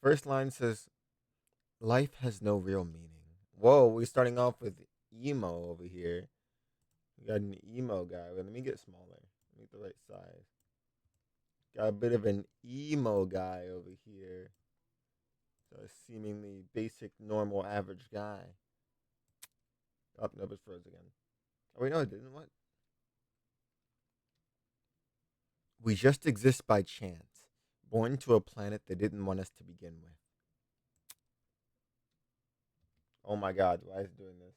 First line says, "Life has no real meaning." Whoa, we're starting off with emo over here. We got an emo guy. Wait, let me get smaller. Let me get the right size. Got a bit of an emo guy over here. So a seemingly basic, normal, average guy. Oh, no, it froze again. Oh, wait, no, it didn't. What? We just exist by chance, born to a planet they didn't want us to begin with. Oh my god, why is it doing this?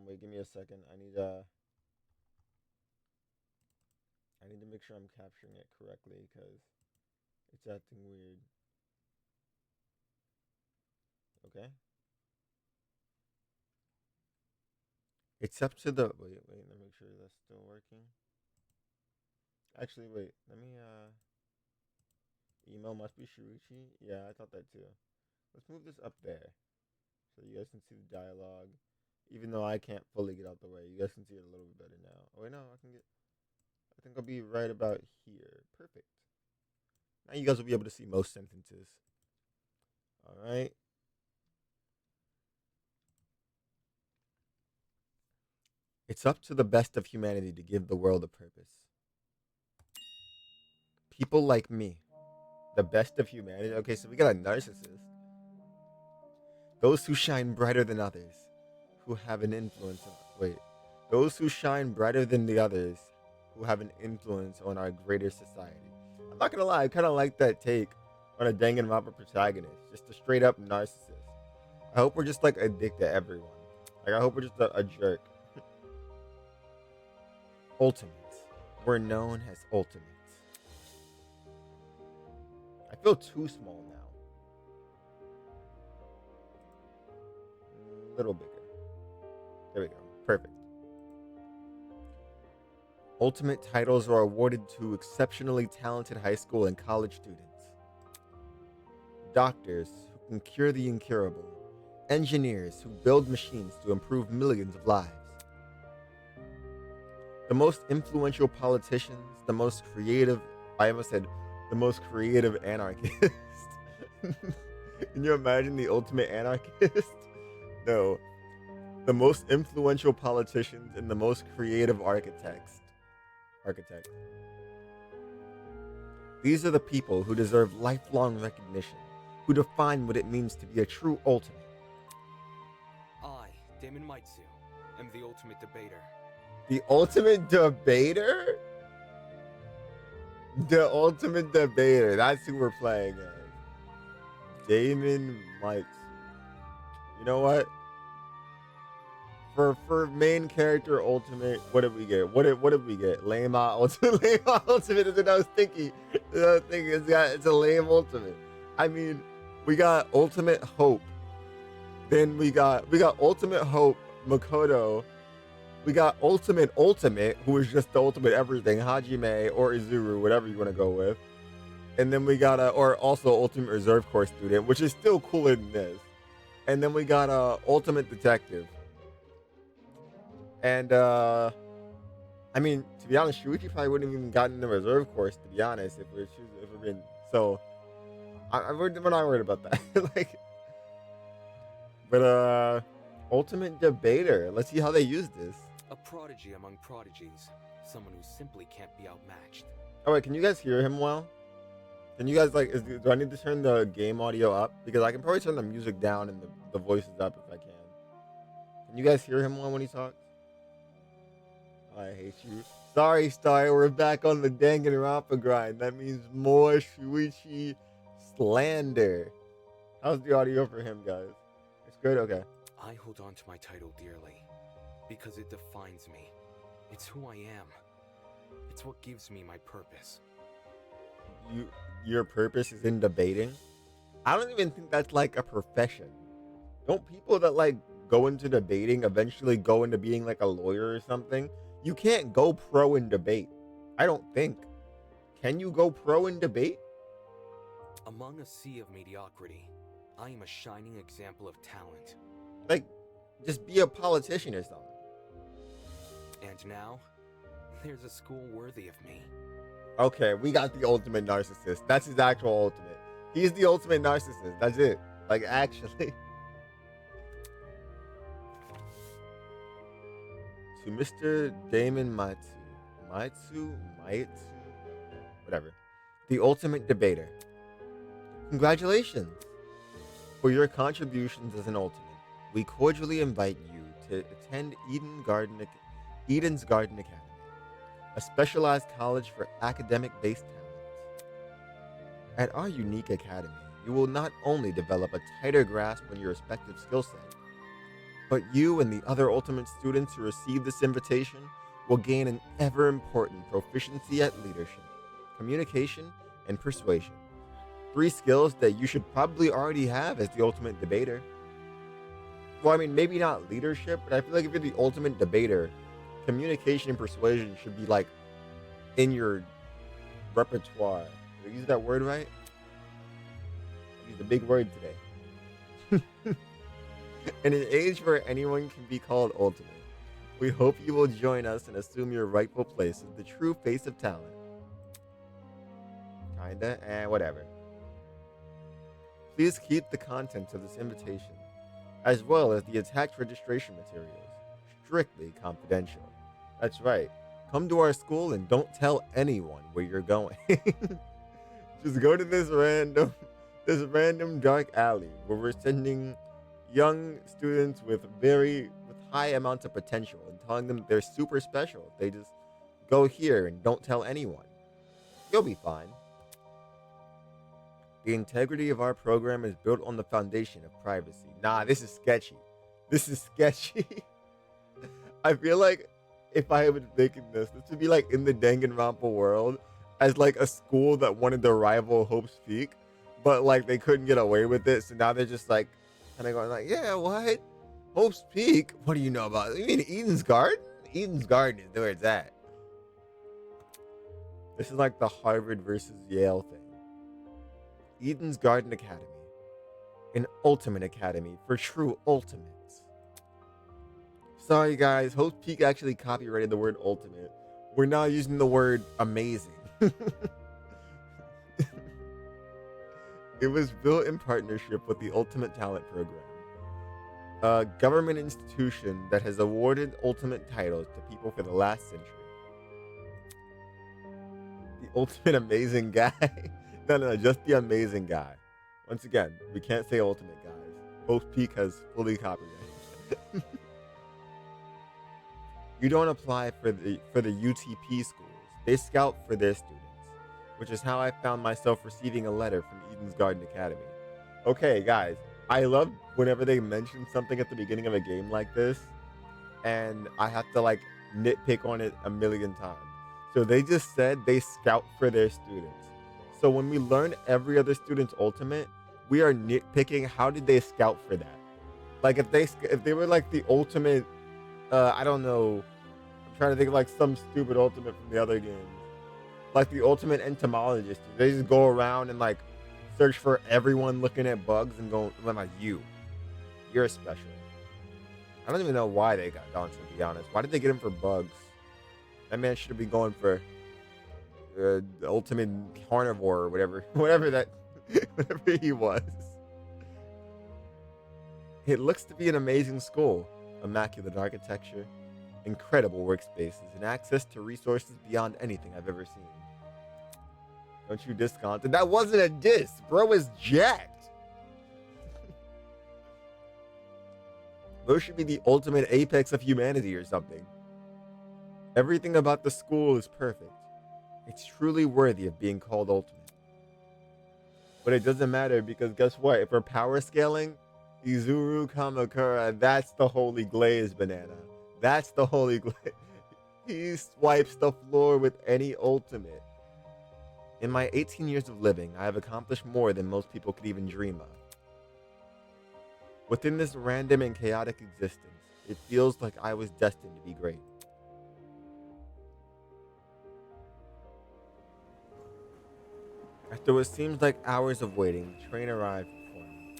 Wait, give me a second. I need to make sure I'm capturing it correctly because it's acting weird. Okay. It's up to the wait, let me make sure that's still working. Actually, wait, let me email must be Shuichi. Yeah, I thought that too. Let's move this up there so you guys can see the dialogue. Even though I can't fully get out the way, you guys can see it a little bit better now. Oh wait, no, I think I'll be right about here. Perfect. Now you guys will be able to see most sentences. All right. It's up to the best of humanity to give the world a purpose. People like me, the best of humanity. Okay, so we got a narcissist. Those who shine brighter than others, who have an influence. Wait, those who shine brighter than the others, who have an influence on our greater society. I'm not gonna lie, I kind of like that take on a Danganronpa protagonist, just a straight up narcissist. I hope we're just like a dick to everyone. Like I hope we're just a jerk. Ultimates. We're known as ultimates. I feel too small now. A little bigger. There we go. Perfect. Ultimate titles are awarded to exceptionally talented high school and college students. Doctors who can cure the incurable. Engineers who build machines to improve millions of lives. The most influential politicians, the most creative, I almost said the most creative anarchist. Can you imagine the ultimate anarchist? No. The most influential politicians and the most creative architects. These are the people who deserve lifelong recognition, who define what it means to be a true ultimate. I, Damon Maitsu, am the ultimate debater. The ultimate debater? The ultimate debater. That's who we're playing as. Damon Maitsu. You know what? For main character ultimate, what did we get? What did we get? Lame ultimate. Lame ultimate is what I was thinking. It's a lame ultimate. I mean, we got ultimate hope. Then we got ultimate hope, Makoto. We got ultimate, who is just the ultimate everything, Hajime or Izuru, whatever you want to go with. And then we got or also ultimate reserve corps student, which is still cooler than this. And then we got ultimate detective. And I mean, to be honest, Shuichi probably wouldn't have even gotten the reserve course, to be honest, if we're being so. We're not worried about that. Like, but ultimate debater. Let's see how they use this. A prodigy among prodigies, someone who simply can't be outmatched. Oh wait, can you guys hear him well? Can you guys like? Do I need to turn the game audio up? Because I can probably turn the music down and the voices up if I can. Can you guys hear him well when he talks? I hate you. Sorry, Star. We're back on the Danganronpa grind. That means more Shuichi slander. How's the audio for him, guys? It's good? Okay. I hold on to my title dearly because it defines me. It's who I am. It's what gives me my purpose. Your purpose is in debating? I don't even think that's like a profession. Don't people that like go into debating eventually go into being like a lawyer or something? You can't go pro in debate. I don't think. Can you go pro in debate? Among a sea of mediocrity, I am a shining example of talent. Like, just be a politician or something. And now, there's a school worthy of me. Okay, we got the ultimate narcissist. That's his actual ultimate. He's the ultimate narcissist. That's it. Like, actually. To Mr. Damon Maitsu, whatever. The ultimate debater. Congratulations! For your contributions as an ultimate, we cordially invite you to attend Eden's Garden Academy, a specialized college for academic-based talents. At our unique academy, you will not only develop a tighter grasp on your respective skill set, but you and the other ultimate students who receive this invitation will gain an ever-important proficiency at leadership, communication, and persuasion. 3 skills that you should probably already have as the ultimate debater. Well, I mean, maybe not leadership, but I feel like if you're the ultimate debater, communication and persuasion should be like in your repertoire. Did I use that word right? I used a big word today. In an age where anyone can be called ultimate, we hope you will join us and assume your rightful place as the true face of talent. Kinda, and whatever. Please keep the contents of this invitation, as well as the attached registration materials, strictly confidential. That's right. Come to our school and don't tell anyone where you're going. Just go to this random dark alley where we're sending young students with high amounts of potential and telling them they're super special. They just go here and don't tell anyone. You'll be fine. The integrity of our program is built on the foundation of privacy. Nah, this is sketchy. This is sketchy. I feel like if I was making this would be like in the Danganronpa world as like a school that wanted to rival Hope's Peak, but like they couldn't get away with it. So now they're just like kind of going like, yeah, what? Hope's Peak? What do you know about it? You mean Eden's Garden? Eden's Garden is where it's at. This is like the Harvard versus Yale thing. Eden's Garden Academy, an ultimate academy for true ultimates. Sorry guys, Hope's Peak actually copyrighted the word ultimate. We're now using the word amazing. It was built in partnership with the Ultimate Talent Program, a government institution that has awarded ultimate titles to people for the last century. The ultimate amazing guy. No, just the amazing guy. Once again, we can't say ultimate, guys. Hope's Peak has fully copyrighted. You don't apply for the UTP schools. They scout for their students, which is how I found myself receiving a letter from Eden's Garden Academy. Okay, guys, I love whenever they mention something at the beginning of a game like this, and I have to like nitpick on it a million times. So they just said they scout for their students. So when we learn every other student's ultimate, we are nitpicking how did they scout for that? Like if they were like the ultimate, I don't know, I'm trying to think of like some stupid ultimate from the other games. Like the ultimate entomologist, they just go around and like search for everyone looking at bugs and go, like, you're special. I don't even know why they got Don, to be honest. Why did they get him for bugs? That man should be going for the ultimate carnivore or whatever whatever he was. It looks to be an amazing school. Immaculate architecture, incredible workspaces, and access to resources beyond anything I've ever seen. Don't you discount it? That wasn't a diss. Bro is jacked. Bro should be the ultimate apex of humanity or something. Everything about the school is perfect. It's truly worthy of being called ultimate. But it doesn't matter because guess what? If we're power scaling, Izuru Kamakura, that's the holy glaze banana. That's the holy glaze. He swipes the floor with any ultimate. In my 18 years of living, I have accomplished more than most people could even dream of. Within this random and chaotic existence, it feels like I was destined to be great. After what seems like hours of waiting, the train arrived for me.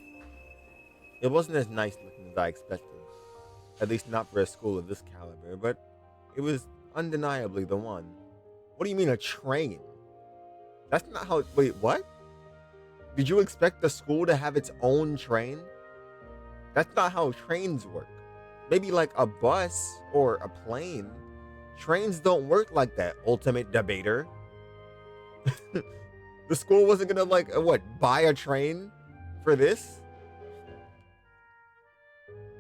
It wasn't as nice looking as I expected, at least not for a school of this caliber, but it was undeniably the one. What do you mean a train? That's not how. Wait, what? Did you expect the school to have its own train? That's not how trains work. Maybe like a bus or a plane. Trains don't work like that, ultimate debater. The school wasn't gonna like what, buy a train for this?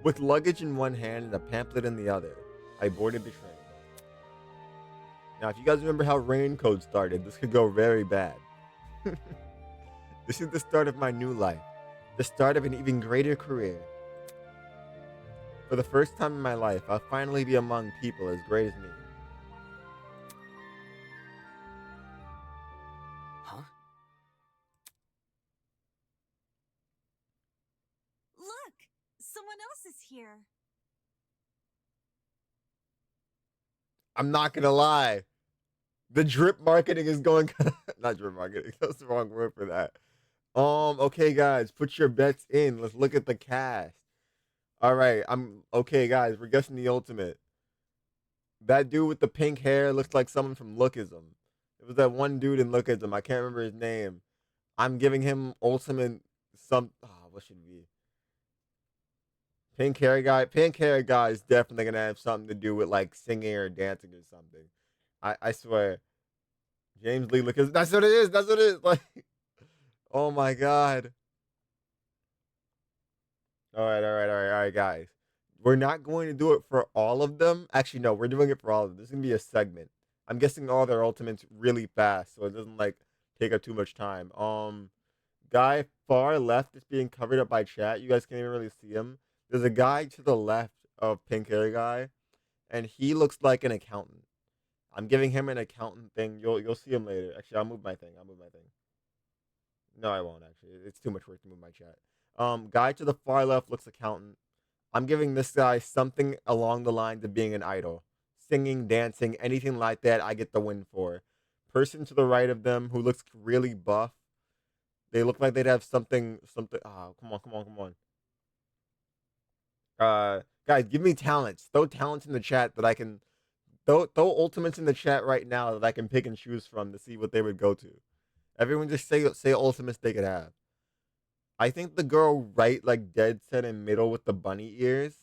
With luggage in one hand and a pamphlet in the other, I boarded the train. Now, if you guys remember how Raincoat started, this could go very bad. This is the start of my new life, the start of an even greater career. For the first time in my life, I'll finally be among people as great as me. Huh? Look! Someone else is here. I'm not gonna lie. The drip marketing is going not drip marketing, that's the wrong word for that. Okay guys, put your bets in. Let's look at the cast. Alright, okay guys, we're guessing the ultimate. That dude with the pink hair looks like someone from Lookism. It was that one dude in Lookism. I can't remember his name. I'm giving him ultimate what should it be? Pink hair guy. Pink hair guy is definitely gonna have something to do with like singing or dancing or something. I swear. James Lee Lookism. That's what it is. That's what it is. Like, oh my god. All right, guys. We're not going to do it for all of them. Actually, no, we're doing it for all of them. This is gonna be a segment. I'm guessing all their ultimates really fast, so it doesn't like take up too much time. Guy far left is being covered up by chat. You guys can't even really see him. There's a guy to the left of pink hair guy, and he looks like an accountant. I'm giving him an accountant thing. You'll see him later. Actually, I'll move my thing. No, I won't actually. It's too much work to move my chat. Guy to the far left looks accountant. I'm giving this guy something along the lines of being an idol. Singing, dancing, anything like that, I get the win for. Person to the right of them who looks really buff. They look like they'd have something. Oh, come on. Guys, give me talents. Throw talents in the chat that I can. Throw ultimates in the chat right now that I can pick and choose from to see what they would go to. Everyone just say ultimates they could have. I think the girl right, like dead set in middle with the bunny ears,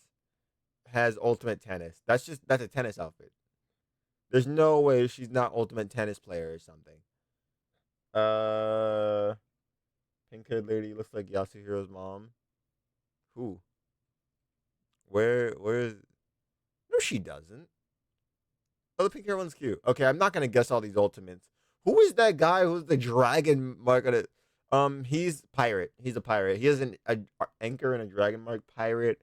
has ultimate tennis. That's a tennis outfit. There's no way she's not ultimate tennis player or something. Pink haired lady looks like Yasuhiro's mom. Who? Where is? No, she doesn't. Oh, the pink hair one's cute. Okay, I'm not gonna guess all these ultimates. Who is that guy who's the dragon mark on it? He's pirate. He's a pirate. He has an anchor and a dragon mark pirate.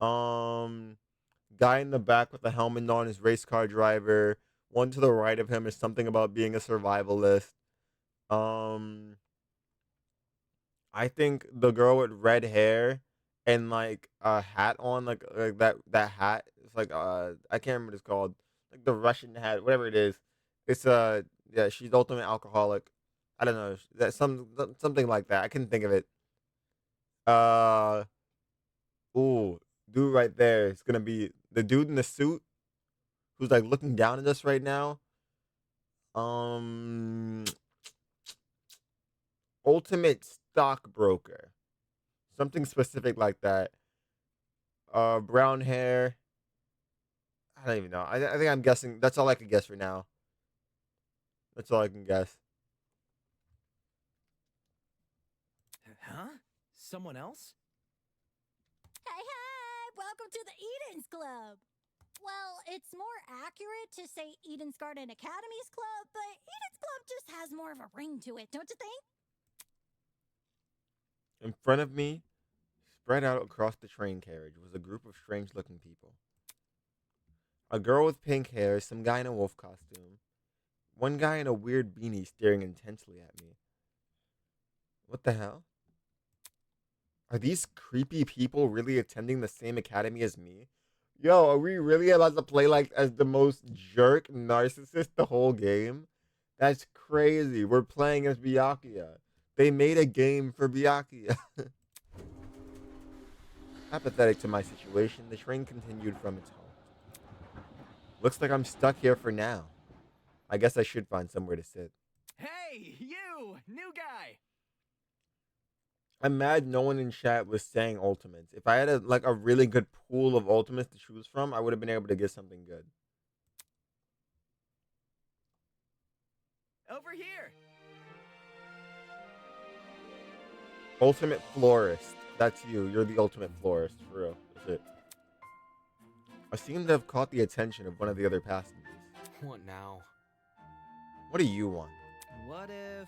Guy in the back with the helmet on is race car driver. One to the right of him is something about being a survivalist. I think the girl with red hair and like a hat on, like that hat. It's like I can't remember what it's called. Like the Russian hat, whatever it is. It's yeah, she's ultimate alcoholic. I don't know. That something like that. I couldn't think of it. Uh ooh, dude right there. It's gonna be the dude in the suit who's like looking down at us right now. Um Ultimate stockbroker. Something specific like that. Brown hair. I don't even know. I think I'm guessing. That's all I can guess for now. That's all I can guess. Huh? Someone else? Hey, hey! Welcome to the Eden's Club! Well, it's more accurate to say Eden's Garden Academy's Club, but Eden's Club just has more of a ring to it, don't you think? In front of me, spread out across the train carriage, was a group of strange-looking people. A girl with pink hair, some guy in a wolf costume, one guy in a weird beanie staring intensely at me. What the hell? Are these creepy people really attending the same academy as me? Yo, are we really about to play like as the most jerk narcissist the whole game? That's crazy. We're playing as Byakuya. They made a game for Byakuya. Apathetic to my situation, the train continued from its halt. Looks like I'm stuck here for now. I guess I should find somewhere to sit. Hey, you! New guy! I'm mad no one in chat was saying ultimates. If I had a really good pool of ultimates to choose from, I would have been able to get something good. Over here. Ultimate florist. That's you. You're the ultimate florist, for real. That's it. I seem to have caught the attention of one of the other passengers. What now? What do you want? What if...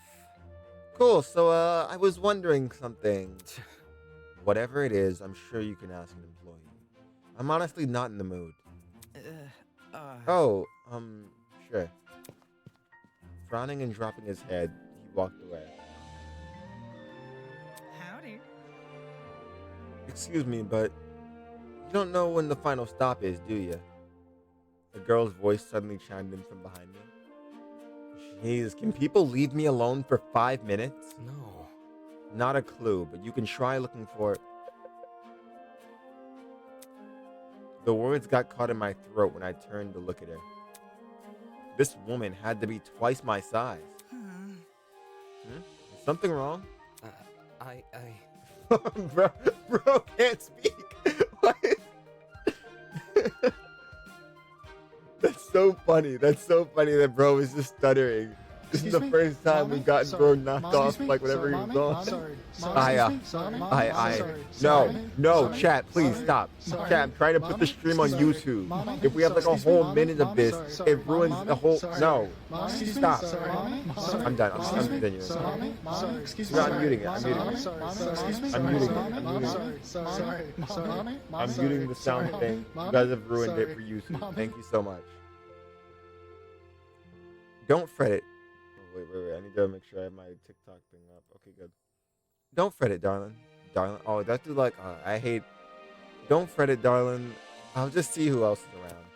Cool, so I was wondering something. Whatever it is, I'm sure you can ask an employee. I'm honestly not in the mood. Oh, sure. Frowning and dropping his head, he walked away. Howdy. Excuse me, but you don't know when the final stop is, do you? A girl's voice suddenly chimed in from behind me. Jeez, can people leave me alone for 5 minutes? No. Not a clue, but you can try looking for it. The words got caught in my throat when I turned to look at her. This woman had to be twice my size. Is something wrong? bro can't speak. What? That's so funny. That's so funny that bro is just stuttering. This is the first time we've gotten bro knocked off like whatever he was on. No, chat, please stop. Chat, I'm trying to put the stream on YouTube. If we have like a whole minute of this, it ruins the whole. No, stop. I'm done. I'm continuing. I'm muting it. I'm muting the sound thing. You guys have ruined it for YouTube. Thank you so much. Don't fret it. Wait. I need to make sure I have my TikTok thing up. Okay, good. Don't fret it, darling. Oh, that dude like, I hate. Don't fret it, darling. I'll just see who else is around.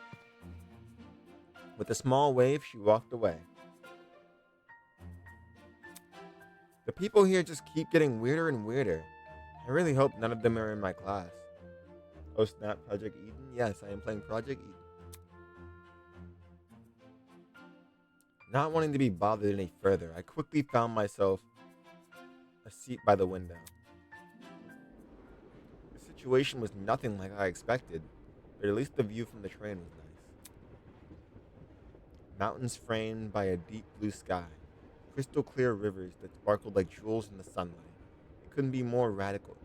With a small wave, she walked away. The people here just keep getting weirder and weirder. I really hope none of them are in my class. Oh snap, Project Eden? Yes, I am playing Project Eden. Not wanting to be bothered any further, I quickly found myself a seat by the window. The situation was nothing like I expected, but at least the view from the train was nice. Mountains framed by a deep blue sky, crystal clear rivers that sparkled like jewels in the sunlight. It couldn't be a more radical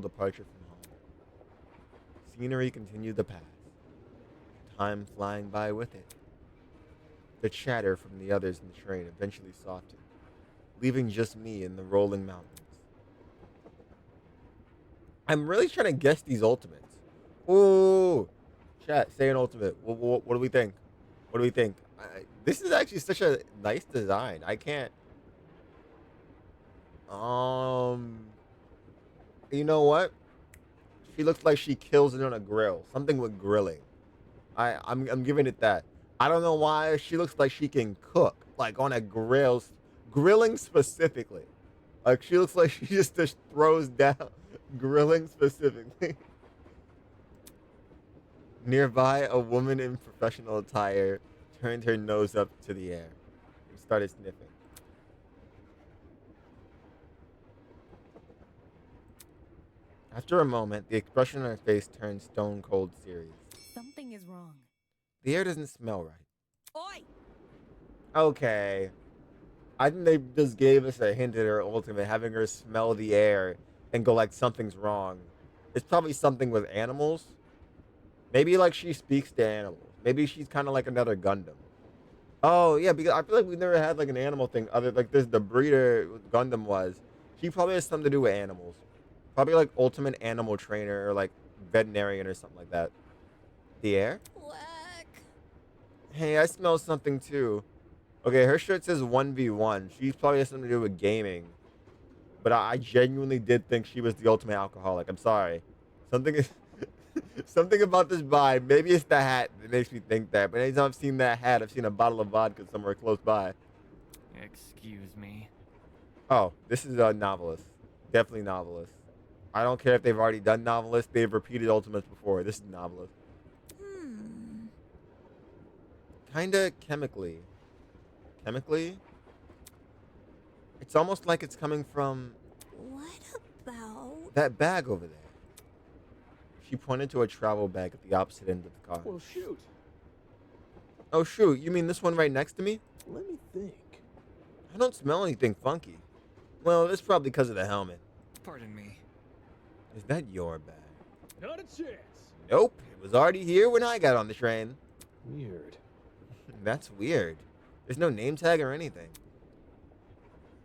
departure from home. Scenery continued to pass, time flying by with it. The chatter from the others in the train eventually softened, leaving just me in the rolling mountains. I'm really trying to guess these ultimates. Ooh, chat, say an ultimate. What do we think? What do we think? This is actually such a nice design. I can't. You know what? She looks like she kills it on a grill. Something with grilling. I'm giving it that. I don't know why she looks like she can cook, like on a grill, grilling specifically. Like she looks like she just throws down, grilling specifically. Nearby, a woman in professional attire turned her nose up to the air and started sniffing. After a moment, the expression on her face turned stone cold serious. Something is wrong. The air doesn't smell right. Oi! Okay. I think they just gave us a hint at her ultimate, having her smell the air and go like something's wrong. It's probably something with animals. Maybe like she speaks to animals. Maybe she's kind of like another Gundam. Oh yeah, because I feel like we never had like an animal thing other like this. The breeder Gundam was. She probably has something to do with animals. Probably like ultimate animal trainer or like veterinarian or something like that. The air? Whack. Hey, I smell something too. Okay, her shirt says 1v1. She's probably has something to do with gaming. But I genuinely did think she was the ultimate alcoholic. I'm sorry. Something is something about this vibe. Maybe it's the hat that makes me think that. But anytime I've seen that hat, I've seen a bottle of vodka somewhere close by. Excuse me. Oh, this is a novelist. Definitely novelist. I don't care if they've already done novelist. They've repeated ultimates before. This is novelist. Kinda chemically. Chemically? It's almost like it's coming from... What about? That bag over there. She pointed to a travel bag at the opposite end of the car. Well, shoot. Oh, shoot. You mean this one right next to me? Let me think. I don't smell anything funky. Well, it's probably because of the helmet. Pardon me. Is that your bag? Not a chance. Nope. It was already here when I got on the train. Weird. That's weird. There's no name tag or anything.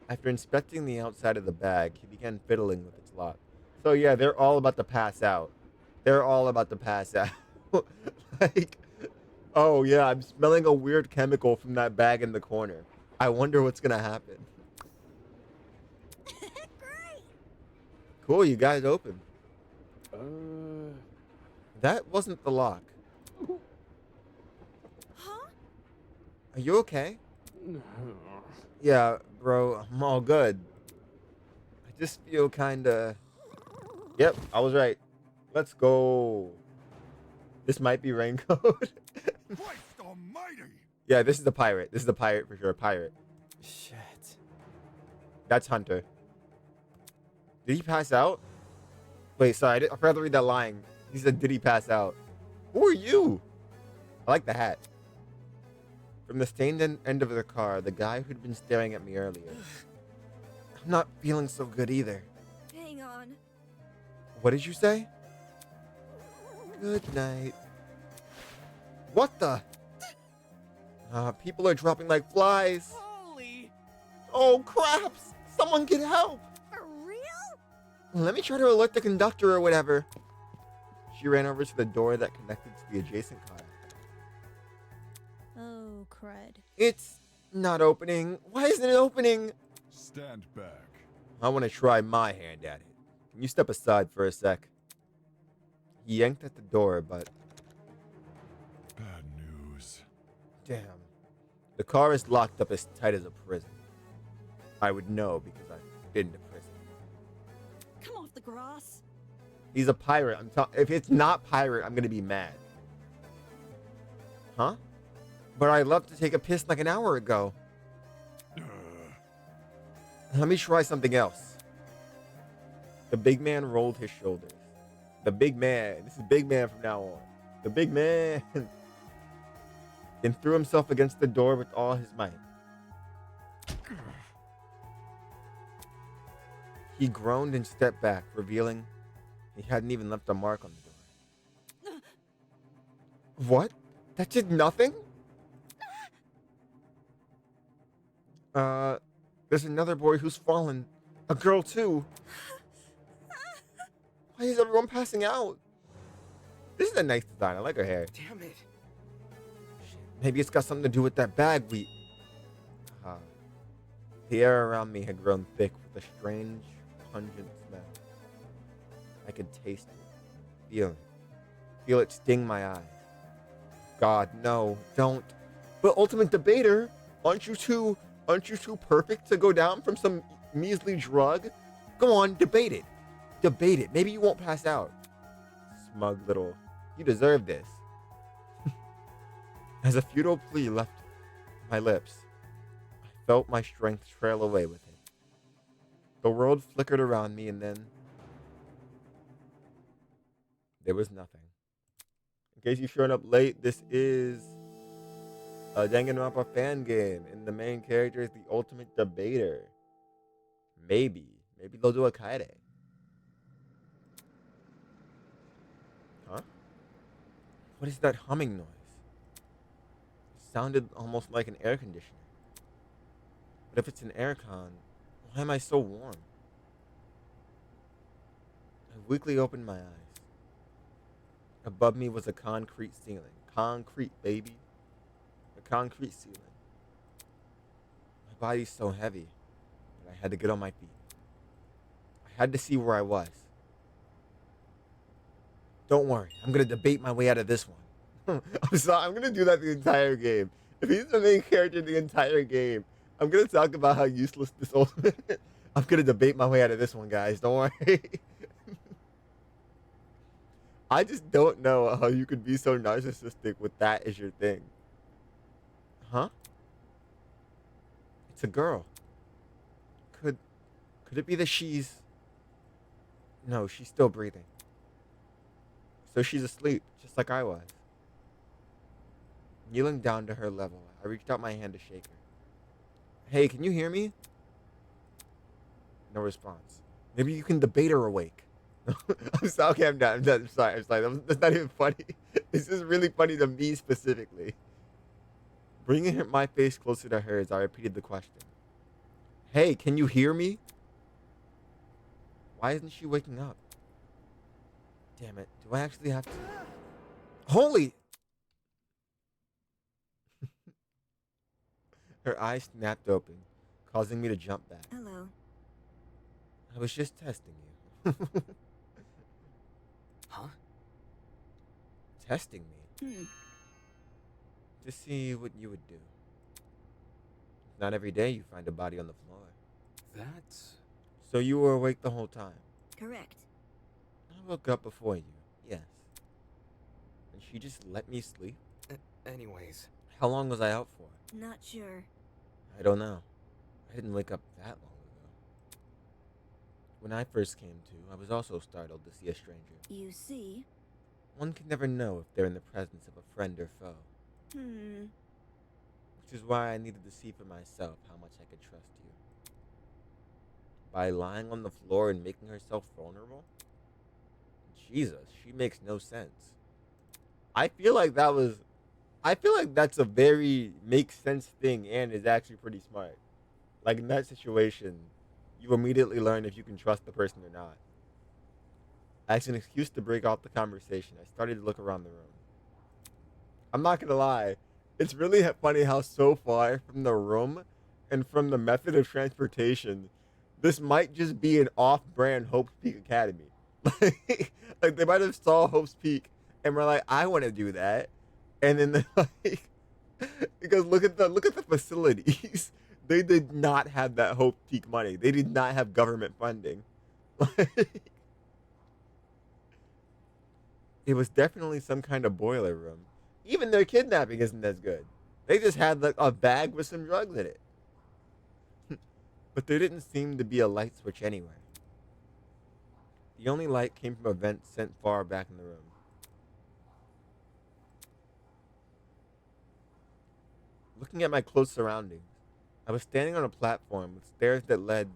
After inspecting the outside of the bag, he began fiddling with its lock. So yeah, they're all about to pass out. They're all about to pass out. Like, oh yeah, I'm smelling a weird chemical from that bag in the corner. I wonder what's gonna happen. Great! Cool, you guys open. That wasn't the lock. Huh? Are you okay? Yeah, bro, I'm all good. I just feel kinda... Yep, I was right. Let's go. This might be raincoat. Christ almighty! Yeah, this is the pirate. This is the pirate for sure. Pirate. Shit. That's Hunter. Did he pass out? Wait, sorry. I forgot to read that line. He said, did he pass out? Who are you? I like the hat. From the stained end of the car, the guy who'd been staring at me earlier. I'm not feeling so good either. Hang on. What did you say? Good night. What the? People are dropping like flies. Holy! Oh, craps! Someone get help! For real? Let me try to alert the conductor or whatever. She ran over to the door that connected to the adjacent car. Oh, crud. It's not opening. Why isn't it opening? Stand back. I want to try my hand at it. Can you step aside for a sec? He yanked at the door, but... Bad news. Damn. The car is locked up as tight as a prison. I would know because I've been to prison. Come off the grass. He's a pirate. If it's not pirate, I'm gonna be mad. Huh? But I left to take a piss like an hour ago. Let me try something else. The big man rolled his shoulders. The big man. This is big man from now on. The big man. Then threw himself against the door with all his might. He groaned and stepped back, revealing he hadn't even left a mark on the door. What? That did nothing? There's another boy who's fallen. A girl, too. Why is everyone passing out? This is a nice design. I like her hair. Damn it. Shit, maybe it's got something to do with that bag we... The air around me had grown thick with a strange, pungent smell. I could taste it. Feel it sting my eyes. God, no, don't. But Ultimate Debater, aren't you too perfect to go down from some measly drug? Go on, debate it. Debate it. Maybe you won't pass out. Smug little. You deserve this. As a futile plea left my lips, I felt my strength trail away with it. The world flickered around me, and then there was nothing. In case you've shown up late, this is a Danganronpa fan game, and the main character is the ultimate debater. Maybe they'll do a kaide. Huh? What is that humming noise? It sounded almost like an air conditioner. But if it's an aircon, why am I so warm? I weakly opened my eyes. Above me was a concrete ceiling. Concrete, baby. A concrete ceiling. My body's so heavy, but I had to get on my feet. I had to see where I was. Don't worry, I'm gonna debate my way out of this one. I'm sorry, I'm gonna do that the entire game. If he's the main character the entire game, I'm gonna talk about how useless this ultimate is. I'm gonna debate my way out of this one, guys. Don't worry. I just don't know how you could be so narcissistic with that as your thing. Huh? It's a girl. Could it be that she's No, she's still breathing. So she's asleep, just like I was. Kneeling down to her level, I reached out my hand to shake her. Hey, can you hear me? No response. Maybe you can debate her awake. I'm sorry. Okay, I'm done. I'm sorry. I'm sorry. That's not even funny. It's just really funny to me specifically. Bringing my face closer to hers, I repeated the question. Hey, can you hear me? Why isn't she waking up? Damn it. Do I actually have to? Holy! Her eyes snapped open, causing me to jump back. Hello. I was just testing you. Huh? Testing me? Hmm. To see what you would do. Not every day you find a body on the floor. That's... So you were awake the whole time? Correct. I woke up before you, yes. And she just let me sleep? Anyways. How long was I out for? Not sure. I don't know. I didn't wake up that long ago. When I first came to, I was also startled to see a stranger. You see? One can never know if they're in the presence of a friend or foe. Which is why I needed to see for myself how much I could trust you. By lying on the floor and making herself vulnerable? Jesus, she makes no sense. I feel like that's a very makes sense thing and is actually pretty smart. Like in that situation, you immediately learn if you can trust the person or not. As an excuse to break off the conversation, I started to look around the room. I'm not gonna lie, it's really funny how so far from the room and from the method of transportation, this might just be an off-brand Hope's Peak Academy. Like they might have saw Hope's Peak and were like, I want to do that, and then they're like, because look at the facilities. They did not have that Hope Peak money. They did not have government funding. It was definitely some kind of boiler room. Even their kidnapping isn't as good. They just had like a bag with some drugs in it. But there didn't seem to be a light switch anywhere. The only light came from a vent sent far back in the room. Looking at my close surroundings, I was standing on a platform with stairs that led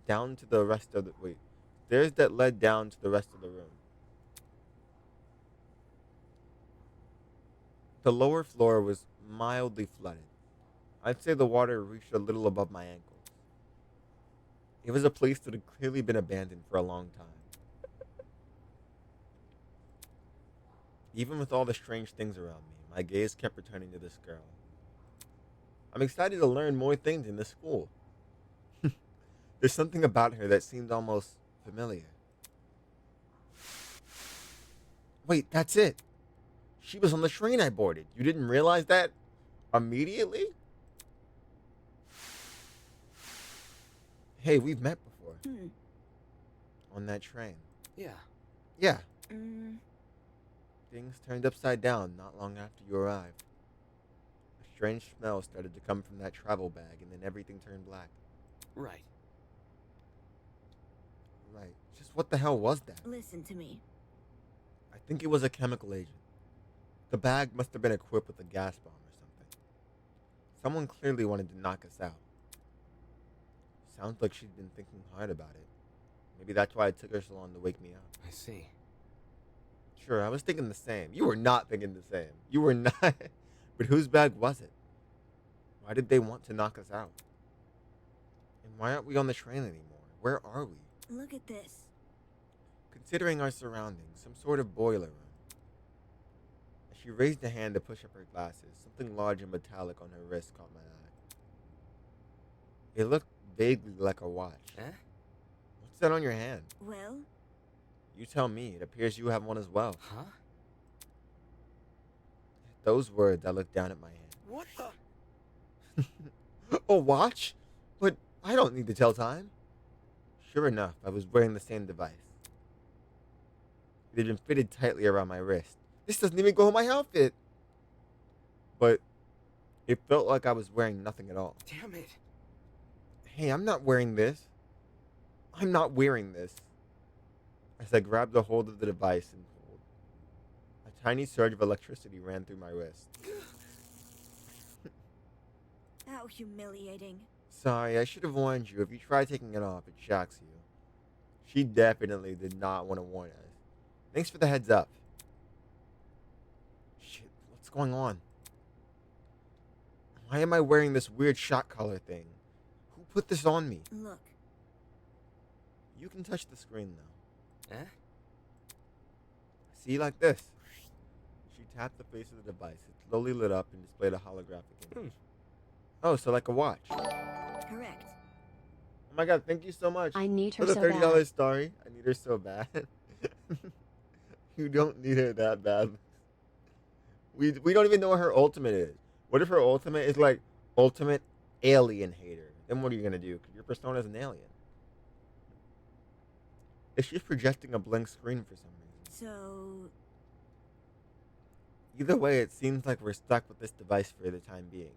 down to the rest of the stairs that led down to the rest of the room. The lower floor was mildly flooded. I'd say the water reached a little above my ankles. It was a place that had clearly been abandoned for a long time. Even with all the strange things around me, my gaze kept returning to this girl. I'm excited to learn more things in this school. There's something about her that seemed almost familiar. Wait, that's it. She was on the train I boarded. You didn't realize that immediately? Hey, we've met before. On that train. Yeah. Yeah. Things turned upside down not long after you arrived. A strange smell started to come from that travel bag, and then everything turned black. Right. Right. Just what the hell was that? Listen to me. I think it was a chemical agent. The bag must have been equipped with a gas bomb or something. Someone clearly wanted to knock us out. Sounds like she'd been thinking hard about it. Maybe that's why it took her so long to wake me up. I see. Sure, I was thinking the same. You were not thinking the same. You were not. But whose bag was it? Why did they want to knock us out? And why aren't we on the train anymore? Where are we? Look at this. Considering our surroundings, some sort of boiler room. As she raised a hand to push up her glasses, something large and metallic on her wrist caught my eye. It looked vaguely like a watch. Eh? What's that on your hand? Well? You tell me. It appears you have one as well. Huh? At those words, I looked down at my hand. What the? A watch? But I don't need to tell time. Sure enough, I was wearing the same device. It had been fitted tightly around my wrist. This doesn't even go with my outfit. But it felt like I was wearing nothing at all. Damn it. Hey, I'm not wearing this. I'm not wearing this. as I grabbed a hold of the device and pulled. A tiny surge of electricity ran through my wrist. How humiliating. Sorry, I should have warned you. If you try taking it off, it shocks you. She definitely did not want to warn us. Thanks for the heads up. Shit, what's going on? Why am I wearing this weird shock collar thing? Who put this on me? Look. You can touch the screen, though. Eh? See, like this. She tapped the face of the device. It slowly lit up and displayed a holographic image. Oh, so like a watch. Correct. Oh my god, thank you so much. I need her for the so $30 bad. story. I need her so bad. You don't need her that bad. We don't even know what her ultimate is. What if her ultimate is like ultimate alien hater? Then what are you gonna do? 'Cause your persona is an alien. Is she projecting a blank screen for some reason? So, Either way, it seems like we're stuck with this device for the time being.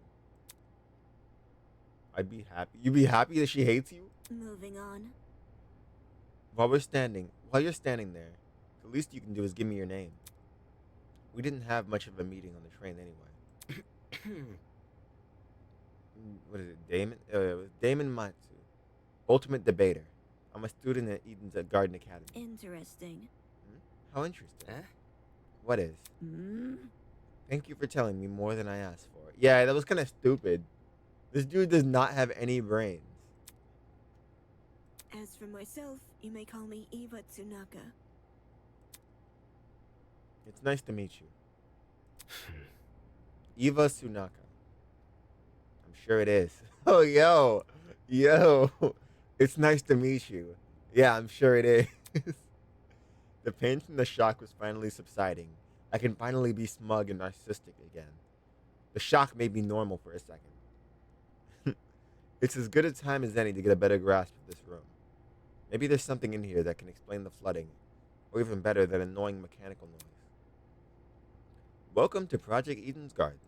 I'd be happy. You'd be happy that she hates you? moving on. While you're standing there, the least you can do is give me your name. We didn't have much of a meeting on the train anyway. What is it, Damon? It was Damon Matsu, ultimate debater. I'm a student at Eden's Garden Academy. Interesting. How interesting. Eh? What is? Hmm? Thank you for telling me more than I asked for. Yeah, that was kind of stupid. This dude does not have any brains. As for myself, you may call me Eva Tsunaka. It's nice to meet you. Eva Tsunaka. I'm sure it is. Oh, yo. It's nice to meet you. Yeah, I'm sure it is. The pain from the shock was finally subsiding. I can finally be smug and narcissistic again. The shock made me normal for a second. It's as good a time as any to get a better grasp of this room. Maybe there's something in here that can explain the flooding, or even better, that annoying mechanical noise. Welcome to Project Eden's Garden.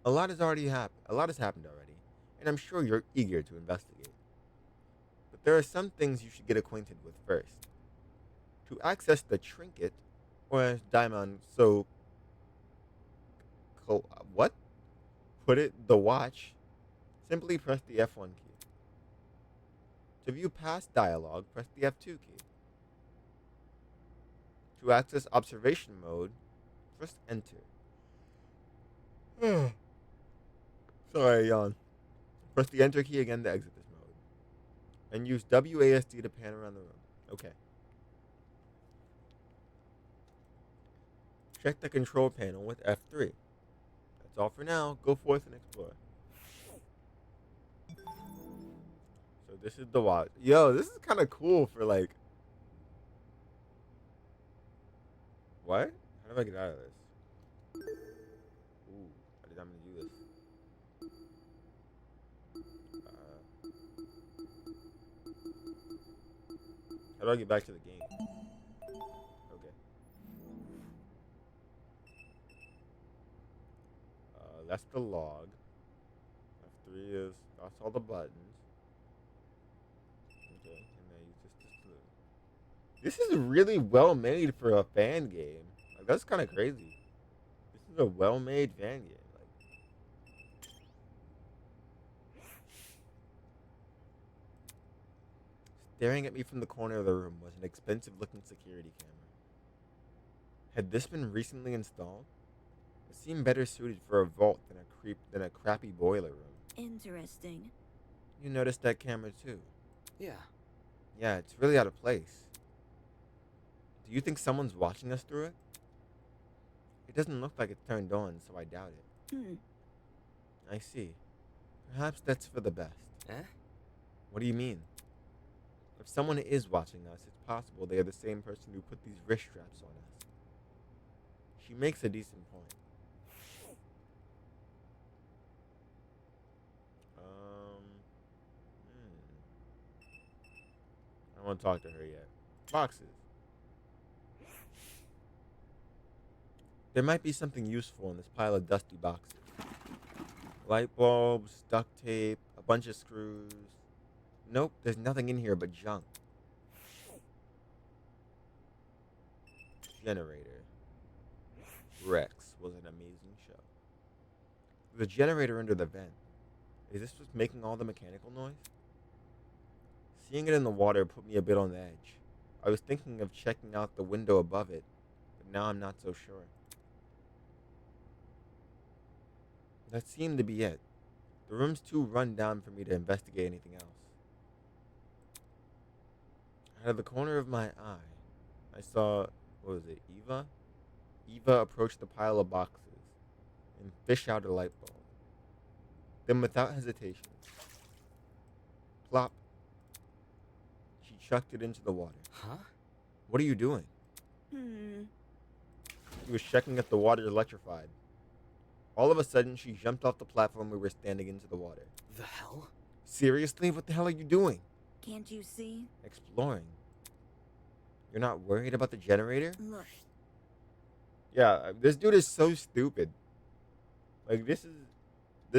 A lot has happened already, and I'm sure you're eager to investigate. But there are some things you should get acquainted with first. To access the trinket, or as Daimon the watch, simply press the F1 key. To view past dialogue, press the F2 key. To access observation mode, press enter. Sorry, I yawned. Press the enter key again to exit this mode. And use WASD to pan around the room. Okay. Check the control panel with F3. That's all for now. Go forth and explore. So this is the watch. Yo, this is kind of cool for like... What? How do I get out of this? Ooh, I did not mean to do this. How do I get back to the game? Okay. That's the log. F3 is, that's all the buttons. Okay, and then you just this is really well made for a fan game. Like, that's kind of crazy. This is a well made fan game. Staring at me from the corner of the room was an expensive-looking security camera. Had this been recently installed? It seemed better suited for a vault than a crappy boiler room. Interesting. You noticed that camera too? Yeah. Yeah, it's really out of place. Do you think someone's watching us through it? It doesn't look like it's turned on, so I doubt it. I see. Perhaps that's for the best. Eh? What do you mean? If someone is watching us, it's possible they are the same person who put these wrist straps on us. She makes a decent point. I don't want to talk to her yet. Boxes. There might be something useful in this pile of dusty boxes. Light bulbs, duct tape, a bunch of screws. Nope, there's nothing in here but junk. Generator. Rex was an amazing show. The generator under the vent. Is this what's making all the mechanical noise? Seeing it in the water put me a bit on edge. I was thinking of checking out the window above it, but now I'm not so sure. That seemed to be it. The room's too run down for me to investigate anything else. Out of the corner of my eye, I saw, what was it, Eva? Eva approached the pile of boxes and fish out a light bulb. Then without hesitation, plop, she chucked it into the water. Huh? What are you doing? She was checking if the water electrified. All of a sudden, she jumped off the platform we were standing into the water. The hell? Seriously? What the hell are you doing? Can't you see? Exploring. You're not worried about the generator? Look. Yeah, this dude is so stupid. Like, this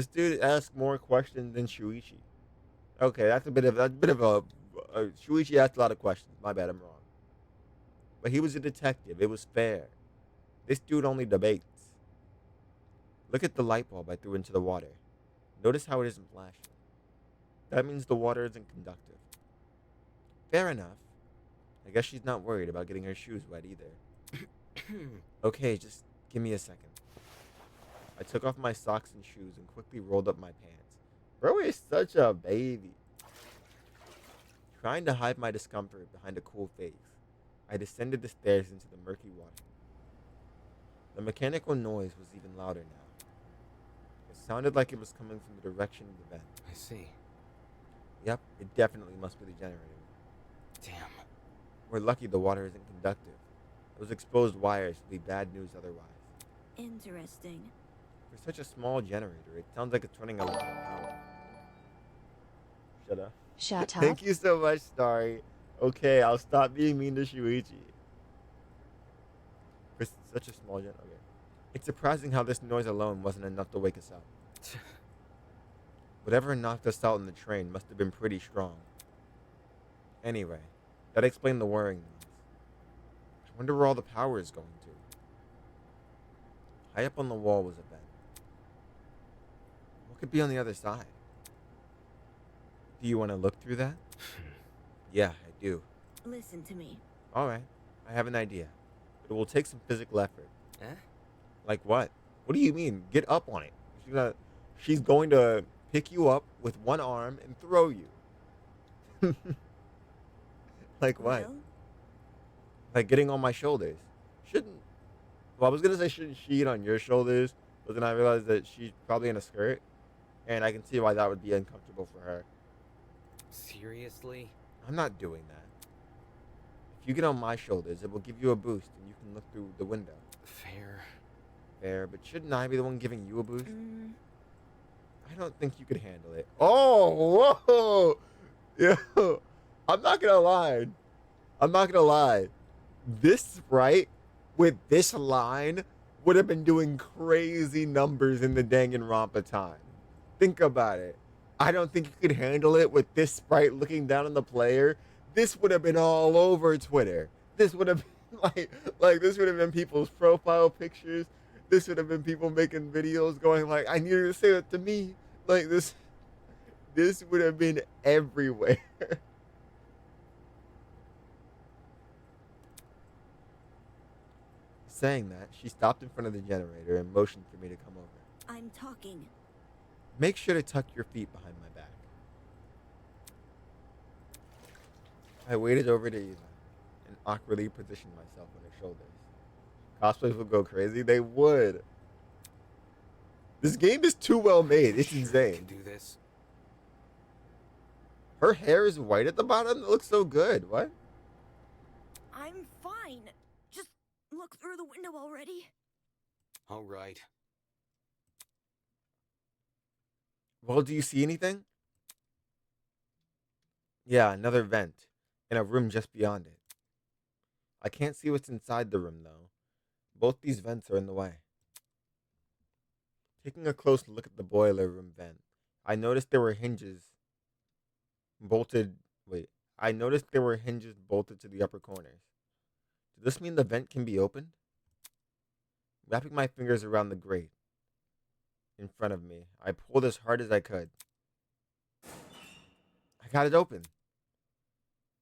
dude asks more questions than Shuichi. Okay, that's a bit of a Shuichi asked a lot of questions. My bad, I'm wrong. But he was a detective. It was fair. This dude only debates. Look at the light bulb I threw into the water. Notice how it isn't flashing. That means the water isn't conductive. Fair enough. I guess she's not worried about getting her shoes wet either. Okay, just give me a second. I took off my socks and shoes and quickly rolled up my pants. Bro is such a baby. Trying to hide my discomfort behind a cool face, I descended the stairs into the murky water. The mechanical noise was even louder now. It sounded like it was coming from the direction of the vent. I see. Yep, it definitely must be the generator. Damn. We're lucky the water isn't conductive. Those exposed wires would be bad news otherwise. Interesting. For such a small generator, it sounds like it's running a lot of power. Shut up. Shut up. Thank you so much, Starry. Okay, I'll stop being mean to Shuichi. For such a small generator. Okay. It's surprising how this noise alone wasn't enough to wake us up. Whatever knocked us out on the train must have been pretty strong. Anyway, that explained the whirring noise. I wonder where all the power is going to. High up on the wall was a vent. What could be on the other side? Do you want to look through that? Yeah, I do. Listen to me. Alright, I have an idea. But it will take some physical effort. Eh? Like what? What do you mean? Get up on it. She's going to pick you up with one arm and throw you. Like what? Well, Like getting on my shoulders. Well, I was going to say shouldn't she get on your shoulders, but then I realized that she's probably in a skirt, and I can see why that would be uncomfortable for her. Seriously? I'm not doing that. If you get on my shoulders, it will give you a boost, and you can look through the window. Fair, but shouldn't I be the one giving you a boost? I don't think you could handle it. Oh, whoa! Yo, I'm not gonna lie. This sprite with this line would have been doing crazy numbers in the Danganronpa time. Think about it. I don't think you could handle it with this sprite looking down on the player. This would have been all over Twitter. This would have been like this would have been people's profile pictures. This would have been people making videos going like, I need her to say it to me. Like this would have been everywhere. Saying that, she stopped in front of the generator and motioned for me to come over. I'm talking. Make sure to tuck your feet behind my back. I waded over to Eva and awkwardly positioned myself on her shoulders. Cosplayers would go crazy. They would. This game is too well made. It's Sure insane. can do this. Her hair is white at the bottom. It looks so good. What? I'm fine. Just look through the window already. All right. Well, do you see anything? Yeah, another vent. In a room just beyond it. I can't see what's inside the room, though. Both these vents are in the way. Taking a close look at the boiler room vent, I noticed there were hinges bolted to the upper corners. Does this mean the vent can be opened? Wrapping my fingers around the grate in front of me, I pulled as hard as I could. I got it open.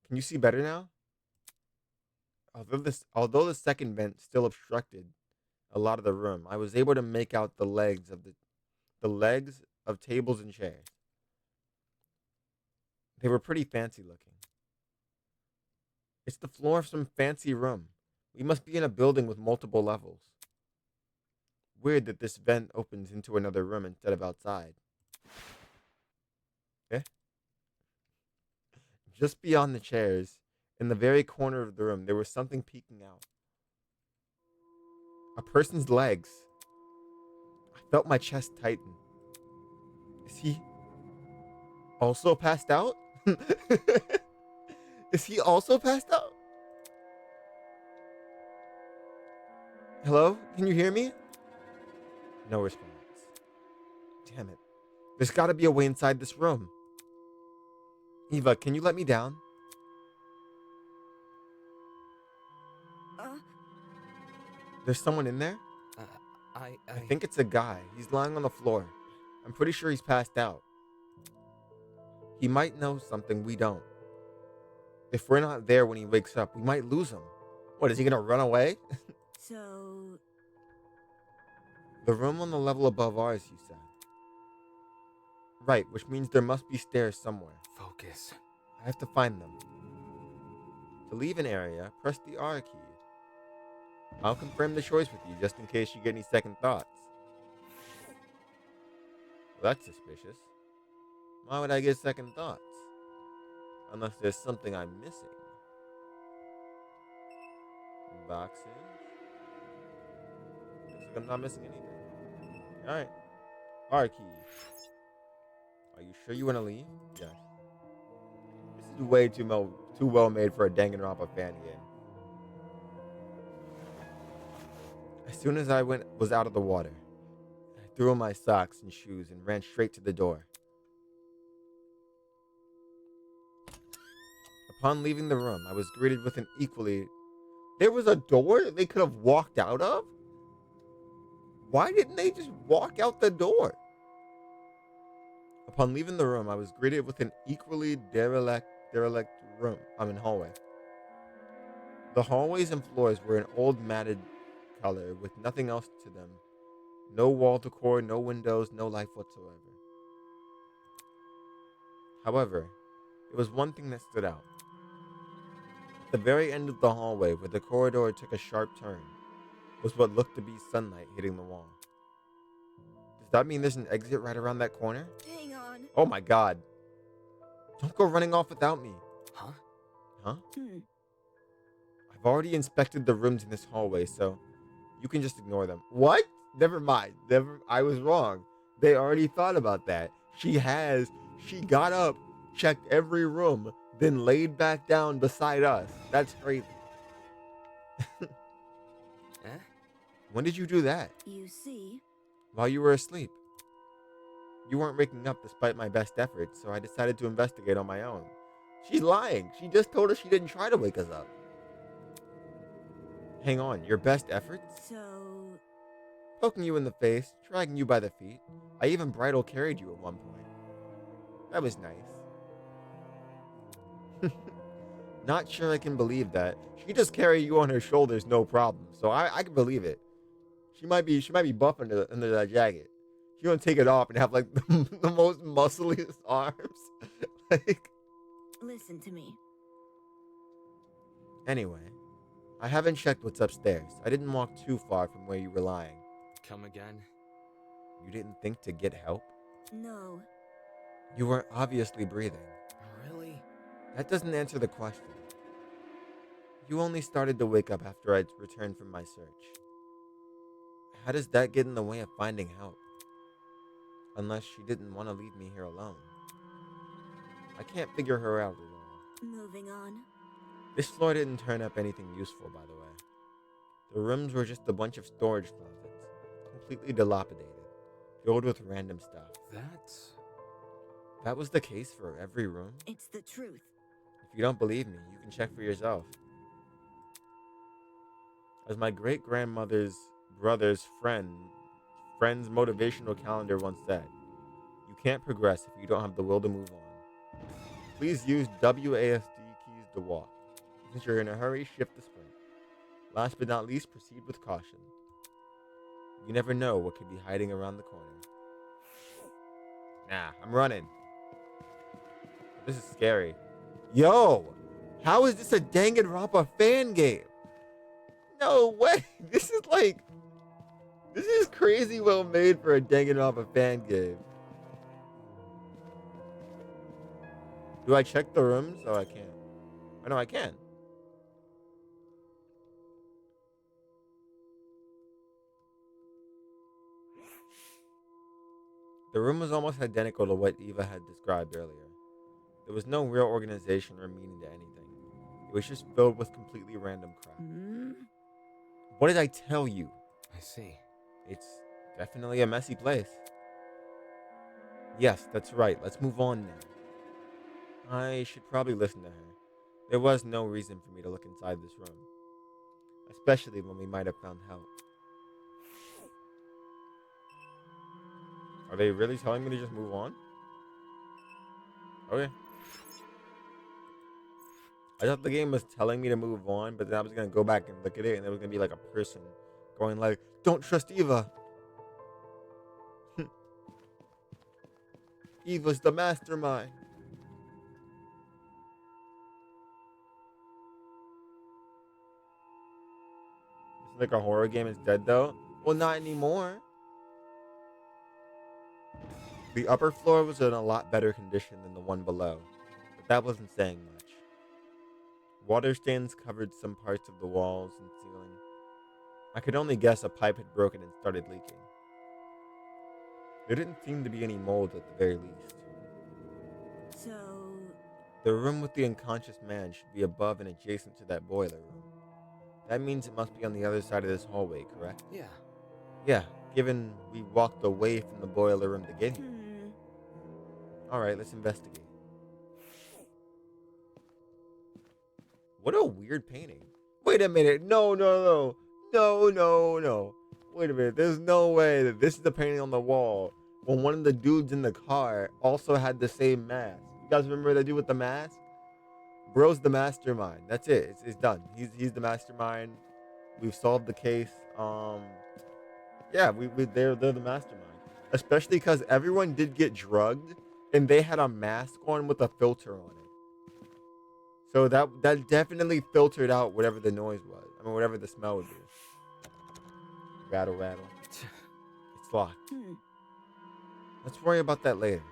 Can you see better now? Although the second vent still obstructed a lot of the room, I was able to make out the legs of tables and chairs. They were pretty fancy looking. It's the floor of some fancy room. We must be in a building with multiple levels. Weird that this vent opens into another room instead of outside. Eh? Just beyond the chairs, in the very corner of the room, there was something peeking out. A person's legs. I felt my chest tighten. Is he also passed out? Is he also passed out? Hello? Can you hear me? No response. Damn it. There's gotta be a way inside this room. Eva, can you let me down? There's someone in there? I think it's a guy. He's lying on the floor. I'm pretty sure he's passed out. He might know something we don't. If we're not there when he wakes up, we might lose him. What, is he gonna run away? So... The room on the level above ours, you said. Right, which means there must be stairs somewhere. Focus. I have to find them. To leave an area, press the R key. I'll confirm the choice with you just in case you get any second thoughts. Well, that's suspicious. Why would I get second thoughts? Unless there's something I'm missing. Boxes. Looks like I'm not missing anything. Alright. R key. Are you sure you want to leave? Yes. This is way too well made for a Danganronpa fan game. As soon as I was out of the water, I threw on my socks and shoes and ran straight to the door. Upon leaving the room, I was greeted with an equally... There was a door they could have walked out of? Why didn't they just walk out the door? Upon leaving the room, I was greeted with an equally derelict room. Hallway. The hallways and floors were an old matted color with nothing else to them. No wall decor, no windows, no life whatsoever. However, it was one thing that stood out. At the very end of the hallway, where the corridor took a sharp turn, was what looked to be sunlight hitting the wall. Does that mean there's an exit right around that corner? Hang on. Oh my god. Don't go running off without me. Huh? Huh? I've already inspected the rooms in this hallway, so you can just ignore them. What? Never mind. I was wrong. They already thought about that. She got up, checked every room, then laid back down beside us. That's crazy. Eh? When did you do that? You see? While you were asleep. You weren't waking up despite my best efforts, so I decided to investigate on my own. She's lying. She just told us she didn't try to wake us up. Hang on, your best efforts? So... Poking you in the face, dragging you by the feet. I even bridal carried you at one point. That was nice. Not sure I can believe that. She could just carry you on her shoulders, no problem. So I can believe it. She might be buff under that jacket. She gonna take it off and have like the most muscliest arms. Like. Listen to me. Anyway, I haven't checked what's upstairs. I didn't walk too far from where you were lying. Come again? You didn't think to get help? No. You were obviously breathing. Really? That doesn't answer the question. You only started to wake up after I'd returned from my search. How does that get in the way of finding help? Unless she didn't want to leave me here alone. I can't figure her out at all. Moving on. This floor didn't turn up anything useful, by the way. The rooms were just a bunch of storage closets, completely dilapidated, filled with random stuff. That was the case for every room? It's the truth. If you don't believe me, you can check for yourself. As my great grandmother's brother's friend's motivational calendar once said, you can't progress if you don't have the will to move on. Please use WASD keys to walk. Since you're in a hurry, shift the sprint. Last but not least, proceed with caution. You never know what could be hiding around the corner. Nah, I'm running. This is scary. Yo! How is this a Danganronpa fan game? No way! This is crazy well made for a Danganronpa fan game. Do I check the rooms? Oh, I can't. Oh, no, I can. The room was almost identical to what Eva had described earlier. There was no real organization or meaning to anything. It was just filled with completely random crap. What did I tell you? I see. It's definitely a messy place. Yes, that's right. Let's move on now. I should probably listen to her. There was no reason for me to look inside this room. Especially when we might have found help. Are they really telling me to just move on? Okay. I thought the game was telling me to move on, but then I was going to go back and look at it, and there was going to be like a person going like, don't trust Eva. Eva's the mastermind. It's like a horror game instead, though. Well, not anymore. The upper floor was in a lot better condition than the one below, but that wasn't saying much. Water stands covered some parts of the walls and ceiling. I could only guess a pipe had broken and started leaking. There didn't seem to be any mold at the very least. So, The room with the unconscious man should be above and adjacent to that boiler room. That means it must be on the other side of this hallway, correct? Yeah. Yeah, given we walked away from the boiler room to get here. Alright, let's investigate. What a weird painting. Wait a minute. No. Wait a minute. There's no way that this is the painting on the wall when one of the dudes in the car also had the same mask. You guys remember that dude with the mask? Bro's the mastermind. That's it. It's done. He's the mastermind. We've solved the case. Yeah, they're the mastermind. Especially because everyone did get drugged and they had a mask on with a filter on it. So that definitely filtered out whatever the noise was. I mean, whatever the smell would be. Rattle. It's locked. Let's worry about that later.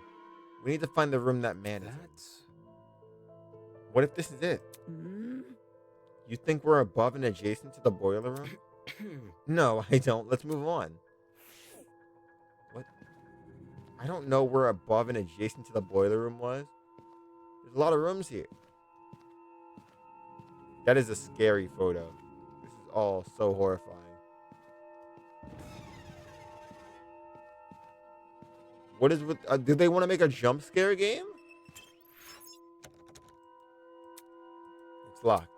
We need to find the room that man is in. What if this is it? You think we're above and adjacent to the boiler room? No, I don't. Let's move on. What? I don't know where above and adjacent to the boiler room was. There's a lot of rooms here. That is a scary photo. This is all so horrifying. What is with... did they want to make a jump scare game? It's locked.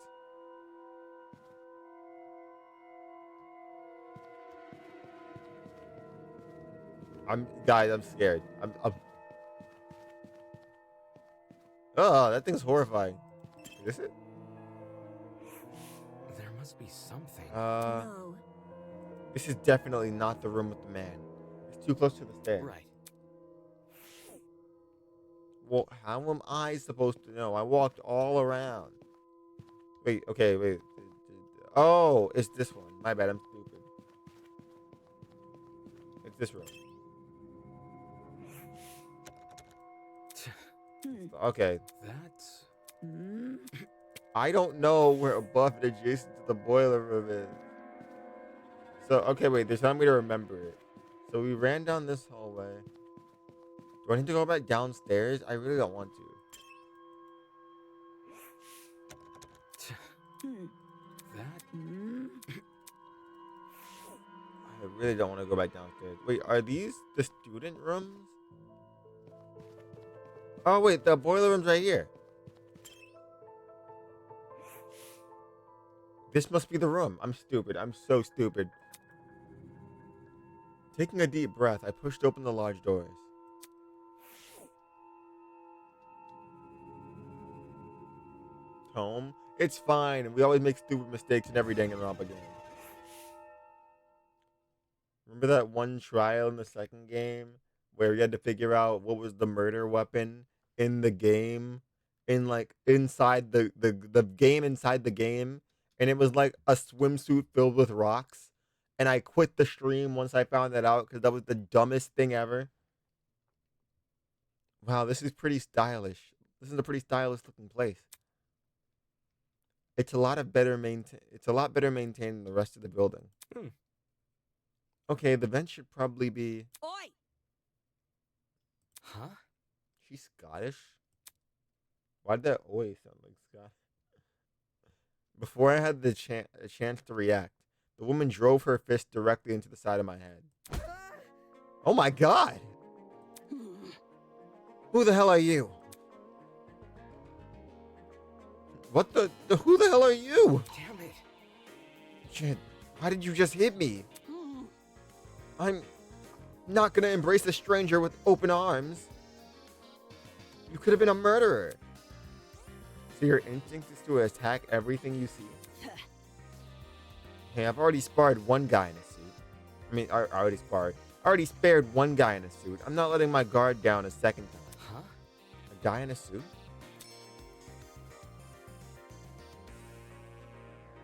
Guys, I'm scared. Oh, that thing's horrifying. Is this it? There must be something. no. This is definitely not the room with the man. It's too close to the stairs. Right. Well, how am I supposed to know? I walked all around. Wait, okay, wait. Oh, it's this one. My bad, I'm stupid. It's this room. Okay. That's... I don't know where above and adjacent to the boiler room is. So, okay, wait, they're telling me to remember it. So we ran down this hallway. Do I need to go back downstairs? I really don't want to. That... I really don't want to go back downstairs. Wait, are these the student rooms? Oh, wait, the boiler room's right here. This must be the room. I'm stupid. I'm so stupid. Taking a deep breath, I pushed open the large doors. Tome? It's fine. We always make stupid mistakes in every Danganronpa game. Remember that one trial in the second game where you had to figure out what was the murder weapon in the game, in like inside the game inside the game, and it was like a swimsuit filled with rocks, and I quit the stream once I found that out because that was the dumbest thing ever. Wow, this is pretty stylish. This is a pretty stylish looking place. It's a lot better maintained than the rest of the building. Okay, the vent should probably be. Oi! Huh? She's Scottish? Why did that always sound like Scott? Before I had the chance to react, the woman drove her fist directly into the side of my head. Oh my god! Who the hell are you? What the who the hell are you? Damn it. Shit, why did you just hit me? I'm not gonna embrace a stranger with open arms. You could have been a murderer. So your instinct is to attack everything you see? Hey, I've already sparred one guy in a suit. I mean, I already spared one guy in a suit. I'm not letting my guard down a second time. Huh? A guy in a suit?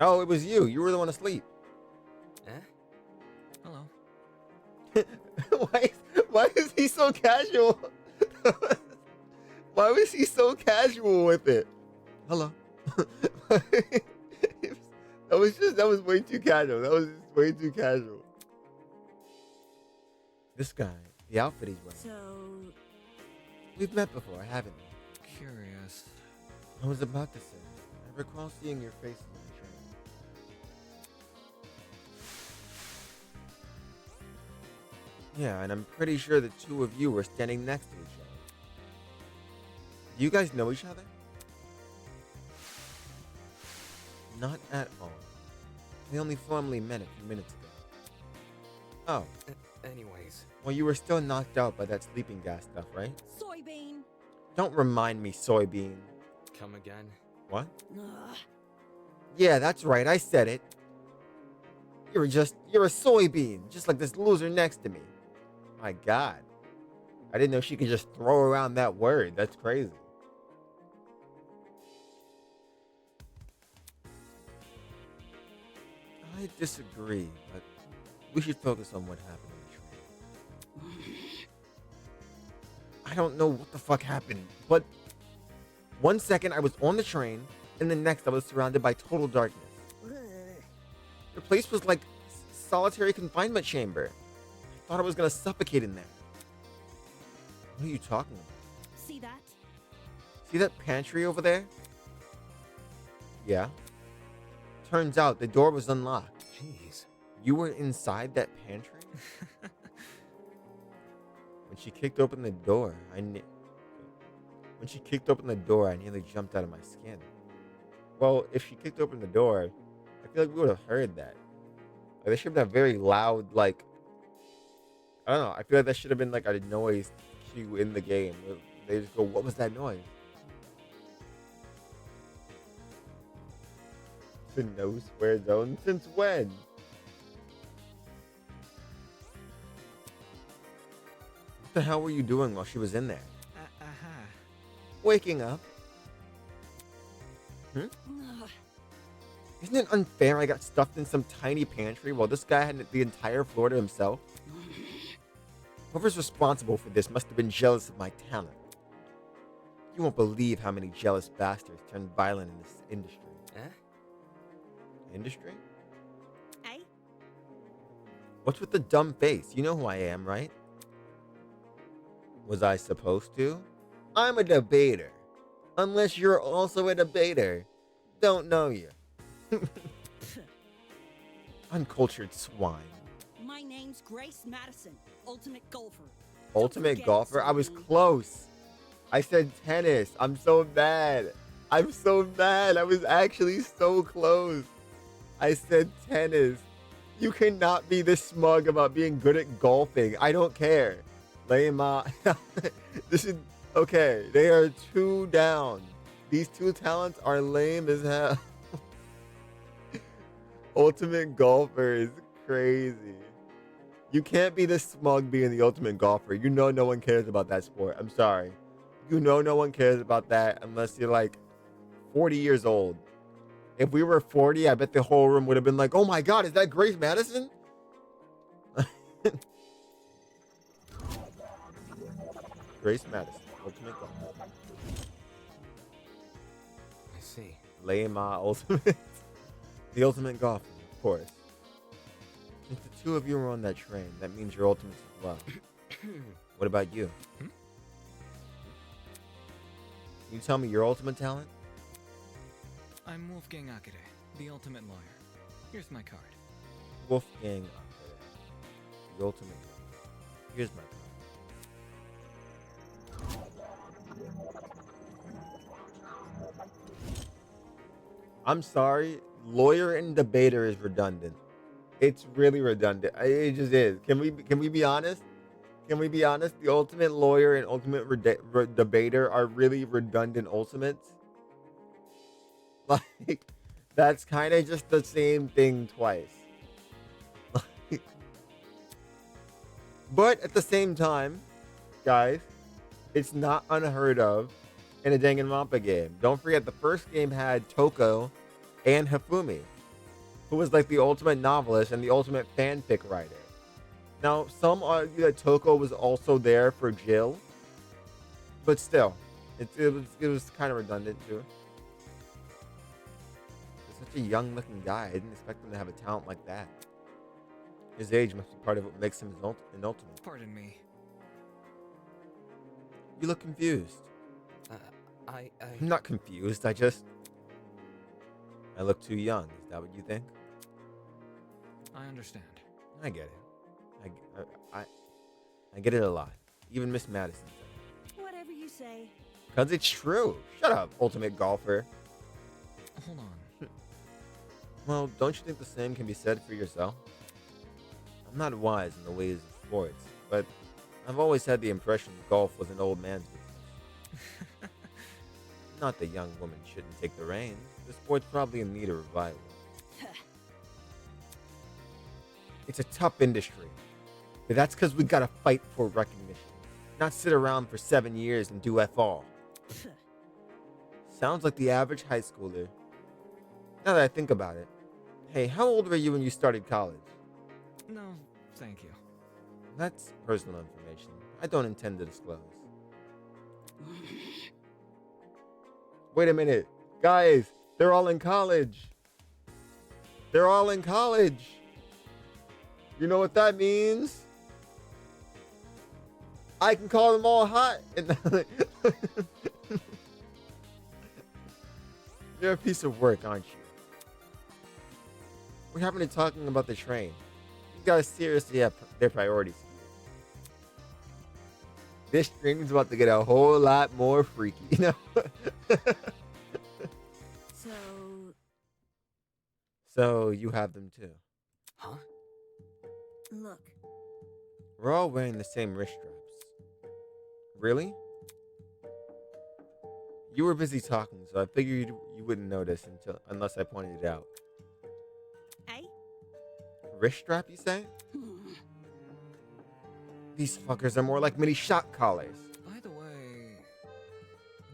Oh, it was you. You were the one asleep. Eh? Hello. Why is he so casual? Why was he so casual with it? Hello. That was way too casual. That was just way too casual. This guy, the outfit he's wearing. So, We've met before, haven't we? Curious. I was about to say, I recall seeing your face on the train. Yeah, and I'm pretty sure the two of you were standing next to each other. Do you guys know each other? Not at all. We only formally met a few minutes ago. Oh, Anyways. well, you were still knocked out by that sleeping gas stuff, right? soybean. Don't remind me, soybean. Come again? What? Ugh. Yeah, that's right, I said it. You're a soybean, just like this loser next to me. My god. I didn't know she could just throw around that word. That's crazy. I disagree, but we should focus on what happened in the train. I don't know what the fuck happened, but 1 second I was on the train, and the next I was surrounded by total darkness. Ugh. The place was like solitary confinement chamber. I thought I was gonna suffocate in there. What are you talking about? See that? See that pantry over there? Yeah. Turns out the door was unlocked. Jeez. You were inside that pantry? When she kicked open the door, I nearly jumped out of my skin. Well, if she kicked open the door, I feel like we would have heard that. Like, there should have been a very loud, like, I don't know. I feel like that should have been like a noise cue in the game. They just go, "What was that noise?" The no swear zone? Since when? What the hell were you doing while she was in there? Waking up. Ugh. Isn't it unfair I got stuffed in some tiny pantry while this guy had the entire floor to himself? Whoever's responsible for this must have been jealous of my talent. You won't believe how many jealous bastards turn violent in this industry. Eh? Industry? Eh? What's with the dumb face? You know who I am, right? Was I supposed to? I'm a debater. Unless you're also a debater. Don't know you. Uncultured swine. My name's Grace Madison, ultimate golfer. Ultimate forget, golfer? I was Sophie. close. I said tennis. I'm so mad. I'm so mad. I was actually so close. I said tennis. You cannot be this smug about being good at golfing. I don't care. Lema. This is okay. They are 2 down. These 2 talents are lame as hell. Ultimate golfer is crazy. You can't be this smug being the ultimate golfer. You know no one cares about that sport. I'm sorry. You know no one cares about that unless you're like 40 years old. If we were 40, I bet the whole room would have been like, oh my God, is that Grace Madison? Grace Madison, ultimate golfer. I see. Lema ultimate. The ultimate golfer, of course. If the 2 of you are on that train, that means you're ultimates as well. What about you? Can you tell me your ultimate talent? I'm Wolfgang Akere, the ultimate lawyer. Here's my card. Wolfgang Akere, the ultimate golfer. Here's my card. I'm sorry, lawyer and debater is redundant. It's really redundant. It just is. Can we be honest? Can we be honest? The ultimate lawyer and ultimate debater are really redundant ultimates. Like, that's kind of just the same thing twice. But at the same time, guys, it's not unheard of in a Danganronpa game. Don't forget, the first game had Toko and Hifumi, who was like the ultimate novelist and the ultimate fanfic writer. Now, some argue that Toko was also there for Jill, but still, it was kind of redundant too. He's such a young-looking guy. I didn't expect him to have a talent like that. His age must be part of what makes him an ultimate. Pardon me. You look confused. I'm I'm not confused. I look too young. Is that what you think? I understand. I get it. I get it a lot. Even Miss Madison said it. Whatever you say. Because it's true. Shut up, ultimate golfer. Hold on. Well, don't you think the same can be said for yourself? I'm not wise in the ways of sports, but I've always had the impression golf was an old man's business. Not that young women shouldn't take the reins. The sport's probably in need of revival. It's a tough industry. But that's because we gotta fight for recognition. Not sit around for 7 years and do F all. Sounds like the average high schooler. Now that I think about it. Hey, how old were you when you started college? No, thank you. That's personal information. I don't intend to disclose. Wait a minute. Guys, they're all in college. They're all in college. You know what that means? I can call them all hot. You're a piece of work, aren't you? What happened to talking about the train? You guys seriously have their priorities. This stream is about to get a whole lot more freaky, you know? So you have them too. Huh? Look. We're all wearing the same wrist straps. Really? You were busy talking, so I figured you wouldn't notice unless I pointed it out. Hey? Wrist strap, you say? These fuckers are more like mini shock collars. By the way...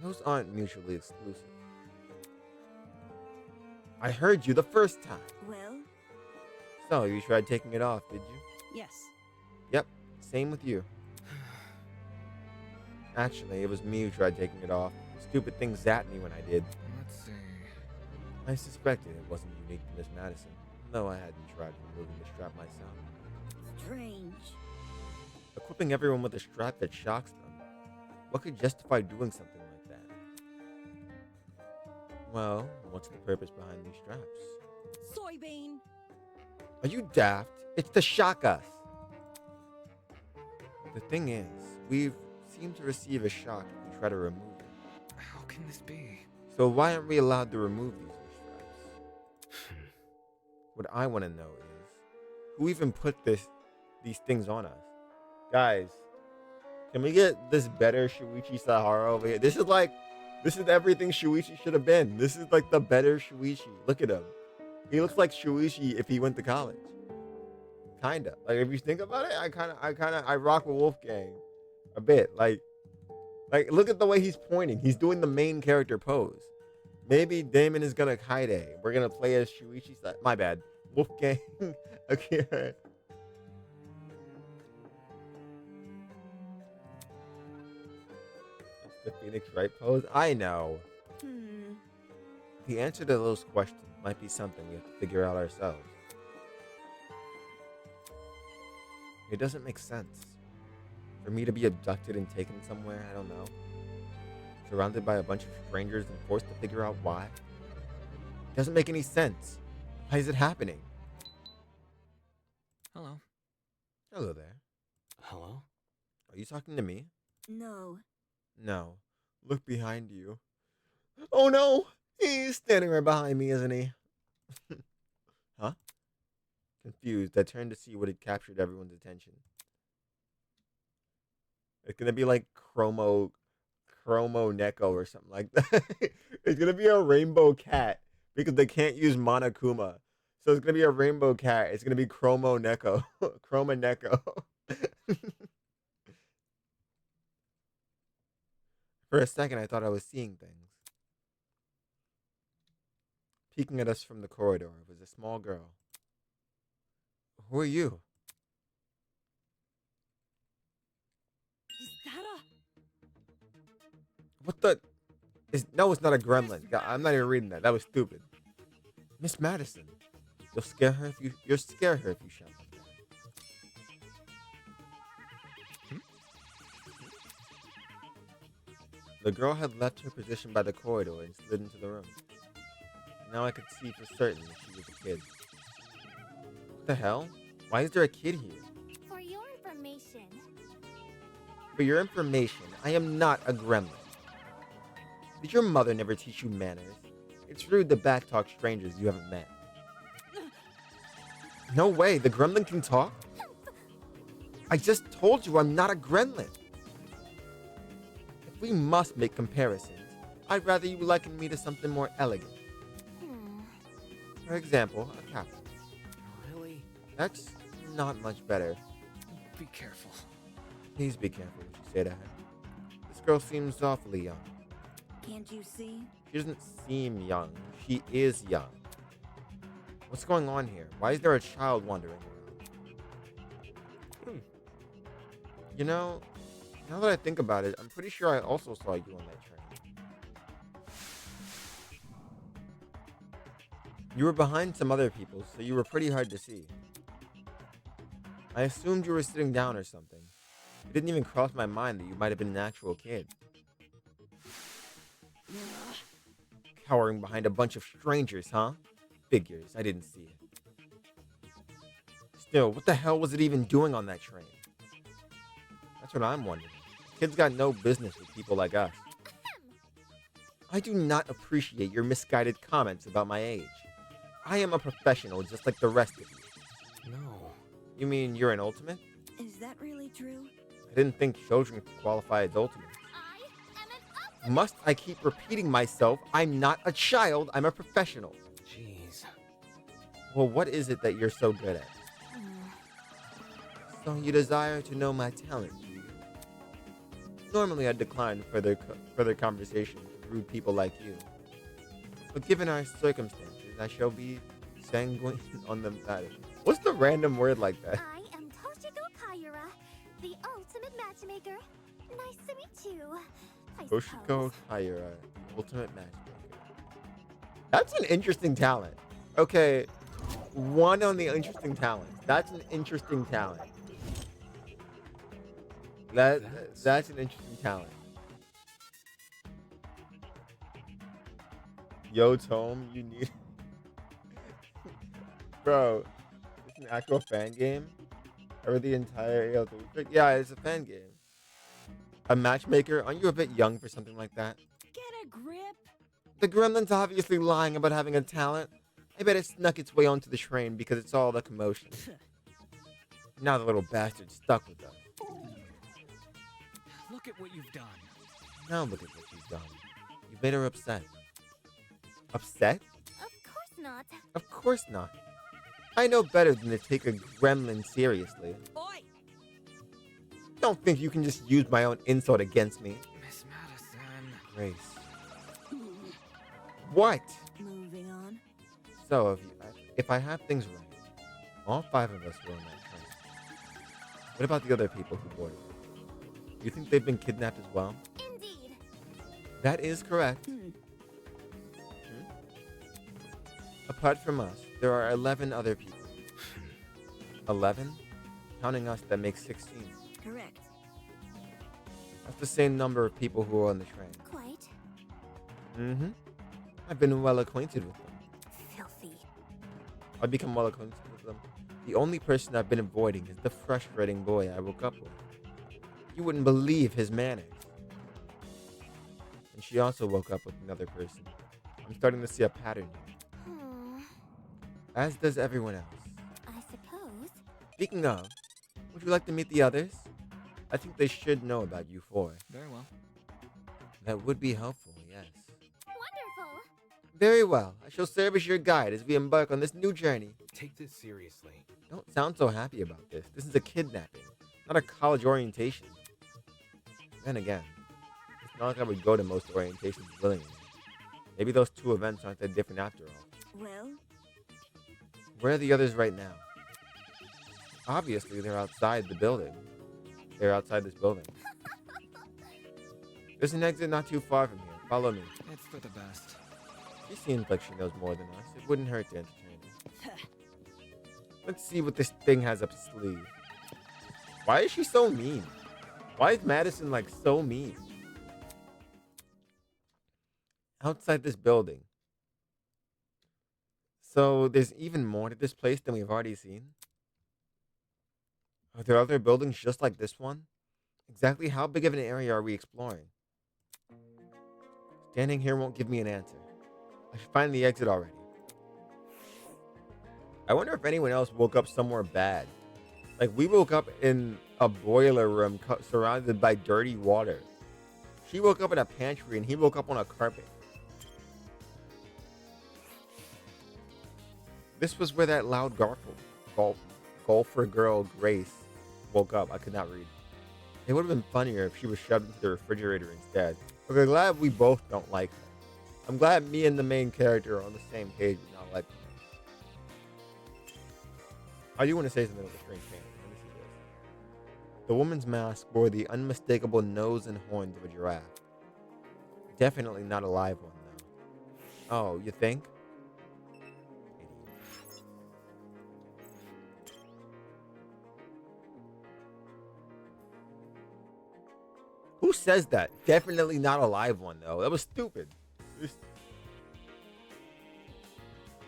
Those aren't mutually exclusive. I heard you the first time. Well? So, you tried taking it off, did you? Yes. Yep, same with you. Actually, it was me who tried taking it off. The stupid thing zapped me when I did. Let's see... I suspected it wasn't unique to Miss Madison, though I hadn't tried removing the strap myself. Strange. Equipping everyone with a strap that shocks them. What could justify doing something like that? Well, what's the purpose behind these straps? Soybean. Are you daft? It's to shock us. The thing is, we've seemed to receive a shock if we try to remove it. How can this be? So why aren't we allowed to remove these straps? What I want to know is who even put these things on us? Guys, can we get this better Shuichi Sahara over here? This is everything Shuichi should have been. This is like the better Shuichi. Look at him. He looks like Shuichi if he went to college. Kinda. Like if you think about it, I rock with Wolfgang a bit. Like look at the way he's pointing. He's doing the main character pose. Maybe Damon is gonna Kaide. We're gonna play as Shuichi. My bad. Wolfgang Akira. The Phoenix Wright pose? I know. The answer to those questions might be something we have to figure out ourselves. It doesn't make sense. For me to be abducted and taken somewhere, I don't know. Surrounded by a bunch of strangers and forced to figure out why. It doesn't make any sense. Why is it happening? Hello. Hello there. Hello? Are you talking to me? No. No. Look behind you. Oh no! He's standing right behind me, isn't he? Huh? Confused, I turned to see what had captured everyone's attention. It's gonna be like Chromo Neko or something like that. It's gonna be a rainbow cat because they can't use Monokuma. So it's gonna be a rainbow cat. It's gonna be Chromo Neko. Chroma Neko. For a second, I thought I was seeing things. Peeking at us from the corridor was a small girl. Who are you? Is that What the? No, it's not a gremlin. I'm not even reading that. That was stupid. Miss Madison. You'll scare her if you'll scare her if you shout like that. The girl had left her position by the corridor and slid into the room. Now I could see for certain that she was a kid. What the hell? Why is there a kid here? For your information, For your information, I am not a gremlin. Did your mother never teach you manners? It's rude to backtalk strangers you haven't met. No way, the gremlin can talk? I just told you I'm not a gremlin. If we must make comparisons, I'd rather you liken me to something more elegant. For example, a captain. Really? That's not much better. Be careful. Please be careful what you say to her. This girl seems awfully young. Can't you see? She doesn't seem young. She is young. What's going on here? Why is there a child wandering around? You know, now that I think about it, I'm pretty sure I also saw you on that train. You were behind some other people, so you were pretty hard to see. I assumed you were sitting down or something. It didn't even cross my mind that you might have been an actual kid. Cowering behind a bunch of strangers, huh? Figures, I didn't see it. Still, what the hell was it even doing on that train? That's what I'm wondering. Kids got no business with people like us. I do not appreciate your misguided comments about my age. I am a professional just like the rest of you. No. You mean you're an ultimate? Is that really true? I didn't think children could qualify as ultimates. Must I keep repeating myself? I'm not a child, I'm a professional. Jeez. Well, what is it that you're so good at? So you desire to know my talent, do you? Normally I'd decline further conversation with rude people like you. But given our circumstances, I shall be sanguine on them matter. What's the random word like that? I am Toshiko Kaira, the ultimate matchmaker. Nice to meet you. Toshiko Kaira, ultimate matchmaker. That's an interesting talent. Okay, one on the interesting talents. That's an interesting talent. That's an interesting talent. Yo, Tome, you need... Bro, it's an actual fan game? Or the entire AL3? Yeah, it's a fan game. A matchmaker? Aren't you a bit young for something like that? Get a grip. The gremlin's obviously lying about having a talent. I bet it snuck its way onto the train because it's all the commotion. Now the little bastard's stuck with us. Look at what you've done. Now look at what you've done. You've made her upset. Upset? Of course not. Of course not. I know better than to take a gremlin seriously. Oi! Don't think you can just use my own insult against me. Miss Madison. Grace. What? Moving on. So, if I have things right, all 5 of us were on that train. What about the other people who boarded it? Do you think they've been kidnapped as well? Indeed. That is correct. Apart from us, there are 11 other people. 11? Counting us, that makes 16. Correct. That's the same number of people who are on the train. Quite. Mm-hmm. I've been well acquainted with them. Filthy. I've become well acquainted with them. The only person I've been avoiding is the frustrating boy I woke up with. You wouldn't believe his manners. And she also woke up with another person. I'm starting to see a pattern here. As does everyone else. I suppose. Speaking of, would you like to meet the others? I think they should know about you 4. Very well. That would be helpful, yes. Wonderful. Very well. I shall serve as your guide as we embark on this new journey. Take this seriously. Don't sound so happy about this. This is a kidnapping, not a college orientation. Then again, it's not like I would go to most orientations willingly. Maybe those 2 events aren't that different after all. Well, Where are the others right now? Obviously, they're outside the building. They're outside this building. There's an exit not too far from here. Follow me. It's for the best. She seems like she knows more than us. It wouldn't hurt to entertain her. Let's see what this thing has up its sleeve. Why is she so mean? Why is Madison like so mean? Outside this building. So there's even more to this place than we've already seen? Are there other buildings just like this one? Exactly how big of an area are we exploring? Standing here won't give me an answer. I should find the exit already. I wonder if anyone else woke up somewhere bad. Like, we woke up in a boiler room surrounded by dirty water. She woke up in a pantry and he woke up on a carpet. This was where that loud golfer girl, Grace, woke up. I could not read. It would have been funnier if she was shoved into the refrigerator instead. But I'm glad we both don't like her. I'm glad me and the main character are on the same page with not liking her. I do want to say something with a strange fan. Let me see this. The woman's mask bore the unmistakable nose and horns of a giraffe. Definitely not a live one, though. Oh, you think? Who says that? Definitely not a live one, though. That was stupid.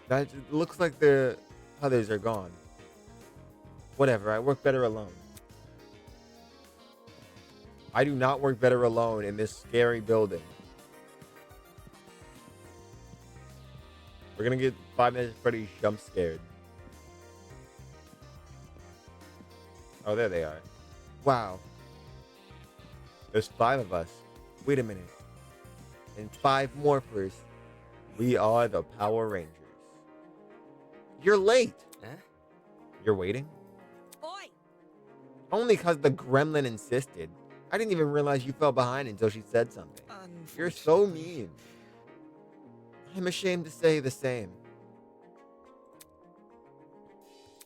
That looks like the others are gone. Whatever, I work better alone. I do not work better alone in this scary building. We're gonna get 5 Nights at Freddy's jump scared. Oh, there they are. Wow. There's 5 of us. Wait a minute. And 5 morphers. We are the Power Rangers. You're late. Huh? You're waiting? oi! Only because the gremlin insisted. I didn't even realize you fell behind until she said something. You're so Unfortunately. mean. I'm ashamed to say the same.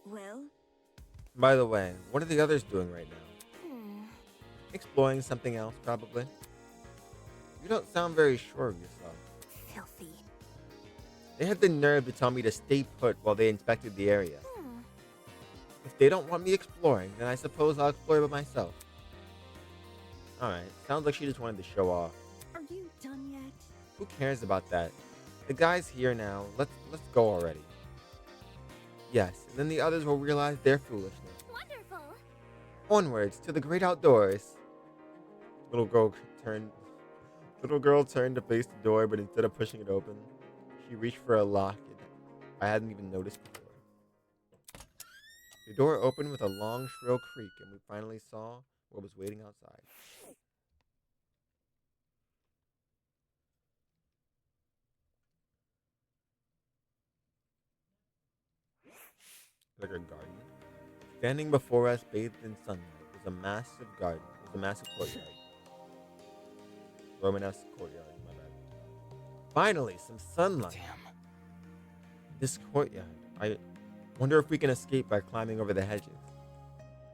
Well, By the way, what are the others doing right now? Exploring something else, probably. You don't sound very sure of yourself. Filthy. They had the nerve to tell me to stay put while they inspected the area. If they don't want me exploring, then I suppose I'll explore by myself. Alright, sounds like she just wanted to show off. Are you done yet? Who cares about that? The guy's here now. Let's go already. Yes, and then the others will realize their foolishness. Wonderful. Onwards to the great outdoors. Little girl turned to face the door, but instead of pushing it open, she reached for a lock I hadn't even noticed before. The door opened with a long, shrill creak, and we finally saw what was waiting outside. Like a garden. Standing before us, bathed in sunlight, was a massive garden. It was a massive courtyard. Romanesque courtyard, my bad. Finally, some sunlight. Damn. This courtyard. I wonder if we can escape by climbing over the hedges.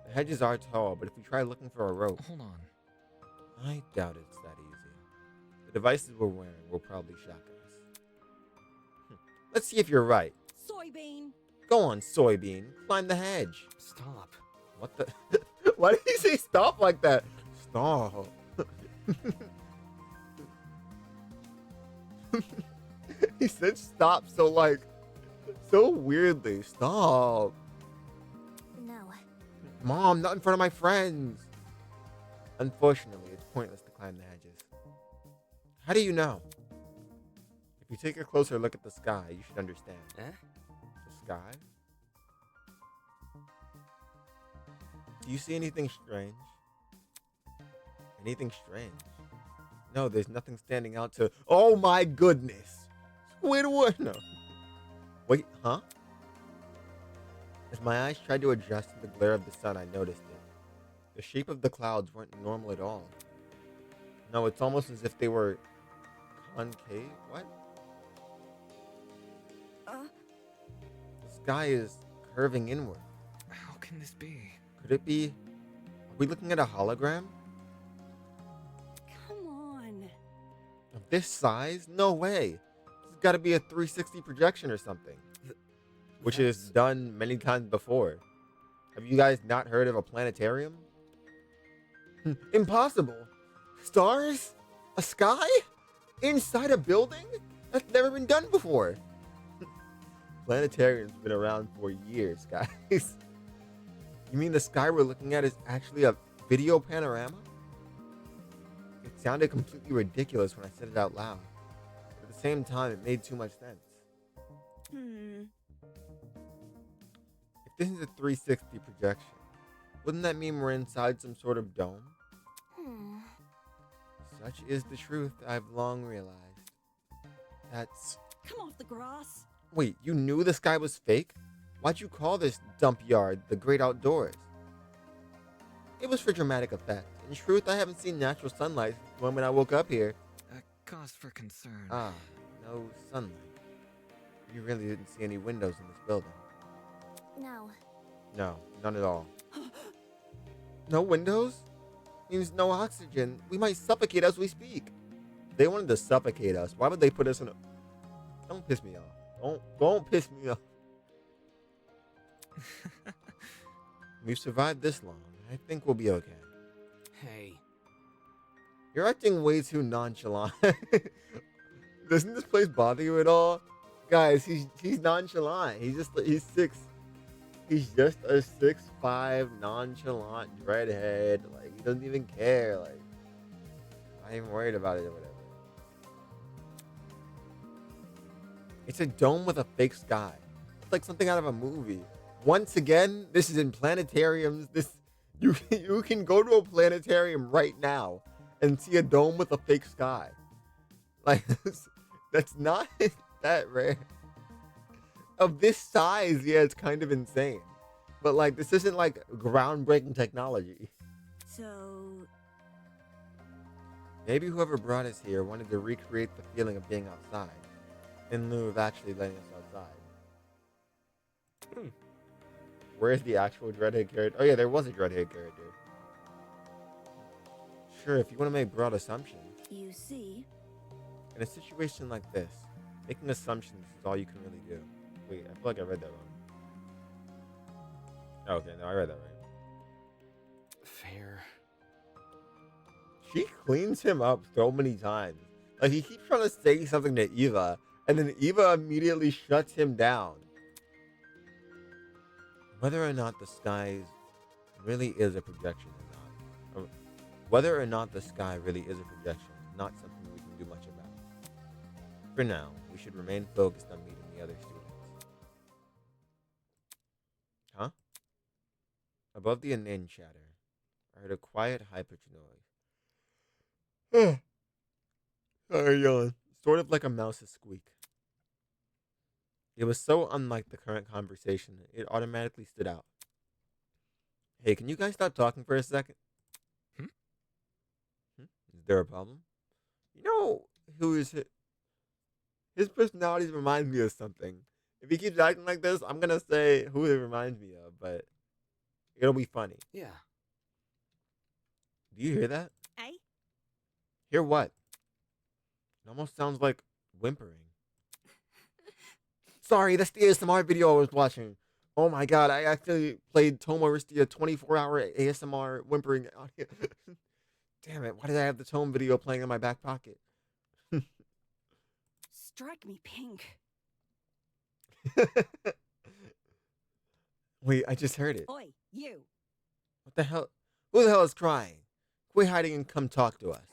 The hedges are tall, but if we try looking for a rope, Hold on. I doubt it's that easy. The devices we're wearing will probably shock us. Let's see if you're right. Soybean. Go on, soybean. Climb the hedge. Stop. What the? Why did he say stop like that? Stop. He said stop so weirdly. Stop. No. Mom, not in front of my friends. Unfortunately, it's pointless to climb the hedges. How do you know? If you take a closer look at the sky, you should understand. Eh? The sky? Do you see anything strange? Anything strange? No, there's nothing standing out to... Oh my goodness! Squidward! No. Wait, huh? As my eyes tried to adjust to the glare of the sun, I noticed it. The shape of the clouds weren't normal at all. No, it's almost as if they were concave. What? The sky is curving inward. How can this be? Could it be? Are we looking at a hologram? Come on. Of this size? No way. This has got to be a 360 projection or something. Which is done many times before. Have you guys not heard of a planetarium? Impossible. Stars? A sky? Inside a building? That's never been done before. Planetarium's been around for years, guys. You mean the sky we're looking at is actually a video panorama? It sounded completely ridiculous when I said it out loud. But at the same time, it made too much sense. If this is a 360 projection, wouldn't that mean we're inside some sort of dome? Such is the truth I've long realized. That's... Come off the grass. Wait, you knew the sky was fake? Why'd you call this dump yard the great outdoors? It was for dramatic effect. In truth, I haven't seen natural sunlight since the moment I woke up here. A cause for concern. Ah, no sunlight. You really didn't see any windows in this building. No. No, none at all. No windows? Means no oxygen. We might suffocate as we speak. If they wanted to suffocate us, why would they put us in a... Don't piss me off. Don't piss me off. We've survived this long. I think we'll be okay. Hey. You're acting way too nonchalant. Doesn't this place bother you at all? Guys, he's nonchalant. He's just a 6'5" nonchalant redhead. Like, he doesn't even care. Like, not even worried about it or whatever. It's a dome with a fake sky. It's like something out of a movie. Once again, this is in planetariums. You can go to a planetarium right now and see a dome with a fake sky. Like, that's not that rare. Of this size, yeah, it's kind of insane. But like, this isn't like groundbreaking technology. So... Maybe whoever brought us here wanted to recreate the feeling of being outside, in lieu of actually letting us outside. Where's the actual Dreadhead character? Oh yeah, there was a Dreadhead character. Sure, if you want to make broad assumptions. You see? In a situation like this, making assumptions is all you can really do. Wait, I feel like I read that wrong. Oh, okay, no, I read that right. Fair. She cleans him up so many times. Like, he keeps trying to say something to Eva, and then Eva immediately shuts him down. Whether or not the sky really is a projection or not, whether or not the sky really is a projection is not something we can do much about. For now, we should remain focused on meeting the other students. Above the inane chatter, I heard a quiet, high-pitched noise. Sorry, yawn. Sort of like a mouse's squeak. It was so unlike the current conversation, it automatically stood out. Hey, can you guys stop talking for a second? Hmm? Is there a problem? You know who is it? His personality reminds me of something. If he keeps acting like this, I'm gonna say who it reminds me of, but it'll be funny. Yeah. Do you hear that? Eh? Hear what? It almost sounds like whimpering. Sorry, that's the ASMR video I was watching. Oh my god, I actually played Tome Aristeia 24-hour ASMR whimpering audio. Damn it, why did I have the Tome video playing in my back pocket? Strike me pink. Wait, I just heard it. Oi, you. What the hell? Who the hell is crying? Quit hiding and come talk to us.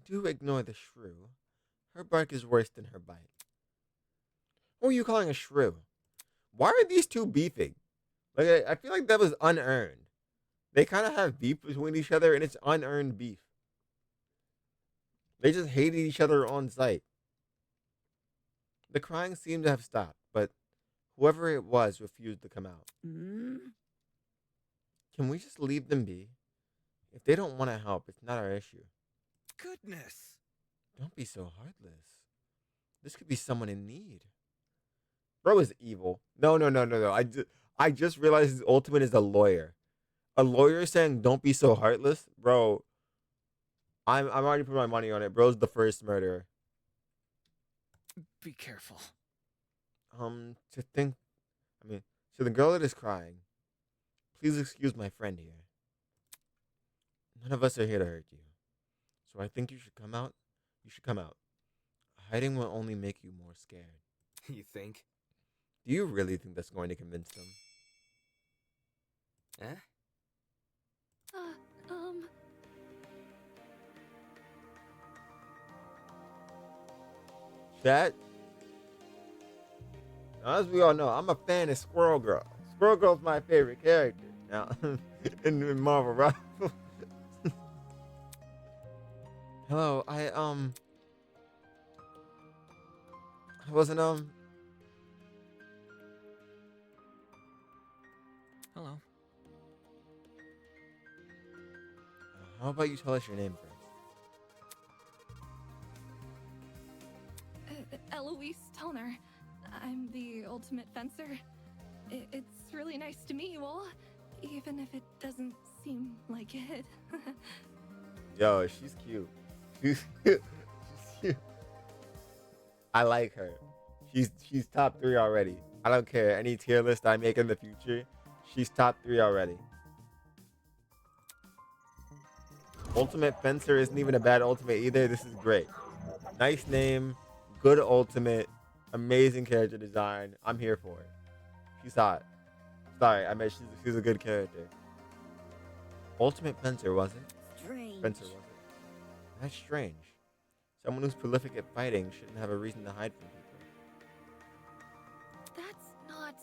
Do ignore the shrew. Her bark is worse than her bite. Who are you calling a shrew? Why are these two beefing? Like, I feel like that was unearned. They kind of have beef between each other, and it's unearned beef. They just hated each other on sight. The crying seemed to have stopped, but whoever it was refused to come out. Mm? Can we just leave them be? If they don't want to help, it's not our issue. Goodness. Don't be so heartless. This could be someone in need. Bro is evil. No. I just realized his ultimate is a lawyer. A lawyer saying don't be so heartless? Bro, I'm already putting my money on it. Bro's the first murderer. Be careful. To the girl that is crying, please excuse my friend here. None of us are here to hurt you. So I think you should come out. You should come out. Hiding will only make you more scared. You think? Do you really think that's going to convince them? Eh? Chat? Now, as we all know, I'm a fan of Squirrel Girl. Squirrel Girl's my favorite character. Now, in Marvel Rivals. Hello, I wasn't, Hello. how about you tell us your name first? Eloise Toner. I'm the ultimate fencer. It's really nice to meet you all, even if it doesn't seem like it. Yo, she's cute. She's cute. I like her. She's top 3 already. I don't care. Any tier list I make in the future, she's top 3 already. Ultimate Fencer isn't even a bad ultimate either. This is great. Nice name, good ultimate, amazing character design. I'm here for it. She's hot. Sorry, I meant she's a good character. Ultimate Fencer, was it? Strange. Fencer, was it? That's strange. Someone who's prolific at fighting shouldn't have a reason to hide from people. That's not.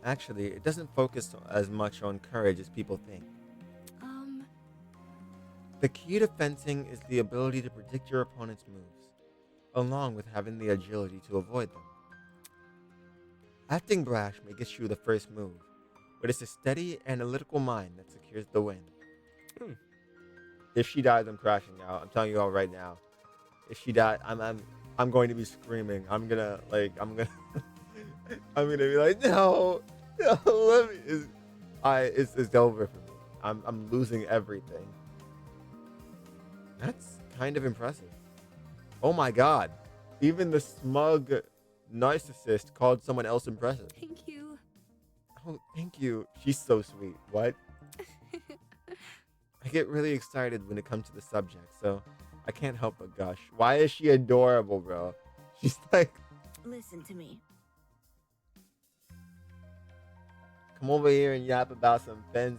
Actually, it doesn't focus as much on courage as people think. The key to fencing is the ability to predict your opponent's moves, along with having the agility to avoid them. Acting brash may get you the first move, but it's a steady, analytical mind that secures the win. If she dies, I'm crashing out. I'm telling you all right now. If she dies, I'm going to be screaming. I'm gonna I'm gonna be like, no, let me. It's over for me. I'm losing everything. That's kind of impressive. Oh my god. Even the smug narcissist called someone else impressive. Thank you. Oh, thank you. She's so sweet. What? I get really excited when it comes to the subject, so I can't help but gush. Why is she adorable, bro? She's like, Listen to me. come over here and yap about some fences.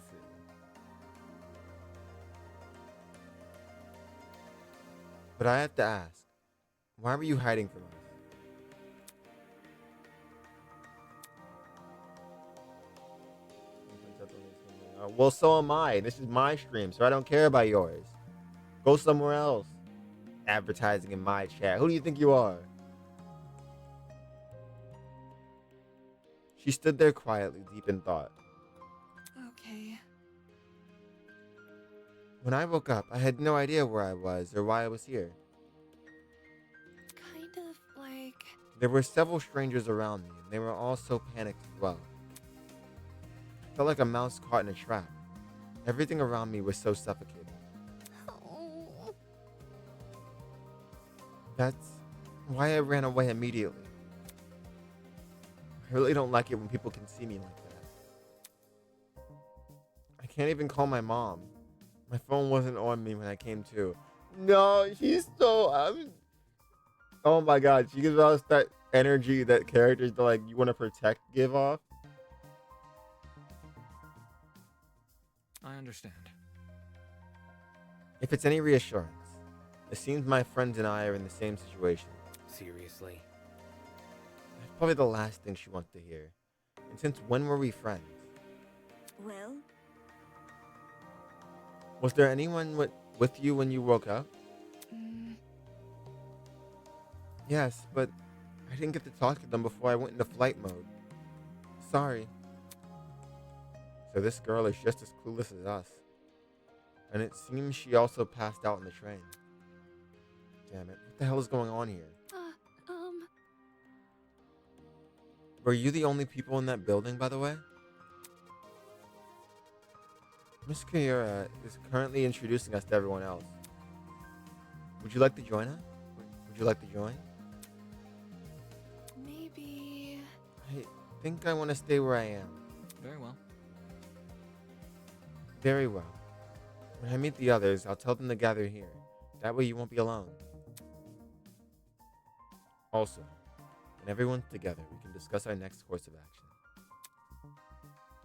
But I have to ask, why were you hiding from us? Well, so am I. This is my stream, so I don't care about yours. Go somewhere else. Advertising in my chat. Who do you think you are? She stood there quietly, deep in thought. Okay. When I woke up, I had no idea where I was or why I was here. Kind of like. There were several strangers around me, and they were all so panicked as well. I felt like a mouse caught in a trap. Everything around me was so suffocating. Oh. That's why I ran away immediately. I really don't like it when people can see me like that. I can't even call my mom. My phone wasn't on me when I came to. No, she's so... Oh my god, she gives us that energy that characters that like you want to protect give off. I understand. If it's any reassurance, it seems my friends and I are in the same situation. Seriously? That's probably the last thing she wants to hear. And since when were we friends? Well, Was there anyone with you when you woke up? Mm, Yes, but I didn't get to talk to them before I went into flight mode. Sorry. So this girl is just as clueless as us. And it seems she also passed out on the train. Damn it. What the hell is going on here? Were you the only people in that building, by the way? Miss Kayura is currently introducing us to everyone else. Would you like to join us? Would you like to join? maybe. I think I want to stay where I am. Very well. Very well. When I meet the others, I'll tell them to gather here. That way you won't be alone. Also, when everyone's together, we can discuss our next course of action.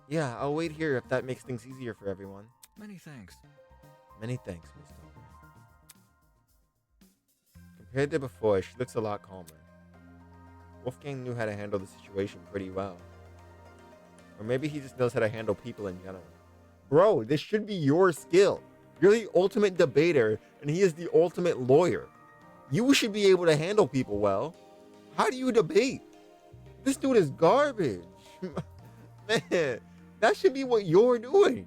Yeah, I'll wait here if that makes things easier for everyone. Many thanks. Many thanks, Miss Tome. Compared to before, she looks a lot calmer. Wolfgang knew how to handle the situation pretty well. Or maybe he just knows how to handle people in general. Bro, this should be your skill. You're the ultimate debater, and he is the ultimate lawyer. You should be able to handle people well. How do you debate? This dude is garbage. Man, that should be what you're doing.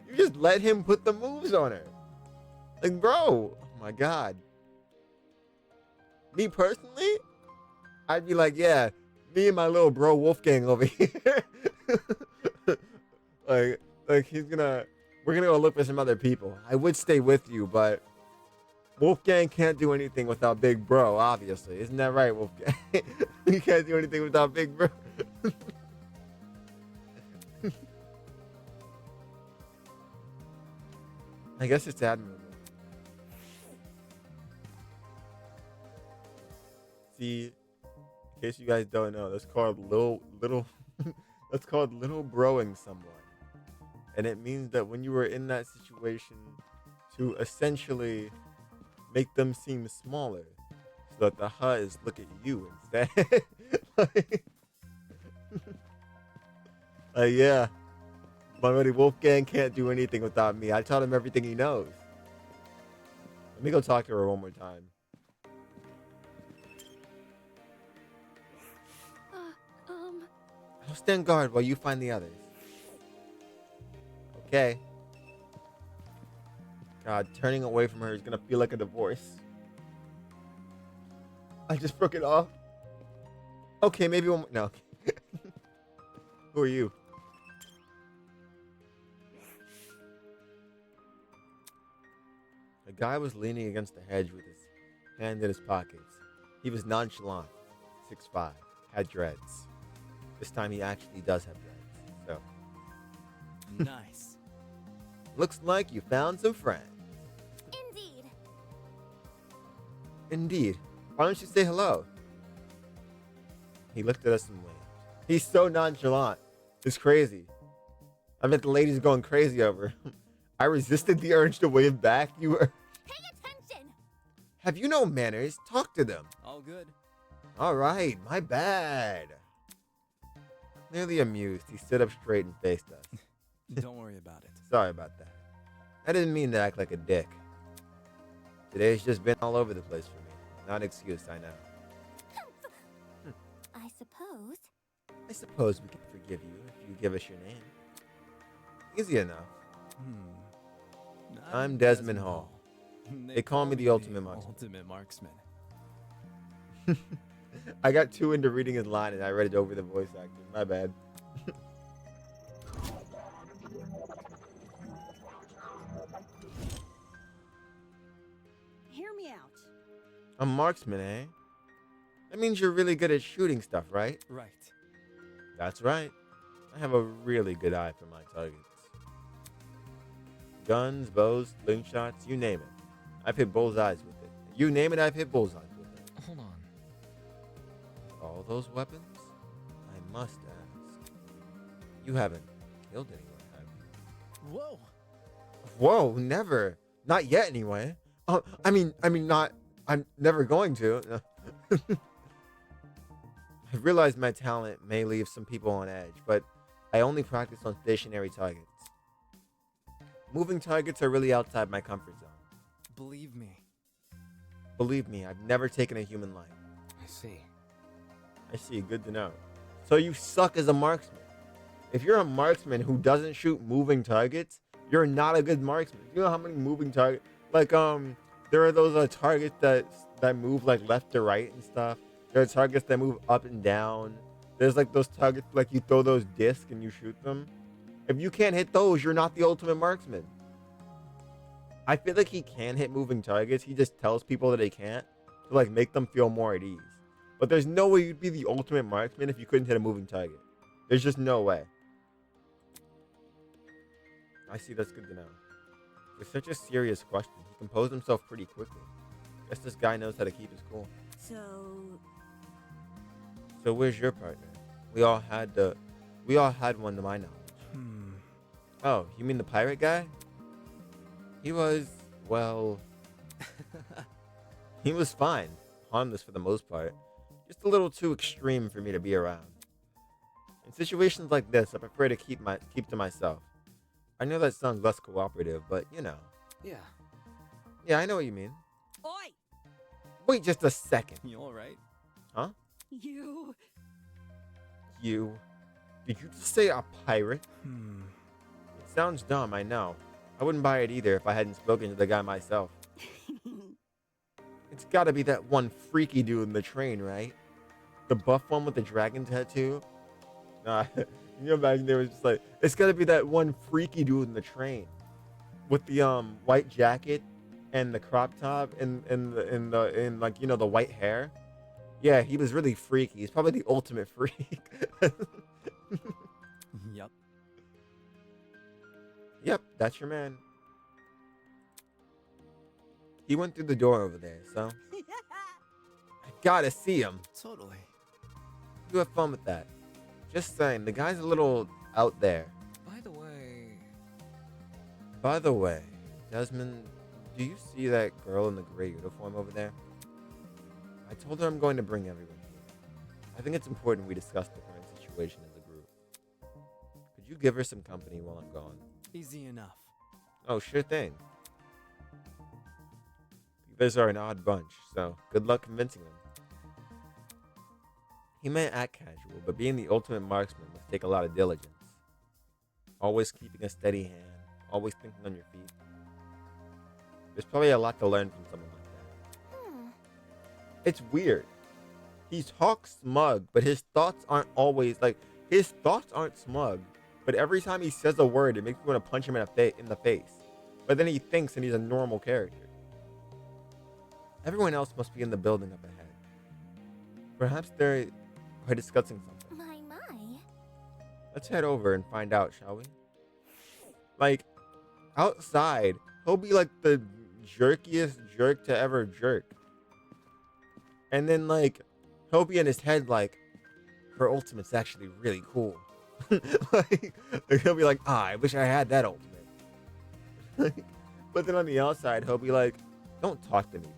You just let him put the moves on her. Like, bro, oh my God. Me personally, I'd be like, yeah, me and my little bro Wolfgang over here. like we're gonna go look for some other people. I would stay with you, but Wolfgang can't do anything without Big Bro, obviously. Isn't that right, Wolfgang? You can't do anything without Big Bro. I guess it's admirable. See, in case you guys don't know, that's called that's called little broing someone. And it means that when you were in that situation to essentially make them seem smaller so that the HUDs look at you instead. Yeah. My buddy Wolfgang can't do anything without me. I taught him everything he knows. Let me go talk to her one more time. I'll stand guard while you find the others. Okay. God, turning away from her is gonna feel like a divorce. I just broke it off. Okay, maybe one more. No. Who are you? The guy was leaning against the hedge with his hand in his pockets. He was nonchalant, 6'5", had dreads. This time he actually does have dreads, so. Nice. Looks like you found some friends. Indeed. Indeed. Why don't you say hello? He looked at us and waved. He's so nonchalant. It's crazy. I bet the lady's going crazy over him. I resisted the urge to wave back. You were... Pay attention! Have you no manners? Talk to them. All good. All right, my bad. Clearly amused, he stood up straight and faced us. Don't worry about it. Sorry about that. I didn't mean to act like a dick. Today's just been all over the place for me. Not an excuse, I know. I suppose. I suppose we can forgive you if you give us your name. Easy enough. I'm Desmond Hall. They call me the Ultimate Marksman. Ultimate Marksman. I got too into reading his line and I read it over the voice actor. My bad. Hear me out. A marksman, eh? That means you're really good at shooting stuff, right? Right. That's right. I have a really good eye for my targets. Guns, bows, slingshots, you name it. I've hit bullseyes with it. You name it, I've hit bullseyes with it. Hold on. All those weapons? I must ask. You haven't killed anyone, have you? Whoa. Whoa, never. Not yet, anyway. I mean, not. I'm never going to. I realize my talent may leave some people on edge, but I only practice on stationary targets. Moving targets are really outside my comfort zone. Believe me. Believe me, I've never taken a human life. I see. I see, good to know. So you suck as a marksman. If you're a marksman who doesn't shoot moving targets, you're not a good marksman. You know how many moving targets, like, there are those targets that move like left to right and stuff. There are targets that move up and down. There's like those targets, like you throw those discs and you shoot them. If you can't hit those, you're not the ultimate marksman. I feel like he can hit moving targets. He just tells people that he can't to like make them feel more at ease. But there's no way you'd be the ultimate marksman if you couldn't hit a moving target. There's just no way. I see, that's good to know. For such a serious question, he composed himself pretty quickly. Guess this guy knows how to keep his cool. So where's your partner? We all had one to my knowledge. Oh, you mean the pirate guy? He was, well, he was fine. Harmless for the most part. Just a little too extreme for me to be around. In situations like this, I prefer to keep to myself. I know that sounds less cooperative, but you know. Yeah. Yeah, I know what you mean. Oi! Wait just a second. You alright? Huh? You. You. Did you just say a pirate? It sounds dumb, I know. I wouldn't buy it either if I hadn't spoken to the guy myself. It's gotta be that one freaky dude in the train, right? The buff one with the dragon tattoo? Nah, can you imagine they was just like, it's gotta be that one freaky dude in the train. With the white jacket and the crop top and like, you know, the white hair. Yeah, he was really freaky. He's probably the ultimate freak. Yep. Yep, that's your man. He went through the door over there, so I gotta see him. Totally. You have fun with that. Just saying, the guy's a little out there. By the way, Desmond, do you see that girl in the gray uniform over there? I told her I'm going to bring everyone here. I think it's important we discuss the current situation as a group. Could you give her some company while I'm gone? Easy enough. Oh, sure thing. You guys are an odd bunch, so good luck convincing them. He may act casual, but being the ultimate marksman must take a lot of diligence. Always keeping a steady hand, always thinking on your feet. There's probably a lot to learn from someone like that. It's weird. He talks smug, but his thoughts aren't always like, his thoughts aren't smug, but every time he says a word, it makes me want to punch him in the face. But then he thinks and he's a normal character. Everyone else must be in the building up ahead. Perhaps they're discussing something. My. Let's head over and find out, shall we? Like, outside, he'll be like the jerkiest jerk to ever jerk. And then, like, he'll be in his head like, her ultimate's actually really cool. like, he'll be like, I wish I had that ultimate. But then on the outside, he'll be like, don't talk to me, peasant.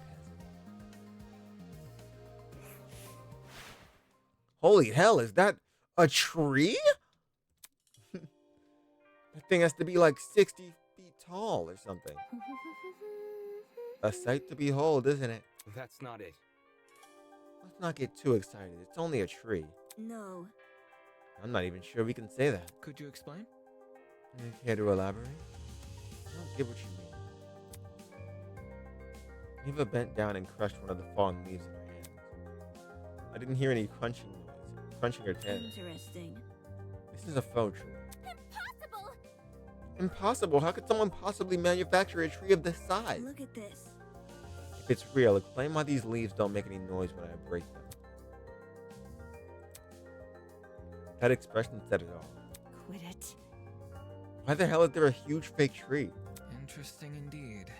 Holy hell, is that a tree? The thing has to be like 60 feet tall or something. A sight to behold, isn't it? That's not it. Let's not get too excited. It's only a tree. No. I'm not even sure we can say that. Could you explain? You care to elaborate? I don't get what you mean. Eva bent down and crushed one of the fallen leaves in her hand. I didn't hear any crunching noise, crunching her tail. Interesting. This is a faux tree. Impossible! Impossible? How could someone possibly manufacture a tree of this size? Look at this. If it's real, explain why these leaves don't make any noise when I break them. That expression said it all. Quit it. Why the hell is there a huge fake tree? Interesting indeed.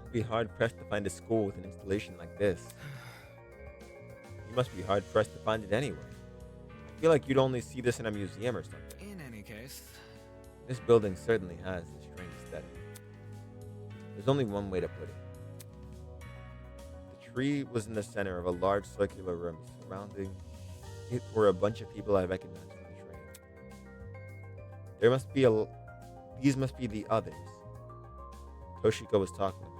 I'd be hard pressed to find a school with an installation like this. You must be hard pressed to find it anyway. I feel like you'd only see this in a museum or something. In any case, This building certainly has a strange aesthetic. There's only one way to put it. The tree was in the center of a large circular room. Surrounding it were a bunch of people I recognized from the train. These must be the others Toshiko was talking about.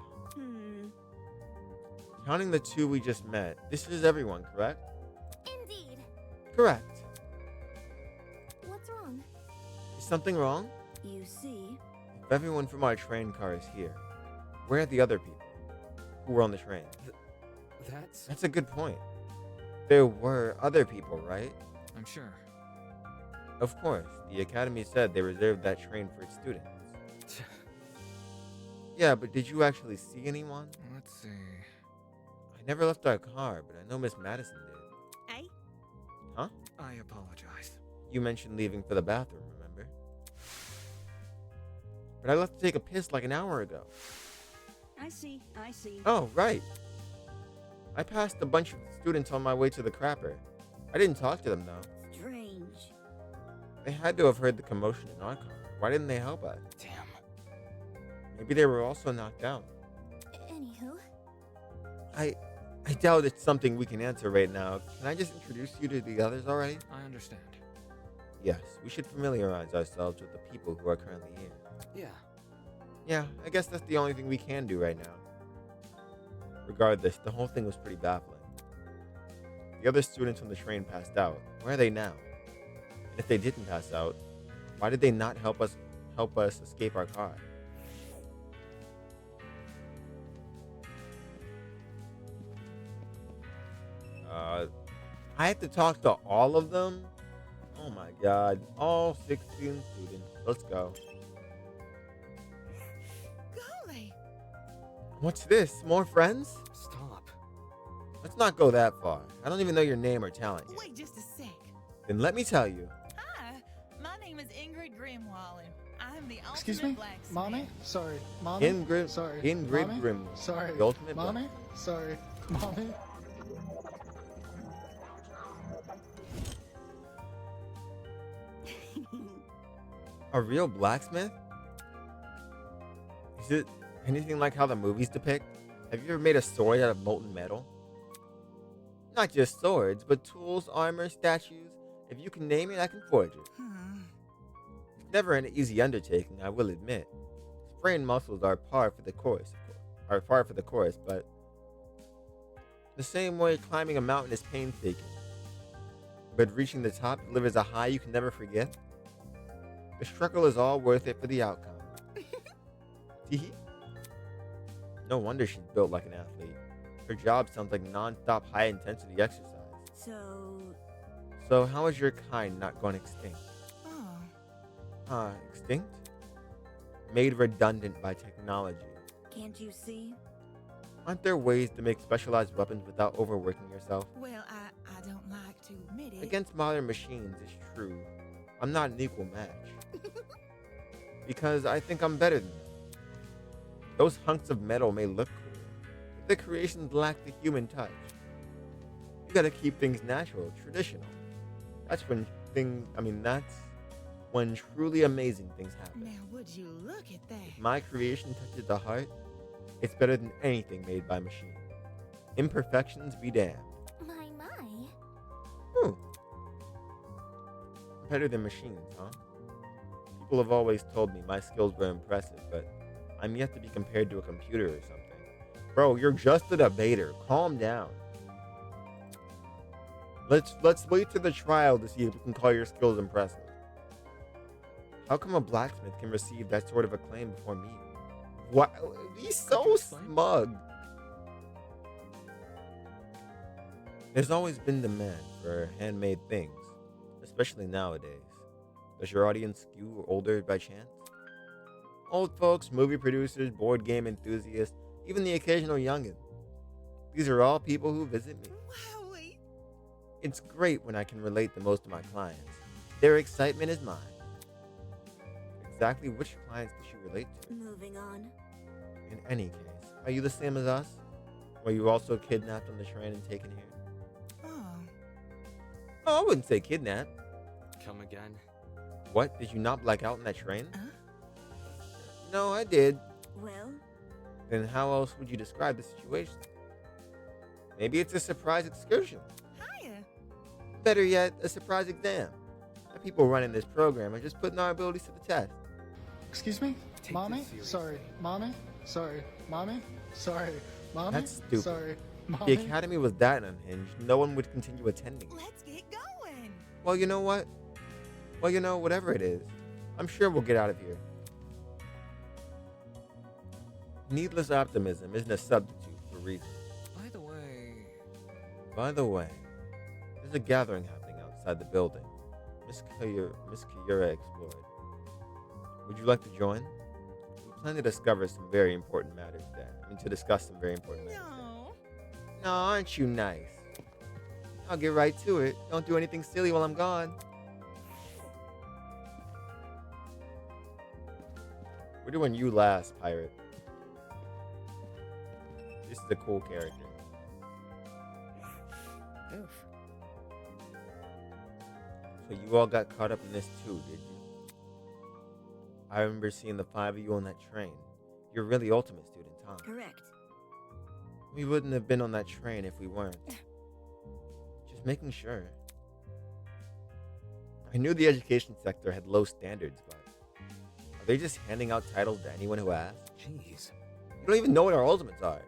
Counting the two we just met, this is everyone, correct? Indeed. Correct. What's wrong? Is something wrong? You see? If everyone from our train car is here, where are the other people who were on the train? That's a good point. There were other people, right? I'm sure. Of course. The academy said they reserved that train for its students. Yeah, but did you actually see anyone? Let's see. I never left our car, but I know Miss Madison did. Eh? Huh? I apologize. You mentioned leaving for the bathroom, remember? But I left to take a piss like an hour ago. I see. Oh, right. I passed a bunch of students on my way to the crapper. I didn't talk to them, though. Strange. They had to have heard the commotion in our car. Why didn't they help us? Damn. Maybe they were also knocked out. Anywho. I doubt it's something we can answer right now. Can I just introduce you to the others already? I understand. Yes, we should familiarize ourselves with the people who are currently here. Yeah. Yeah, I guess that's the only thing we can do right now. Regardless, the whole thing was pretty baffling. The other students on the train passed out. Where are they now? And if they didn't pass out, why did they not help us escape our car? I have to talk to all of them? Oh my god. All 16 students. Let's go. Golly. What's this? More friends? Stop. Let's not go that far. I don't even know your name or talent yet. Wait just a sec. Then let me tell you. Hi, my name is Ingrid Grimwall, and I'm the Excuse ultimate me? blacksmith. Mommy? Sorry. Mommy? Ingrid. Sorry. Ingrid Mommy? Grim. Sorry. The ultimate Mommy? Sorry. Mommy? A real blacksmith? Is it anything like how the movies depict? Have you ever made a sword out of molten metal? Not just swords, but tools, armor, statues. If you can name it, I can forge it. It's never an easy undertaking, I will admit. Sprained muscles are par for the course, but the same way climbing a mountain is painstaking. But reaching the top delivers a high you can never forget. The struggle is all worth it for the outcome. Teehee. No wonder she's built like an athlete. Her job sounds like non-stop high-intensity exercise. So how is your kind not gone extinct? Extinct? Made redundant by technology. Can't you see? Aren't there ways to make specialized weapons without overworking yourself? Well, I don't like to admit it. Against modern machines, it's true. I'm not an equal match. Because I think I'm better than them. Those hunks of metal may look cool, but the creations lack the human touch. You gotta keep things natural, traditional. That's when truly amazing things happen. Now, would you look at that? If my creation touches the heart, it's better than anything made by machine. Imperfections be damned. My. Better than machines, huh? People have always told me my skills were impressive, but I'm yet to be compared to a computer or something. Bro, you're just a debater. Calm down. Let's wait to the trial to see if we can call your skills impressive. How come a blacksmith can receive that sort of acclaim before me? What? He's so smug. There's always been demand for handmade things, especially nowadays. Does your audience skew older by chance? Old folks, movie producers, board game enthusiasts, even the occasional youngin'. These are all people who visit me. Wowie. It's great when I can relate to most of my clients. Their excitement is mine. Exactly which clients does she relate to? Moving on. In any case, are you the same as us? Were you also kidnapped on the train and taken here? Oh, I wouldn't say kidnapped. Come again? What? Did you not black out in that train? No, I did. Well? Then how else would you describe the situation? Maybe it's a surprise excursion. Hiya. Better yet, a surprise exam. The people running this program are just putting our abilities to the test. Excuse me? Take Mommy? this seriously. Sorry. Mommy? Sorry. Mommy? Sorry. Mommy? That's stupid. Sorry. If Mommy? the academy was that unhinged, no one would continue attending. Let's get going. Well, you know what? Well, you know, whatever it is, I'm sure we'll get out of here. Needless optimism isn't a substitute for reason. By the way, there's a gathering happening outside the building. Miss Kayura explored. Would you like to join? We plan to discover some very important matters there. To discuss some very important matters. No, aren't you nice? I'll get right to it. Don't do anything silly while I'm gone. We're doing you last, pirate. This is a cool character. Oof. So you all got caught up in this too, did you? I remember seeing the 5 of you on that train. You're really ultimate students, huh? Correct. We wouldn't have been on that train if we weren't. Just making sure. I knew the education sector had low standards, but are they just handing out titles to anyone who asks? Jeez. You don't even know what our ultimates are.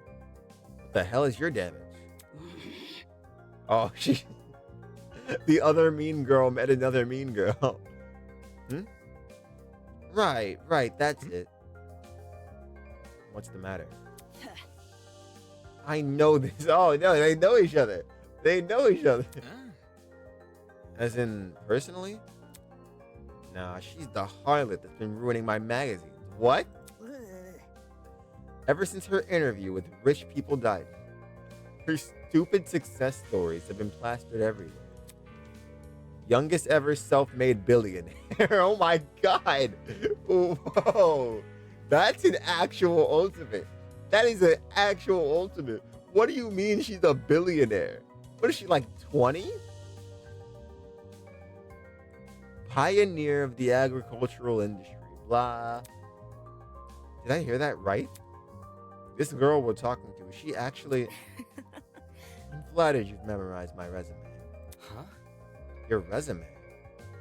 What the hell is your damage? Oh, she... The other mean girl met another mean girl. Right, that's it. What's the matter? I know this. Oh, no, they know each other. As in, personally? Nah, she's the harlot that's been ruining my magazines. What? Ever since her interview with Rich People Digest, her stupid success stories have been plastered everywhere. Youngest ever self-made billionaire. Oh my god. Whoa. That's an actual ultimate. That is an actual ultimate. What do you mean she's a billionaire? What is she, like 20? Pioneer of the agricultural industry. Blah. Did I hear that right? This girl we're talking to, is she actually... I'm flattered you've memorized my resume. Huh? Your resume?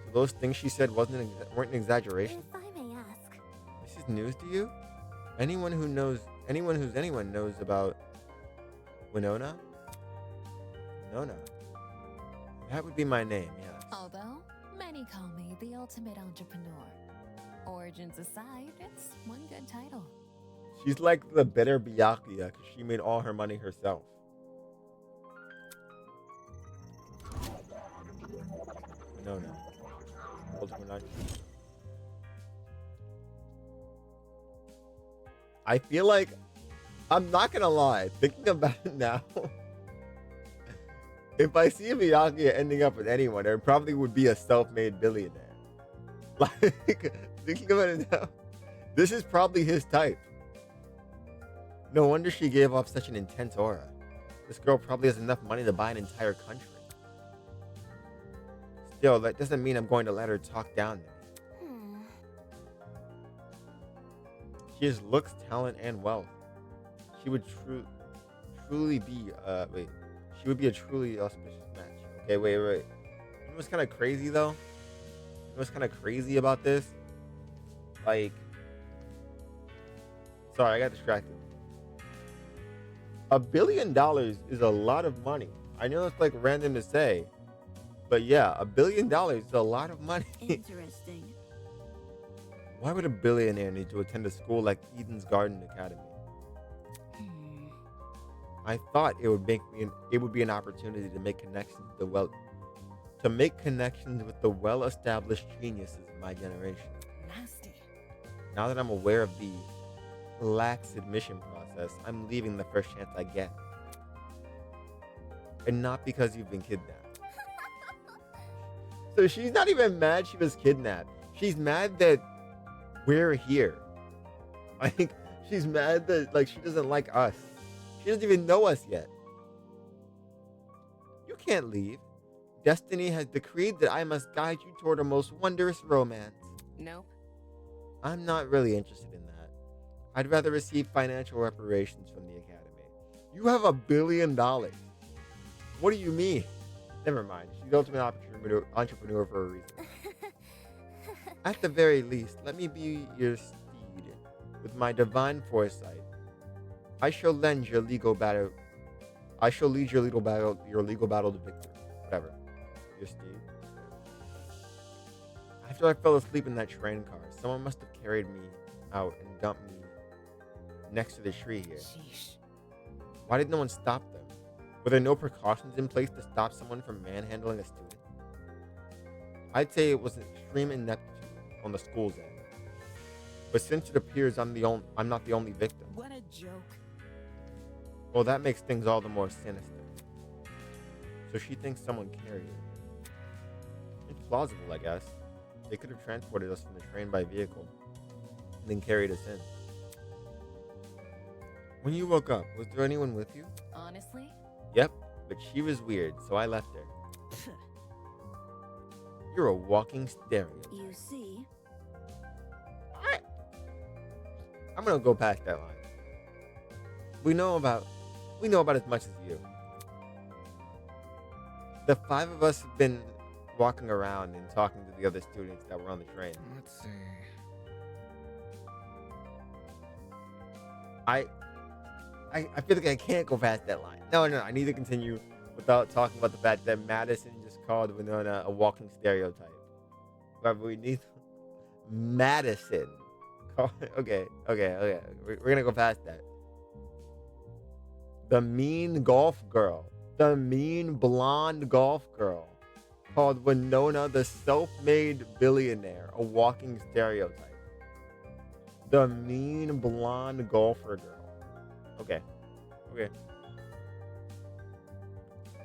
So those things she said weren't an exaggeration? If I may ask. This is news to you? Anyone knows about Winona? Winona. That would be my name, yes. Although, many call me the ultimate entrepreneur. Origins aside, it's one good title. She's like the better Byakuya because she made all her money herself. Winona. Ultimate entrepreneur. I feel like, I'm not gonna lie, thinking about it now, if I see a Byakuya ending up with anyone, it probably would be a self-made billionaire. Like, thinking about it now, this is probably his type. No wonder she gave off such an intense aura. This girl probably has enough money to buy an entire country. Still, that doesn't mean I'm going to let her talk down to me. She has looks, talent, and wealth. She would truly be, she would be a truly auspicious match. Okay, wait. You know what's kind of crazy, though? You know what's kind of crazy about this? Like, sorry, I got distracted. $1 billion is a lot of money. I know it's like random to say, but yeah, $1 billion is a lot of money. Interesting. Why would a billionaire need to attend a school like Eden's Garden Academy? I thought it would be an opportunity to make connections with the well-established geniuses of my generation. Nasty. Now that I'm aware of the lax admission process, I'm leaving the first chance I get. And not because you've been kidnapped. So she's not even mad she was kidnapped. She's mad that we're here. Like, she's mad that, like, she doesn't like us. She doesn't even know us yet. You can't leave. Destiny has decreed that I must guide you toward a most wondrous romance. Nope. I'm not really interested in that. I'd rather receive financial reparations from the academy. You have $1 billion. What do you mean? Never mind. She's the ultimate entrepreneur for a reason. At the very least, let me be your steed. With my divine foresight, I shall lead your legal battle to victory. Whatever. Your steed. After I fell asleep in that train car, someone must have carried me out and dumped me next to the tree here. Sheesh. Why did no one stop them? Were there no precautions in place to stop someone from manhandling a student? I'd say it was an extreme ineptitude on the school's end. But since it appears I'm not the only victim. What a joke. Well, that makes things all the more sinister. So she thinks someone carried it. It's plausible, I guess. They could have transported us from the train by vehicle and then carried us in. When you woke up, was there anyone with you? Honestly? Yep, but she was weird, so I left her. You're a walking stereotype. You see? I'm gonna go past that line. We know about as much as you. The 5 of us have been walking around and talking to the other students that were on the train. Let's see. I feel like I can't go past that line. No, I need to continue without talking about the fact that Madison just called Winona a walking stereotype. Whatever we need. Madison. Okay. We're gonna go past that. The mean golf girl. The mean blonde golf girl called Winona the self-made billionaire a walking stereotype. The mean blonde golfer girl. Okay.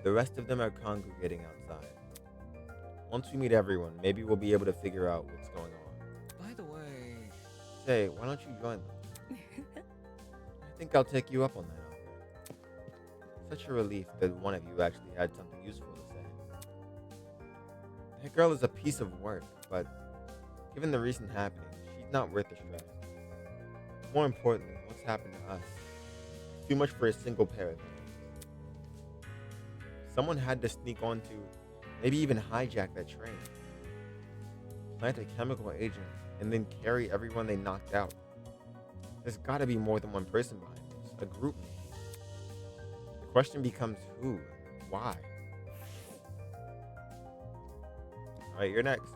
The rest of them are congregating outside. Once we meet everyone, maybe we'll be able to figure out what's going on. By the way... Say, why don't you join them? I think I'll take you up on that offer. Such a relief that one of you actually had something useful to say. That girl is a piece of work, but given the recent happenings, she's not worth the stress. More importantly, what's happened to us? Too much for a single pair of hands. Someone had to sneak onto, maybe even hijack that train, plant a chemical agent, and then carry everyone they knocked out. There's gotta be more than one person behind this, a group maybe. The question becomes who and why. Alright, you're next.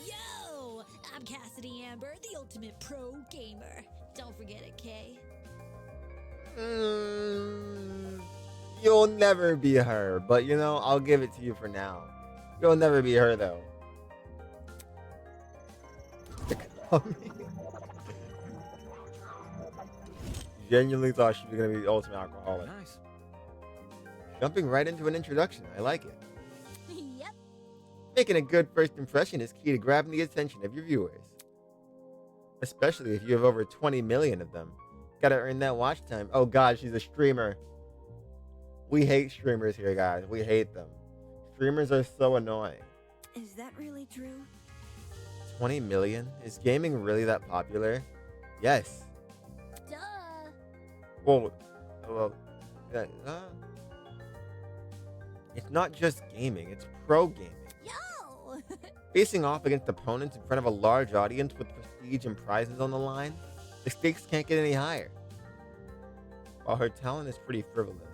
Yo! I'm Cassidy Amber, the ultimate pro gamer. Don't forget it, Kay. You'll never be her, but I'll give it to you for now. You'll never be her though. Genuinely thought she was gonna be the ultimate alcoholic. Nice. Jumping right into an introduction, I like it. Yep. Making a good first impression is key to grabbing the attention of your viewers. Especially if you have over 20 million of them. Gotta earn that watch time. Oh god, she's a streamer. We hate streamers here, guys. We hate them. Streamers are so annoying. Is that really true? 20 million? Is gaming really that popular? Yes. Duh. Well, it's not just gaming, it's pro gaming. Yo! Facing off against opponents in front of a large audience with prestige and prizes on the line, the stakes can't get any higher. While her talent is pretty frivolous,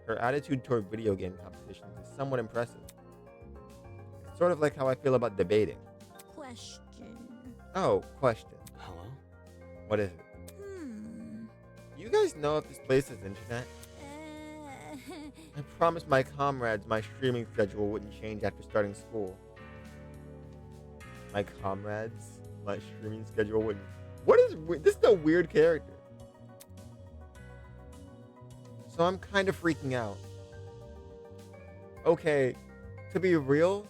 her attitude toward video game competitions is somewhat impressive. It's sort of like how I feel about debating. Question. Oh, question. Hello? What is it? You guys know if this place has internet? I promised my comrades my streaming schedule wouldn't change after starting school. My comrades, my streaming schedule wouldn't. What is this? Is a weird character. So I'm kind of freaking out. Okay, to be real,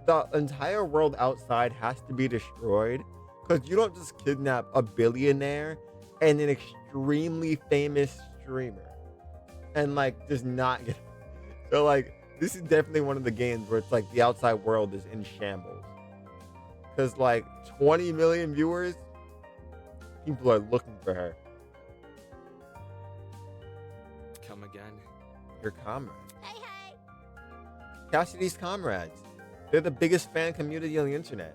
the entire world outside has to be destroyed because you don't just kidnap a billionaire and an extremely famous streamer and like just not get. So like this is definitely one of the games where it's like the outside world is in shambles because like 20 million viewers, people are looking for her. Come again? Your comrades. Hey, hey. Cassidy's comrades. They're the biggest fan community on the internet.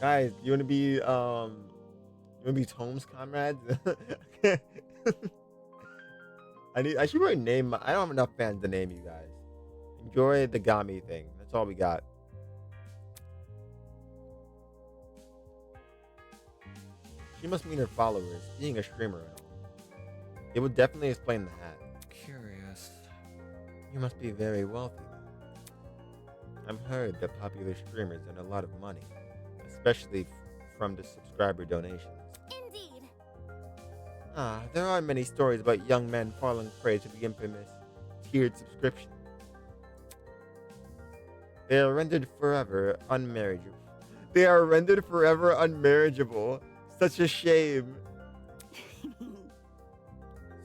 Guys, you wanna be Tome's comrades? I should really name I don't have enough fans to name you guys. Enjoy the Gami thing. That's all we got. She must mean her followers, being a streamer and all. It would definitely explain the hat. Curious. You must be very wealthy. I've heard that popular streamers earn a lot of money, especially from the subscriber donations. Indeed. There are many stories about young men falling prey to the infamous tiered subscription. They are rendered forever unmarriageable. Such a shame.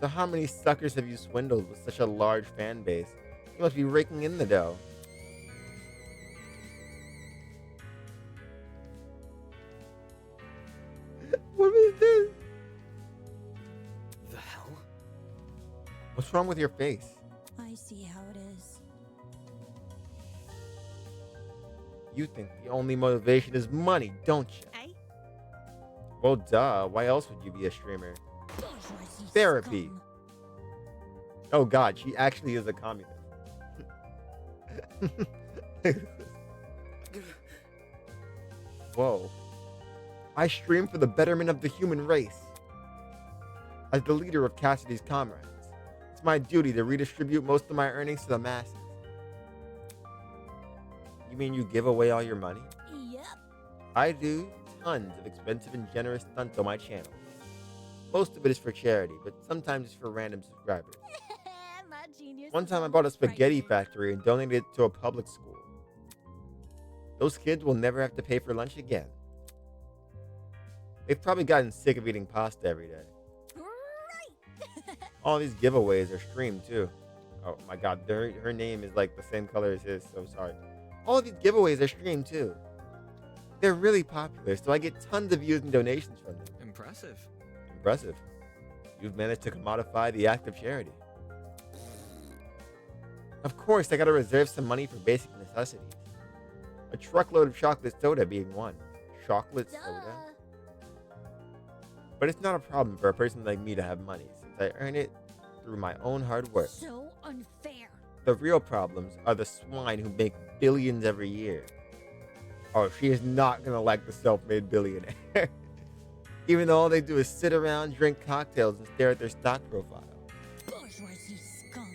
So how many suckers have you swindled with such a large fan base? You must be raking in the dough. What is this? The hell? What's wrong with your face? I see how it is. You think the only motivation is money, don't you? Eh? Well, duh. Why else would you be a streamer? Therapy. Oh god, she actually is a communist. Whoa. I stream for the betterment of the human race. As the leader of Cassidy's comrades, it's my duty to redistribute most of my earnings to the masses. You mean you give away all your money? Yep. I do tons of expensive and generous stunts on my channel. Most of it is for charity, but sometimes it's for random subscribers. My genius. One time I bought a spaghetti factory and donated it to a public school. Those kids will never have to pay for lunch again. They've probably gotten sick of eating pasta every day. Right. All these giveaways are streamed too. Oh my god, her name is like the same color as his, so sorry. All of these giveaways are streamed too. They're really popular, so I get tons of views and donations from them. Impressive. Impressive. You've managed to commodify the act of charity. Of course, I gotta reserve some money for basic necessities. A truckload of chocolate soda being one. Chocolate soda? But it's not a problem for a person like me to have money, since I earn it through my own hard work. So unfair. The real problems are the swine who make billions every year. Oh, she is not gonna like the self-made billionaire. Even though all they do is sit around, drink cocktails, and stare at their stock profile. Bourgeoisie scum.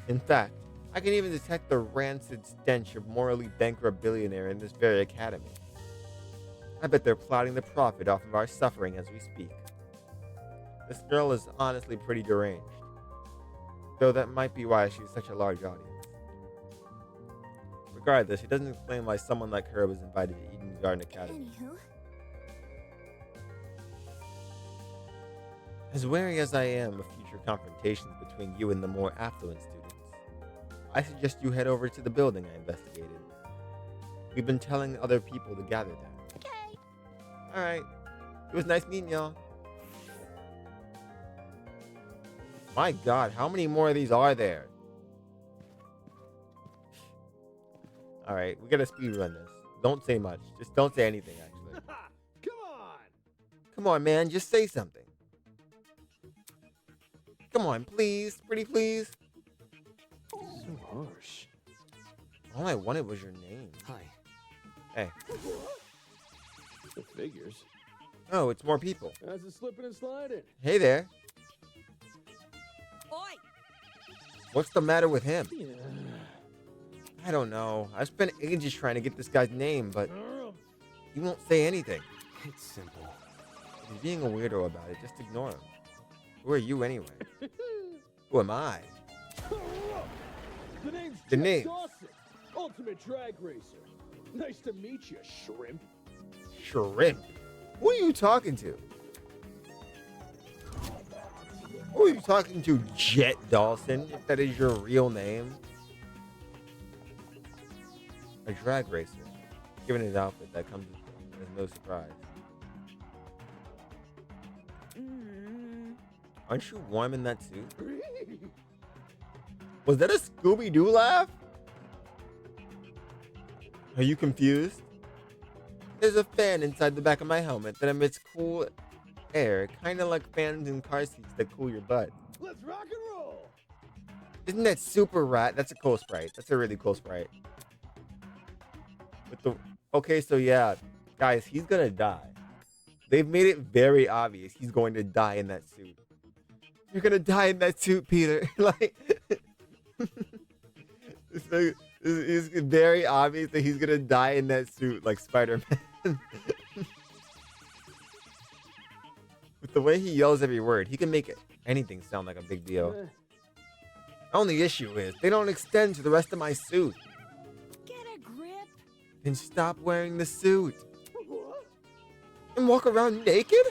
In fact, I can even detect the rancid stench of morally bankrupt billionaire in this very academy. I bet they're plotting to profit off of our suffering as we speak. This girl is honestly pretty deranged. Though that might be why she's such a large audience. Regardless, it doesn't explain why someone like her was invited to Eden's Garden Academy. Anywho. As wary as I am of future confrontations between you and the more affluent students, I suggest you head over to the building I investigated. We've been telling other people to gather there. Okay. Alright. It was nice meeting y'all. My god, how many more of these are there? Alright, we gotta speedrun this. Don't say much. Just don't say anything, actually. Come on! Come on, man. Just say something. Come on, please. Pretty please. So harsh. All I wanted was your name. Hi. Hey. It figures. Oh, it's more people. How's it slipping and sliding? Hey there. Oi! What's the matter with him? Yeah. I don't know. I spent ages trying to get this guy's name, but he won't say anything. It's simple. If he's being a weirdo about it, just ignore him. Who are you anyway? Who am I? The name's The Jeff name. Dawson, Ultimate Drag Racer. Nice to meet you, shrimp. Shrimp. Who are you talking to? Who are you talking to, Jet Dawson, if that is your real name? A drag racer. Given his outfit, that comes as no surprise. Aren't you warm in that suit? Was that a Scooby-Doo laugh? Are you confused? There's a fan inside the back of my helmet that emits cool air, kind of like fans in car seats that cool your butt. Let's rock and roll. Isn't that super rat? That's a cool sprite. That's a really cool sprite. With the okay, so yeah, guys, he's gonna die. They've made it very obvious he's going to die in that suit. You're gonna die in that suit, Peter. Like, it's very obvious that he's gonna die in that suit, like Spider-Man. With the way he yells every word, he can make anything sound like a big deal. Only issue is they don't extend to the rest of my suit. Get a grip. Then stop wearing the suit. And walk around naked?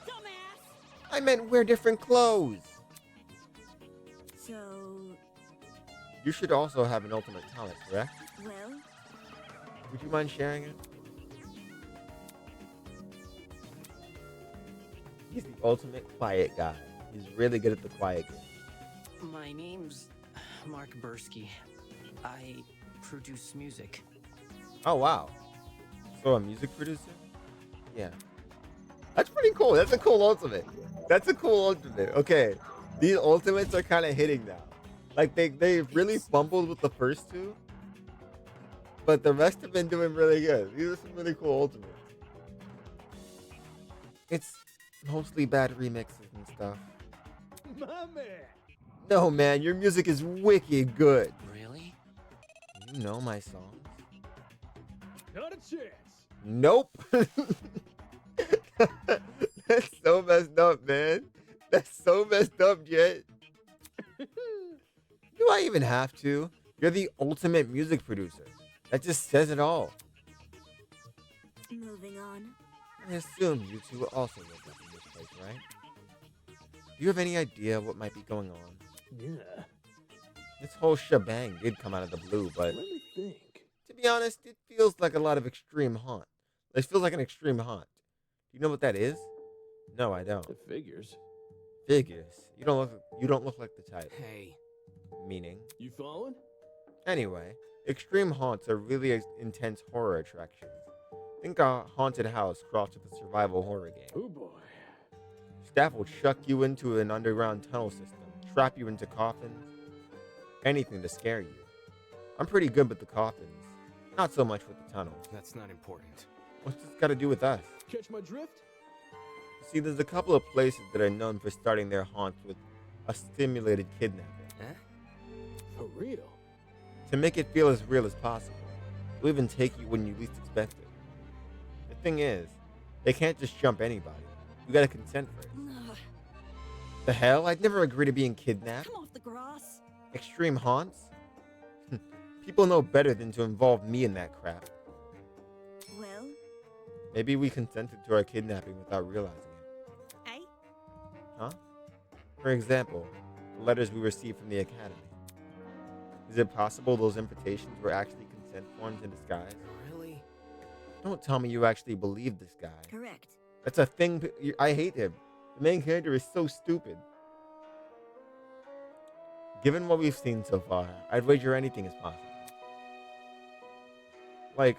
Dumbass. I meant wear different clothes. So, You should also have an ultimate talent, correct? well, Would you mind sharing it? He's the ultimate quiet guy. He's really good at the quiet game. My name's Mark Bursky. I produce music. Oh, wow. So a music producer? Yeah. That's pretty cool. That's a cool ultimate. That's a cool ultimate. Okay. These ultimates are kind of hitting now. Like, they really fumbled with the first two. But the rest have been doing really good. These are some really cool ultimates. It's mostly bad remixes and stuff. My man. No, man. Your music is wicked good. Really? You know my songs. Not a chance. Nope. That's so messed up, man. That's so messed up, Jet. Do I even have to? You're the ultimate music producer. That just says it all. moving on. I assume you two also live up in this place, right? Do you have any idea what might be going on? Yeah. This whole shebang did come out of the blue, but Let me think. to be honest, it feels like a lot of extreme haunt. It feels like an extreme haunt. Do you know what that is? No, I don't. It figures. Figures. You don't look like the type. Hey. Meaning. You following? Anyway, extreme haunts are really intense horror attractions. Think a haunted house crossed with a survival horror game. Oh boy. Staff will chuck you into an underground tunnel system, trap you into coffins, anything to scare you. I'm pretty good with the coffins, not so much with the tunnels. That's not important. What's this got to do with us? Catch my drift? See, there's a couple of places that are known for starting their haunts with a simulated kidnapping. Huh? For real? To make it feel as real as possible. They'll even take you when you least expect it. The thing is, they can't just jump anybody. You gotta consent first. The hell? I'd never agree to being kidnapped. Come off the grass. Extreme haunts? People know better than to involve me in that crap. Well, Maybe we consented to our kidnapping without realizing it. eh? Huh? For example, the letters we received from the academy. Is it possible those invitations were actually consent forms in disguise? Really? Don't tell me you actually believe this guy. Correct. That's a thing. I hate him. The main character is so stupid. Given what we've seen so far, I'd wager anything is possible. Like,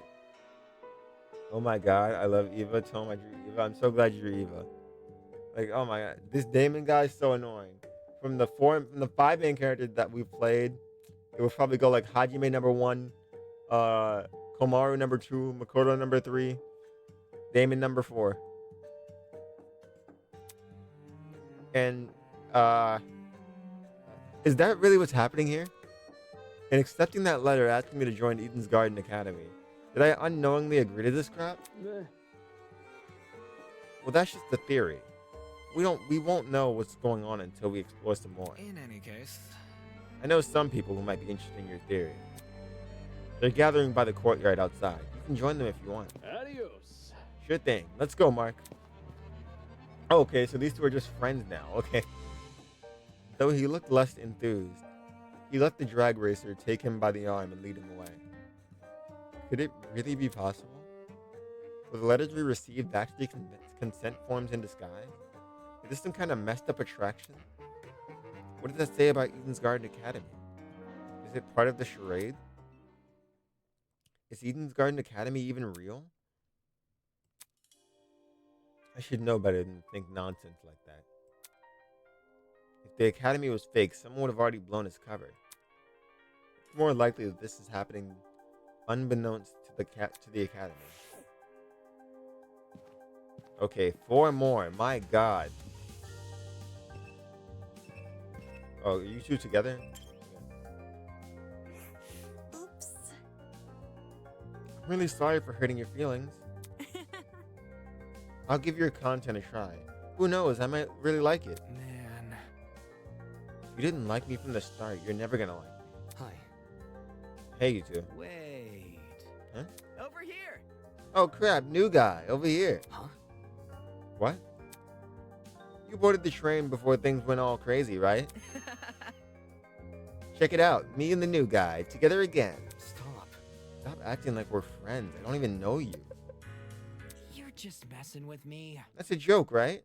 Oh my god, I love Eva. Tome, I drew Eva. I'm so glad you drew Eva. Like, oh my god, this Damon guy is so annoying. From the 5 main characters that we played, it would probably go like Hajime number 1, Komaru number 2, Makoto number 3, Damon number 4. And is that really what's happening here? In accepting that letter asking me to join Eden's Garden Academy, did I unknowingly agree to this crap? Meh. Well, that's just the theory. We won't know what's going on until we explore some more. In any case, I know some people who might be interested in your theory. They're gathering by the courtyard outside. You can join them if you want. Adios. Sure thing. Let's go, Mark. Okay, so these two are just friends now. Okay. Though he looked less enthused, he let the drag racer take him by the arm and lead him away. Could it really be possible? Were the letters we received actually consent forms in disguise? Is this some kind of messed up attraction? What does that say about Eden's Garden Academy? Is it part of the charade? Is Eden's Garden Academy even real? I should know better than think nonsense like that. If the Academy was fake, someone would have already blown its cover. It's more likely that this is happening unbeknownst to the Academy. Okay, 4 more. My god. Oh, are you two together? Oops. I'm really sorry for hurting your feelings. I'll give your content a try. Who knows, I might really like it. man. If you didn't like me from the start, you're never gonna like me. Hi. Hey, you two. Wait. Huh? Over here. Oh crap, new guy, over here. Huh? What? You boarded the train before things went all crazy, right? Check it out, me and the new guy, together again. Stop. Stop acting like we're friends. I don't even know you. You're just messing with me. That's a joke, right?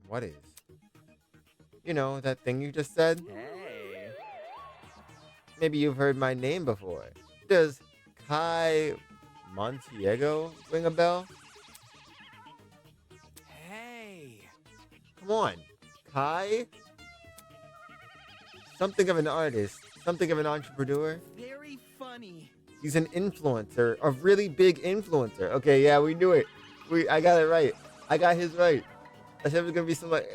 What is? You know, that thing you just said? Hey. Maybe you've heard my name before. Does Kai Montiego ring a bell? Hey. Come on. Kai? Something of an artist. Something of an entrepreneur. Very funny. He's an influencer. A really big influencer. Okay, yeah, we knew it. I got it right. I got his right. I said it was going to be somebody.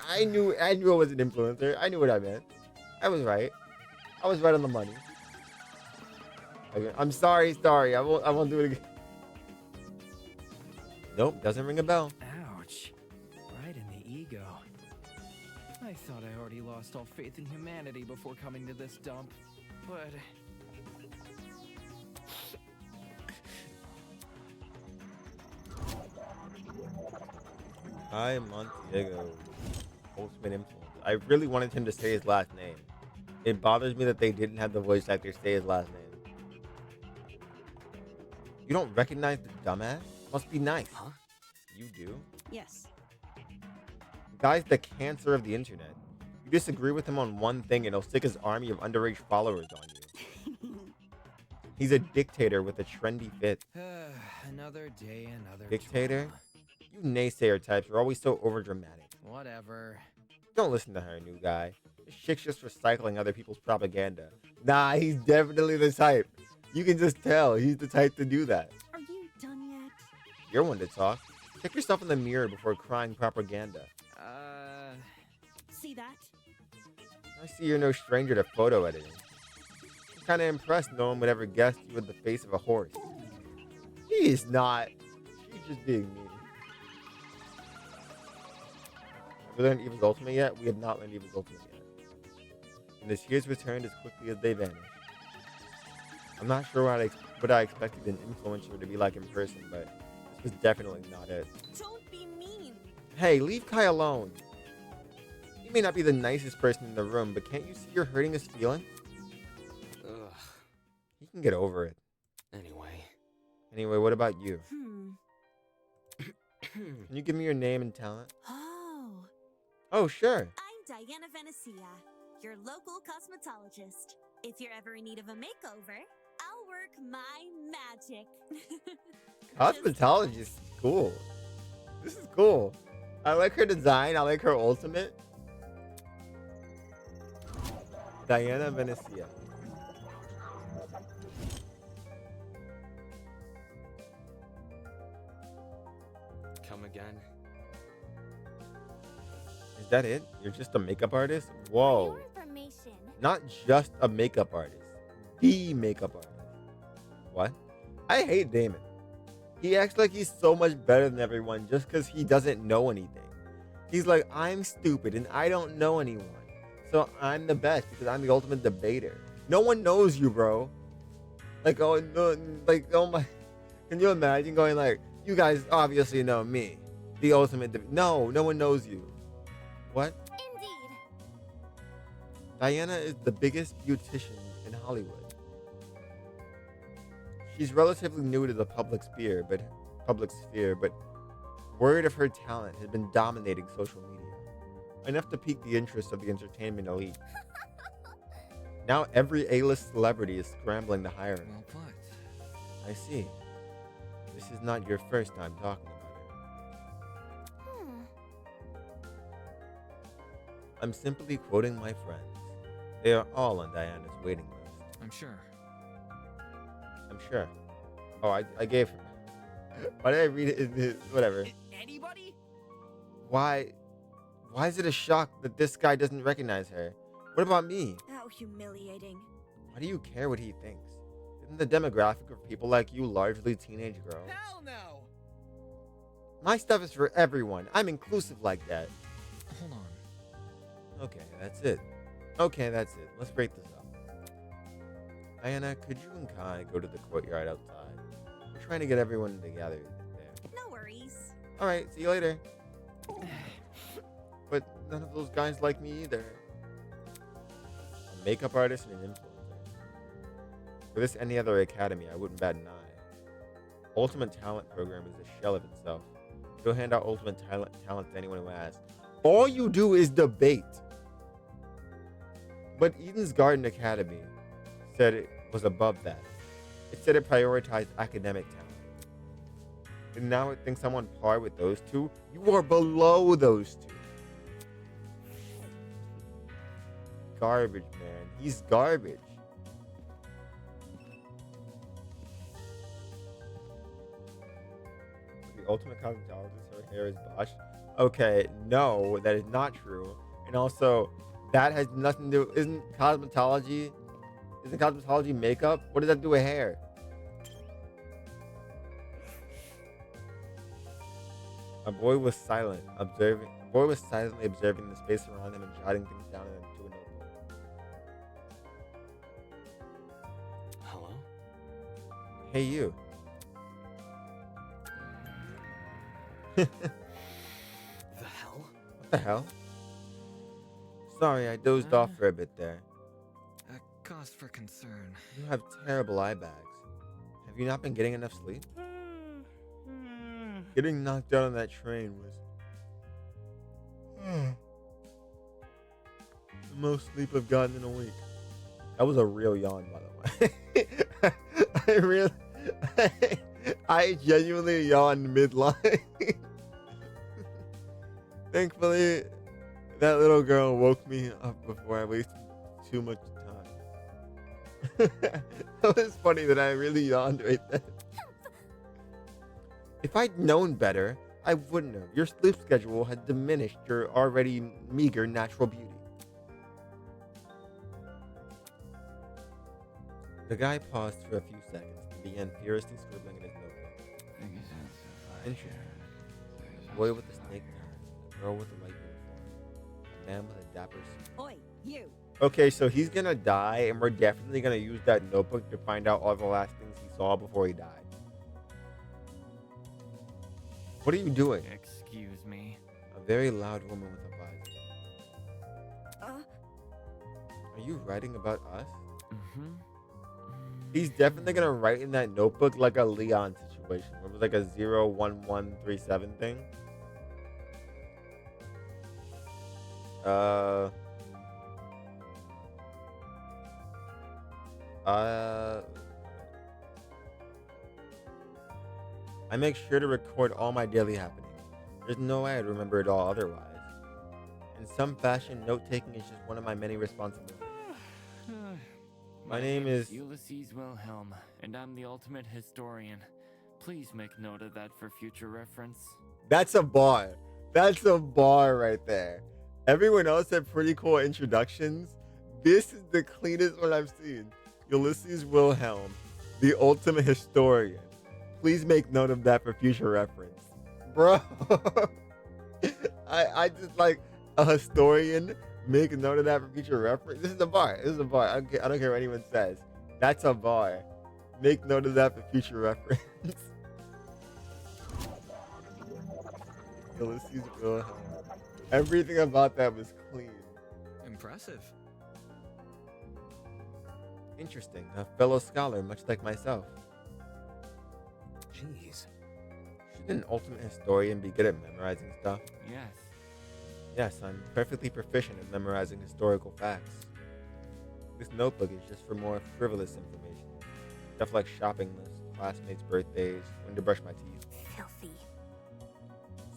I knew it was an influencer. I knew what I meant. I was right. I was right on the money. Okay, I'm sorry. I won't do it again. Nope, doesn't ring a bell. Ouch. Right in the ego. I thought I already lost all faith in humanity before coming to this dump, but... Hi, Montiego. Ultimate influence. I really wanted him to say his last name. It bothers me that they didn't have the voice actor say his last name. You don't recognize the dumbass? Must be nice. Huh? You do? Yes. The guy's the cancer of the internet. You disagree with him on one thing and he'll stick his army of underage followers on you. He's a dictator with a trendy fit. Another day, another Dictator? drama. You naysayer types are always so overdramatic. Whatever. Don't listen to her, new guy. This chick's just recycling other people's propaganda. Nah, he's definitely the type. You can just tell he's the type to do that. Are you done yet? You're one to talk. Check yourself in the mirror before crying propaganda. See that? I see you're no stranger to photo editing. I'm kind of impressed no one would ever guess you with the face of a horse. He is not. She's just being mean. Have we learned Eva's ultimate yet? We have not learned Eva's ultimate yet. And the tears returned as quickly as they vanished. I'm not sure what I expected an influencer to be like in person, but this was definitely not it. Don't be mean. Hey, leave Kai alone. He may not be the nicest person in the room, but can't you see you're hurting his feelings? Ugh. He can get over it. Anyway, what about you? Can you give me your name and talent? Oh, sure. I'm Diana Venecia, your local cosmetologist. If you're ever in need of a makeover, I'll work my magic. Cosmetology is cool. This is cool. I like her design. I like her ultimate. Diana Venecia. Come again? Is that it? You're just a makeup artist? Whoa. Information. Not just a makeup artist. The makeup artist. What? I hate Damon. He acts like he's so much better than everyone just because he doesn't know anything. He's like, I'm stupid and I don't know anyone. So I'm the best because I'm the ultimate debater. No one knows you, bro. Like, oh no, like, oh my. Can you imagine going like, you guys obviously know me. The ultimate no one knows you. What? Indeed. Diana is the biggest beautician in Hollywood. She's relatively new to the public sphere, but word of her talent has been dominating social media, enough to pique the interest of the entertainment elite. Now every A-list celebrity is scrambling to hire her. Well put. I see. This is not your first time talking about her. I'm simply quoting my friends. They are all on Diana's waiting list. I'm sure. I'm sure. Oh, I gave her. Why did I read it? Whatever. Anybody? Why is it a shock that this guy doesn't recognize her? What about me? How humiliating. Why do you care what he thinks? Isn't the demographic of people like you largely teenage girls? Hell no! My stuff is for everyone. I'm inclusive like that. Hold on. Okay, that's it. Let's break this up. Diana, could you and Kai go to the courtyard outside? We're trying to get everyone together there. No worries. Alright, see you later. But none of those guys like me either. A makeup artist and an influencer. For this any other academy, I wouldn't bat an eye. Ultimate Talent program is a shell of itself. You don't hand out ultimate talent to anyone who asks. All you do is debate. But Eden's Garden Academy said it was above that. It said it prioritized academic talent. And now it thinks I'm on par with those two? You are below those two. Garbage, man. He's garbage. The ultimate cosmetologist, her hair is Bosch. Okay, no, that is not true. And also, that has nothing to do. Isn't cosmetology makeup? What does that do with hair? A boy was silently observing the space around him and jotting things down into a notebook. Hello? Hey, you. The hell? What the hell? Sorry, I dozed off for a bit there. A cause for concern. You have terrible eye bags. Have you not been getting enough sleep? Getting knocked out on that train was the most sleep I've gotten in a week. That was a real yawn, by the way. I genuinely yawned midline. Thankfully, that little girl woke me up before I wasted too much time. That was funny that I really yawned right then. If I'd known better, I wouldn't have. Your sleep schedule had diminished your already meager natural beauty. The guy paused for a few seconds and began furiously scribbling in his notebook. Interesting. A boy with a snake nose, a girl with a white uniform, a man with a dapper suit. Oi, you. Okay, so he's gonna die, and we're definitely gonna use that notebook to find out all the last things he saw before he died. What are you doing? Excuse me. A very loud woman with a visor. Are you writing about us? Mm-hmm. He's definitely gonna write in that notebook like a Leon situation, where it was like a 01137 thing. I make sure to record all my daily happenings. There's no way I'd remember it all otherwise. In some fashion, note-taking is just one of my many responsibilities. My name is Ulysses Wilhelm, and I'm the ultimate historian. Please make note of that for future reference. That's a bar. That's a bar right there. Everyone else had pretty cool introductions. This is the cleanest one I've seen. Ulysses Wilhelm, the ultimate historian. Please make note of that for future reference. Bro, I just like a historian. Make a note of that for future reference. This is a bar. This is a bar. I don't care what anyone says. That's a bar. Make note of that for future reference. Ulysses Wilhelm. Everything about that was clean. Impressive. Interesting. A fellow scholar, much like myself. Jeez. Shouldn't an ultimate historian be good at memorizing stuff? Yes. Yes, I'm perfectly proficient at memorizing historical facts. This notebook is just for more frivolous information. Stuff like shopping lists, classmates' birthdays, when to brush my teeth. Filthy.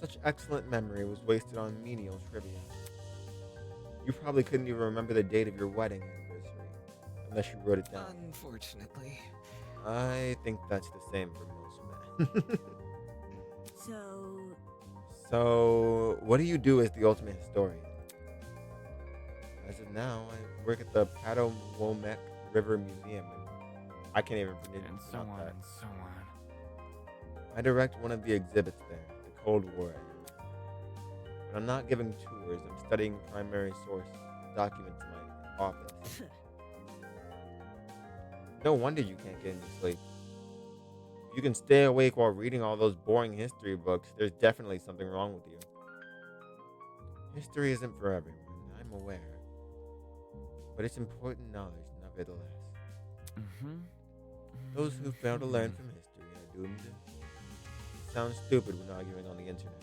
Such excellent memory was wasted on menial trivia. You probably couldn't even remember the date of your wedding anniversary, unless you wrote it down. Unfortunately. I think that's the same for most men. So, what do you do as the ultimate historian? As of now, I work at the Patawomek River Museum. I can't even pronounce And so on that. and so on. I direct one of the exhibits there, the Cold War era. When I'm not giving tours, I'm studying primary sources, documents in my office. No wonder you can't get any sleep. If you can stay awake while reading all those boring history books, there's definitely something wrong with you. History isn't for everyone, I'm aware. But it's important knowledge, nevertheless. Those who fail to learn from history are doomed to sound stupid when arguing on the internet.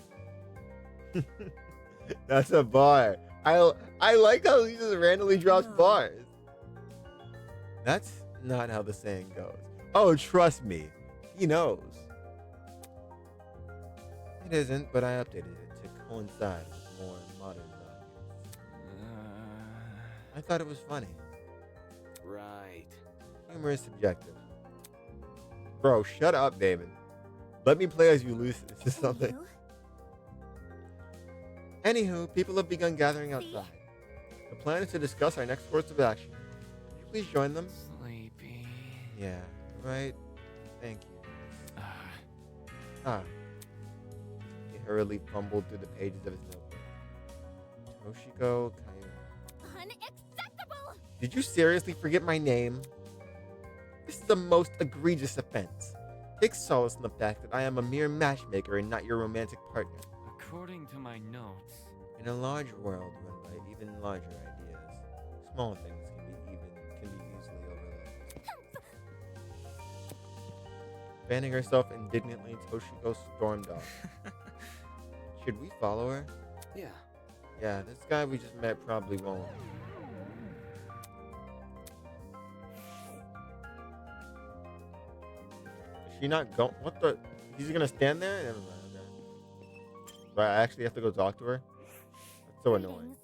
That's a bar. I like how he just randomly drops bars. That's not how the saying goes. Oh, trust me. He knows. It isn't, but I updated it to coincide with more modern values. I thought it was funny. Right. Humor is subjective. Bro, shut up, David. Let me play as Ulysses or something. Anywho, people have begun gathering outside. The plan is to discuss our next course of action. Could you please join them? Sleepy. Yeah, right. Thank you. He hurriedly fumbled through the pages of his notebook. Toshiko Kaira. Unacceptable! Did you seriously forget my name? This is the most egregious offense. Take solace in the fact that I am a mere matchmaker and not your romantic partner. According to my notes, in a large world run by even larger ideas, small things can be easily overlooked. Fanning herself indignantly, Toshiko stormed off. Should we follow her? Yeah. Yeah, this guy we just met probably won't. Is she not going? What the? He's gonna stand there? Never mind. Okay. So I actually have to go talk to her? That's so annoying.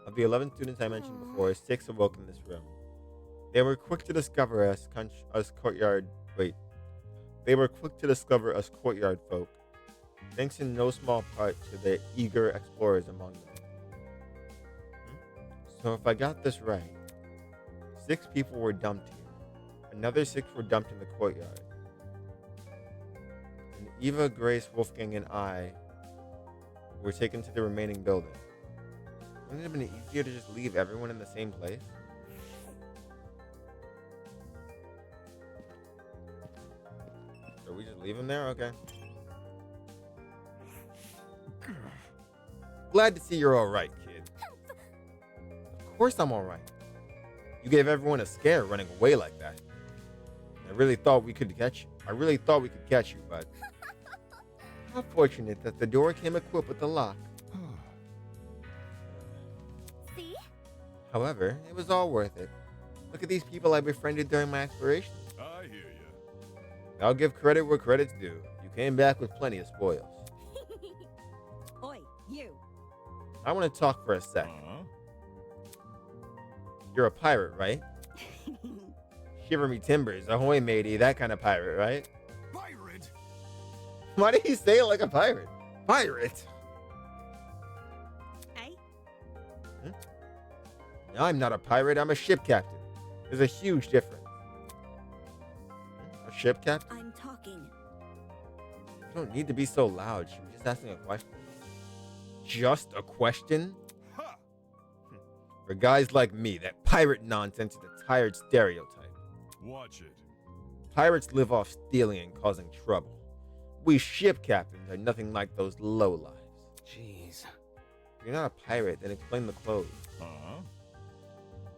Of the 11 students I mentioned before, 6 awoke in this room. They were quick to discover us courtyard. Wait. They were quick to discover us courtyard folk, thanks in no small part to the eager explorers among them. So if I got this right, 6 people were dumped here. Another 6 were dumped in the courtyard. And Eva, Grace, Wolfgang, and I were taken to the remaining building. Wouldn't it have been easier to just leave everyone in the same place? So we just leave him there? Okay. Glad to see you're alright, kid. Of course I'm alright. You gave everyone a scare running away like that. I really thought we could catch you, but how fortunate that the door came equipped with a lock. See? However, it was all worth it. Look at these people I befriended during my exploration. I hear you. I'll give credit where credit's due. You came back with plenty of spoils. Oi, you. I want to talk for a sec. You're a pirate, right? Shiver me timbers, ahoy matey, that kind of pirate, right? Pirate? Why did he say it like a pirate? Pirate? Eh? No, I'm not a pirate, I'm a ship captain. There's a huge difference. A ship captain? I'm talking. You don't need to be so loud. She was just asking a question. Just a question? Ha! For guys like me, that pirate nonsense is a tired stereotype. Watch it. Pirates live off stealing and causing trouble. We ship captains are nothing like those lowlives. Jeez. If you're not a pirate, then explain the clothes. Huh?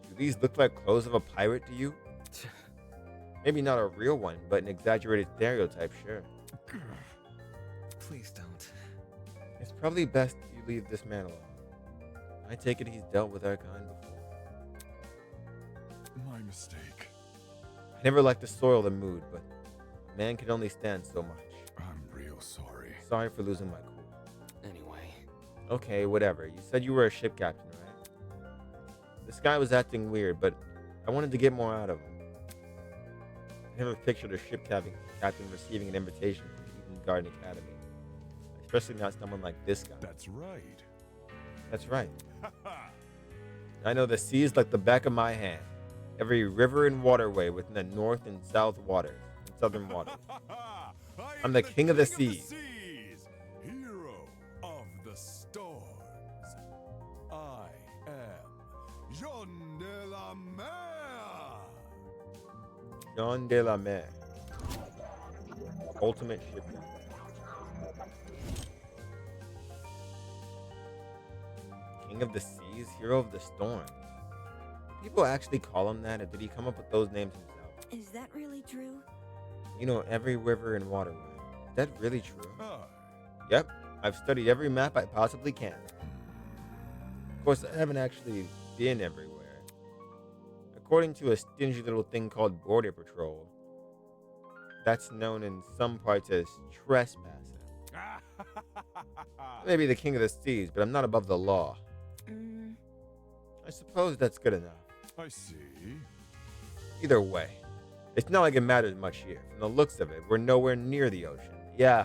Do these look like clothes of a pirate to you? Maybe not a real one, but an exaggerated stereotype, sure. Please don't. It's probably best you leave this man alone. I take it he's dealt with our kind before. My mistake. I never like to soil the mood, but a man can only stand so much. I'm real sorry. Sorry for losing my cool. Anyway. Okay, whatever. You said you were a ship captain, right? This guy was acting weird, but I wanted to get more out of him. I never pictured a ship captain receiving an invitation from Eden Garden Academy. Especially not someone like this guy. That's right. That's right. I know the seas like the back of my hand. Every river and waterway within the north and south waters, and southern waters. I'm the king of the seas. Hero of the storms. I am Jean de la Mer. Jean de la Mer. Ultimate ship captain. King of the seas, hero of the storms. Do people actually call him that, or did he come up with those names himself? Is that really true? You know every river and waterway. Is that really true? Hi. Yep, I've studied every map I possibly can. Of course, I haven't actually been everywhere. According to a stingy little thing called Border Patrol, that's known in some parts as trespassing. I may be the king of the seas, but I'm not above the law. I suppose that's good enough. I see. Either way, it's not like it matters much here. From the looks of it, we're nowhere near the ocean. Yeah,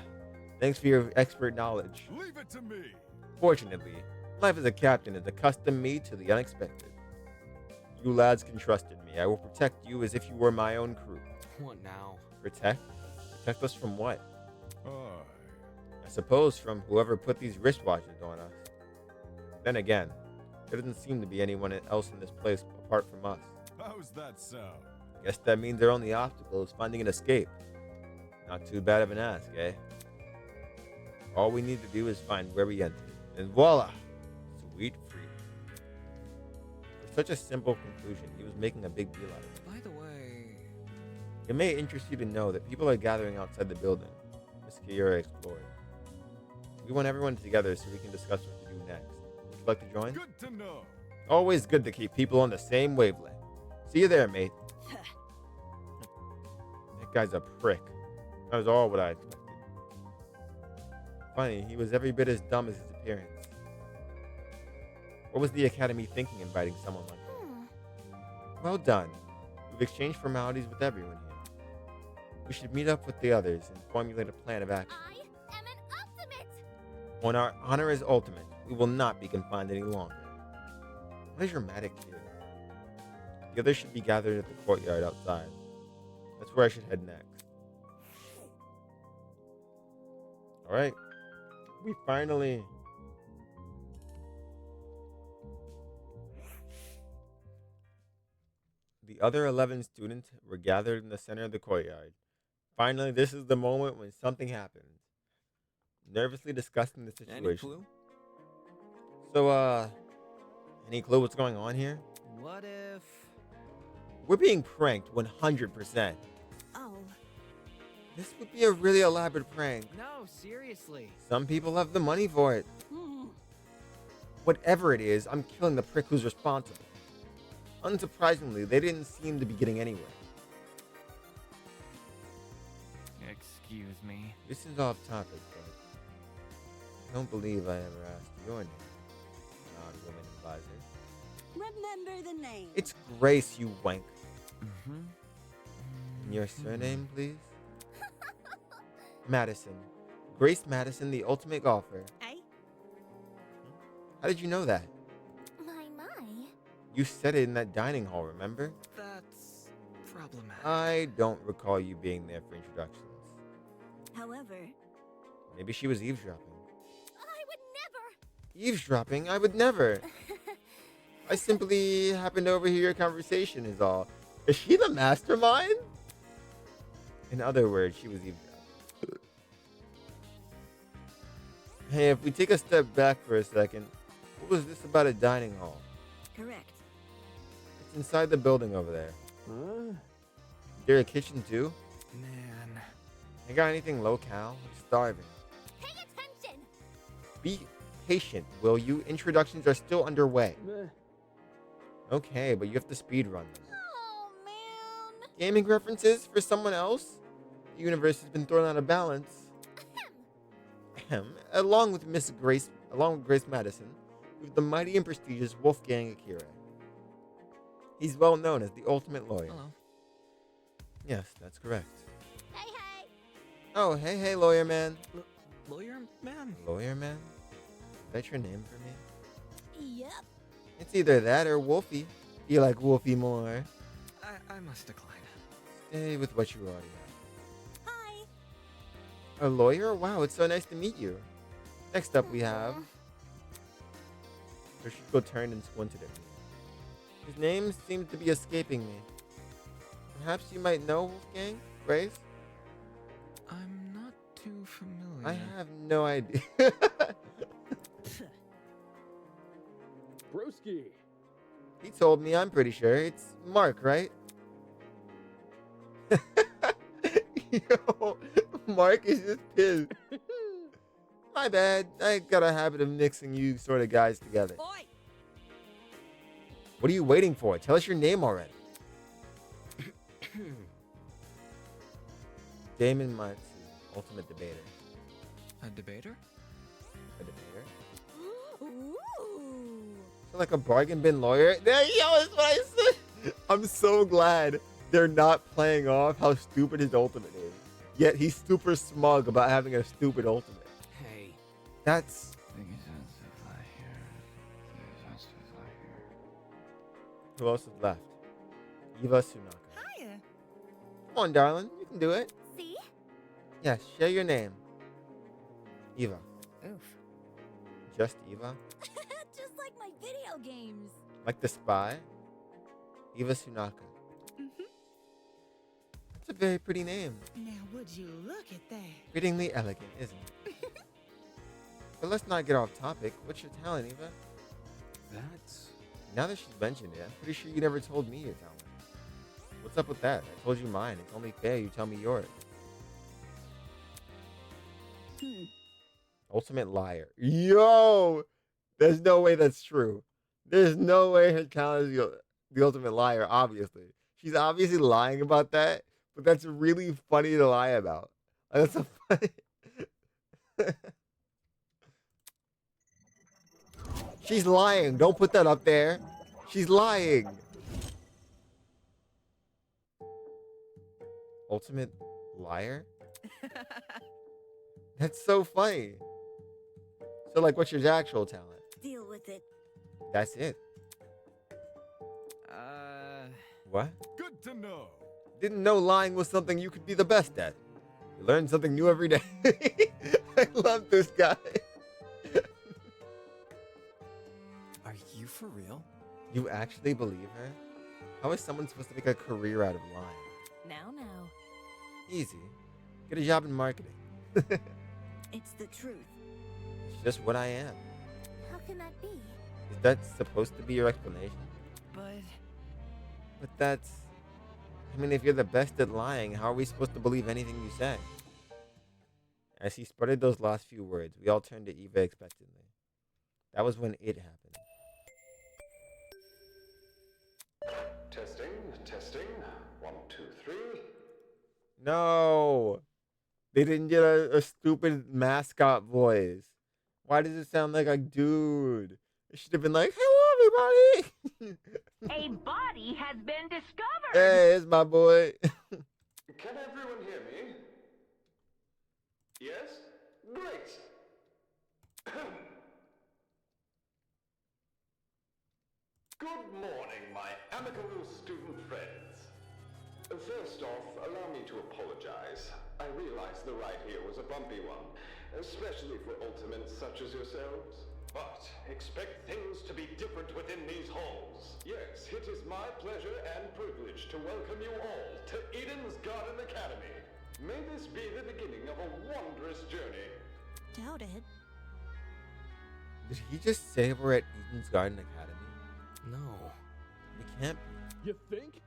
thanks for your expert knowledge. Leave it to me. Fortunately, life as a captain has accustomed me to the unexpected. You lads can trust in me. I will protect you as if you were my own crew. What now? Protect? Protect us from what? I I suppose from whoever put these wristwatches on us. Then again, there doesn't seem to be anyone else in this place apart from us. How's that sound? Guess that means their only obstacle is finding an escape. Not too bad of an ask, eh? All we need to do is find where we entered, and voila! Sweet freedom. For such a simple conclusion, he was making a big deal out of it. By the way... It may interest you to know that people are gathering outside the building Miss Kiera explored. We want everyone together so we can discuss what to do next. Would you like to join? Good to know. Always good to keep people on the same wavelength. See you there, mate. That guy's a prick. That was all what I expected. Funny, he was every bit as dumb as his appearance. What was the Academy thinking inviting someone like that? Well done. We've exchanged formalities with everyone here. We should meet up with the others and formulate a plan of action. I am an ultimate! When our honor is ultimate, we will not be confined any longer. What is your dramatic kid? The others should be gathered at the courtyard outside. That's where I should head next. Alright. We finally... The other 11 students were gathered in the center of the courtyard. Finally, this is the moment when something happens. Nervously discussing the situation. Any clue? So, any clue what's going on here? What if... We're being pranked 100%. Oh. This would be a really elaborate prank. No, seriously. Some people have the money for it. Whatever it is, I'm killing the prick who's responsible. Unsurprisingly, they didn't seem to be getting anywhere. excuse me. This is off topic, but I don't believe I ever asked your name, non-woman advisor. Remember the name. It's Grace, you wank. Mm-hmm. And your surname, please? Madison. Grace Madison, the ultimate golfer. Eh? How did you know that? My. You said it in that dining hall, remember? That's problematic. I don't recall you being there for introductions. However, Maybe she was eavesdropping. I would never. Eavesdropping? I would never. I simply happened to overhear your conversation is all. Is she the mastermind? In other words, she was eavesdropping. Hey, if we take a step back for a second, what was this about a dining hall? correct. It's inside the building over there. Huh? Is there a kitchen too? Man. You got anything locale? I'm starving. Pay attention. Be patient, will you? Introductions are still underway. Meh. Okay, but you have to speed run them. Oh man. Gaming references for someone else? The universe has been thrown out of balance. Along with Grace Madison, with the mighty and prestigious Wolfgang Akira. He's well known as the ultimate lawyer. Hello. Yes, that's correct. Hey. Oh, hey, lawyer man. Lawyer man? Lawyer man? Is that your name for me? Yep. It's either that or Wolfie. You like Wolfie more. I must decline. Stay with what you already have. Hi. A lawyer? Wow, it's so nice to meet you. Next up we have... Yoshiko turned and squinted at me. His name seems to be escaping me. Perhaps you might know Wolfgang? Grace? I'm not too familiar. I have no idea. Broski. He told me, I'm pretty sure. It's Mark, right? Yo, Mark is just pissed. My bad. I got a habit of mixing you sort of guys together. Oi! What are you waiting for? Tell us your name already. Damon Matsu, ultimate debater. A debater? A debater? Ooh. So like a bargain bin lawyer? There, yo, that's what I said. I'm so glad they're not playing off how stupid his ultimate is. Yet he's super smug about having a stupid ultimate. Hey. That's... Who else is left? Eva Sunaka. Hiya. Come on, darling. You can do it. See? Yes, share your name. Eva. Oof. Just Eva? Just like my video games. Like the spy? Eva Sunaka. Mm-hmm. That's a very pretty name. Now, would you look at that? Fittingly elegant, isn't it? But let's not get off topic. What's your talent, Eva? That's... Now that she's mentioned it, I'm pretty sure you never told me your talent. What's up with that? I told you mine. It's only fair you tell me yours. Ultimate liar. Yo! There's no way that's true. There's no way her talent is the ultimate liar, obviously. She's obviously lying about that, but that's really funny to lie about. That's so funny. She's lying. Don't put that up there. She's lying. Ultimate liar? That's so funny. So, like, what's your actual talent? Deal with it. That's it. What? Good to know. Didn't know lying was something you could be the best at. You learn something new every day. I love this guy. Are you for real? You actually believe her? How is someone supposed to make a career out of lying? Now. Easy. Get a job in marketing. It's the truth. It's just what I am. How can that be? Is that supposed to be your explanation? But that's... I mean, if you're the best at lying, how are we supposed to believe anything you say? As he sputtered those last few words, we all turned to Eva expectantly. That was when it happened. Testing. 1, 2, 3. No! They didn't get a stupid mascot voice. Why does it sound like a dude? It should have been like, hello, everybody. A body has been discovered. Hey, it's my boy. Can everyone hear me? Yes? Great. Good morning, my amicable student friends. First off, allow me to apologize. I realize the ride here was a bumpy one, especially for ultimates such as yourselves. But expect things to be different within these halls. Yes, it is my pleasure and privilege to welcome you all to Eden's Garden Academy. May this be the beginning of a wondrous journey. Doubt it. Did he just say we're at Eden's Garden Academy? No. We can't be. You think?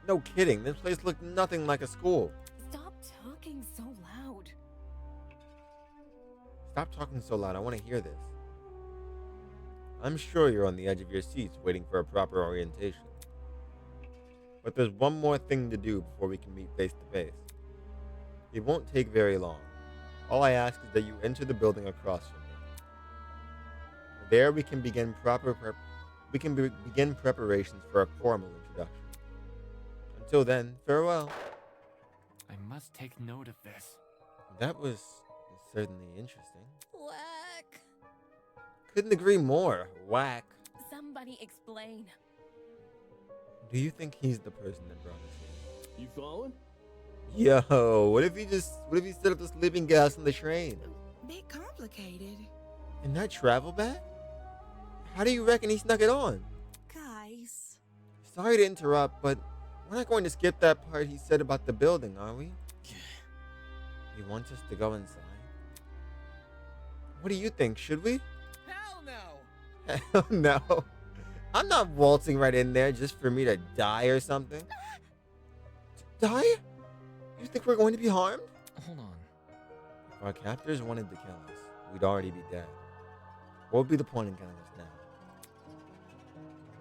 No kidding. This place looked nothing like a school. Stop talking so loud. Stop talking so loud. I want to hear this. I'm sure you're on the edge of your seats waiting for a proper orientation. But there's one more thing to do before we can meet face to face. It won't take very long. All I ask is that you enter the building across from me. There we can begin begin preparations for a formal introduction. Until then, farewell. I must take note of this. That was certainly interesting. Whack. Couldn't agree more. Whack. Somebody explain. Do you think he's the person that brought us You following? here? Yo, what if he set up the sleeping gas on the train? Bit complicated. In that travel bag? How do you reckon he snuck it on? Guys. Sorry to interrupt, but we're not going to skip that part he said about the building, are we? He wants us to go inside? What do you think? Should we? Hell no! Hell no. I'm not waltzing right in there just for me to die or something. Die? You think we're going to be harmed? Hold on. If our captors wanted to kill us, we'd already be dead. What would be the point in killing us now?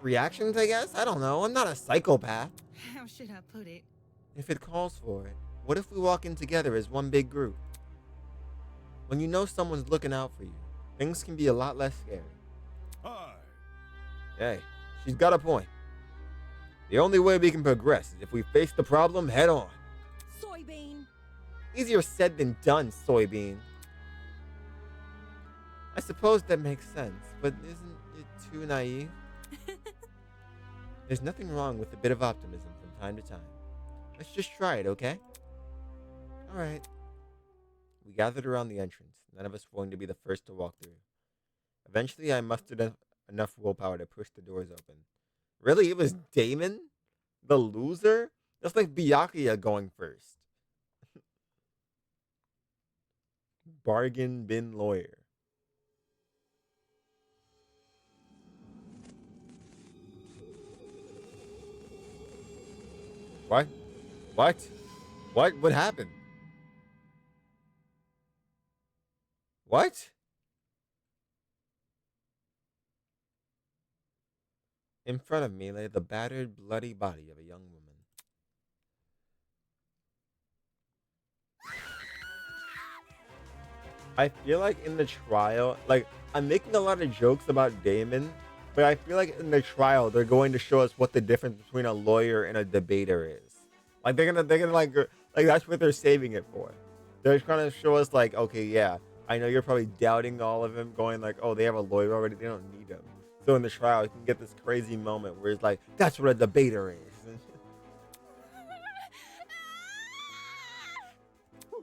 Reactions, I guess? I don't know. I'm not a psychopath. How should I put it? If it calls for it, what if we walk in together as one big group? When you know someone's looking out for you, things can be a lot less scary. Hi. Hey, she's got a point. The only way we can progress is if we face the problem head on. Soybean. Easier said than done, soybean. I suppose that makes sense, but isn't it too naive? There's nothing wrong with a bit of optimism from time to time. Let's just try it, okay? Alright. We gathered around the entrance, none of us willing to be the first to walk through. Eventually, I mustered enough willpower to push the doors open. Really? It was Damon? The loser? That's like Byakuya going first. Bargain bin lawyer. What? What? What? What happened? What? In front of me lay the battered, bloody body of a young woman. I feel like in the trial, like, I'm making a lot of jokes about Damon, but I feel like in the trial, they're going to show us what the difference between a lawyer and a debater is. Like, they're gonna like that's what they're saving it for. They're trying to show us, like, okay, yeah, I know you're probably doubting all of him, going like, oh, they have a lawyer already, they don't need him. So in the trial, you can get this crazy moment where it's like, that's what a debater is.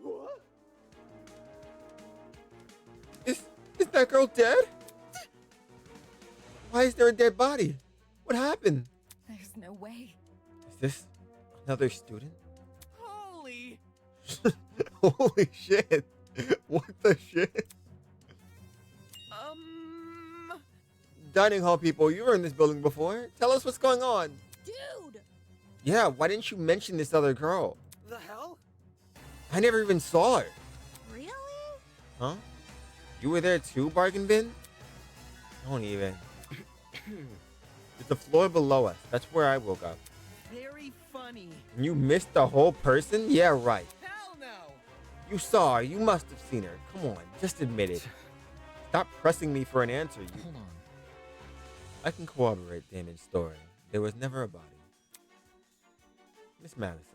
What? Is that girl dead? Why is there a dead body? What happened? There's no way. Is this another student? Holy! Holy shit. What the shit? Dining hall people, you were in this building before. Tell us what's going on. Dude! Yeah, why didn't you mention this other girl? The hell? I never even saw her. Really? Huh? You were there too, Bargain Bin? Don't even. It's the floor below us. That's where I woke up. Very funny. And you missed the whole person? Yeah, right. Hell no! You saw her. You must have seen her. Come on, just admit it. Stop pressing me for an answer. Hold on. I can corroborate Damon's story. There was never a body. Miss Madison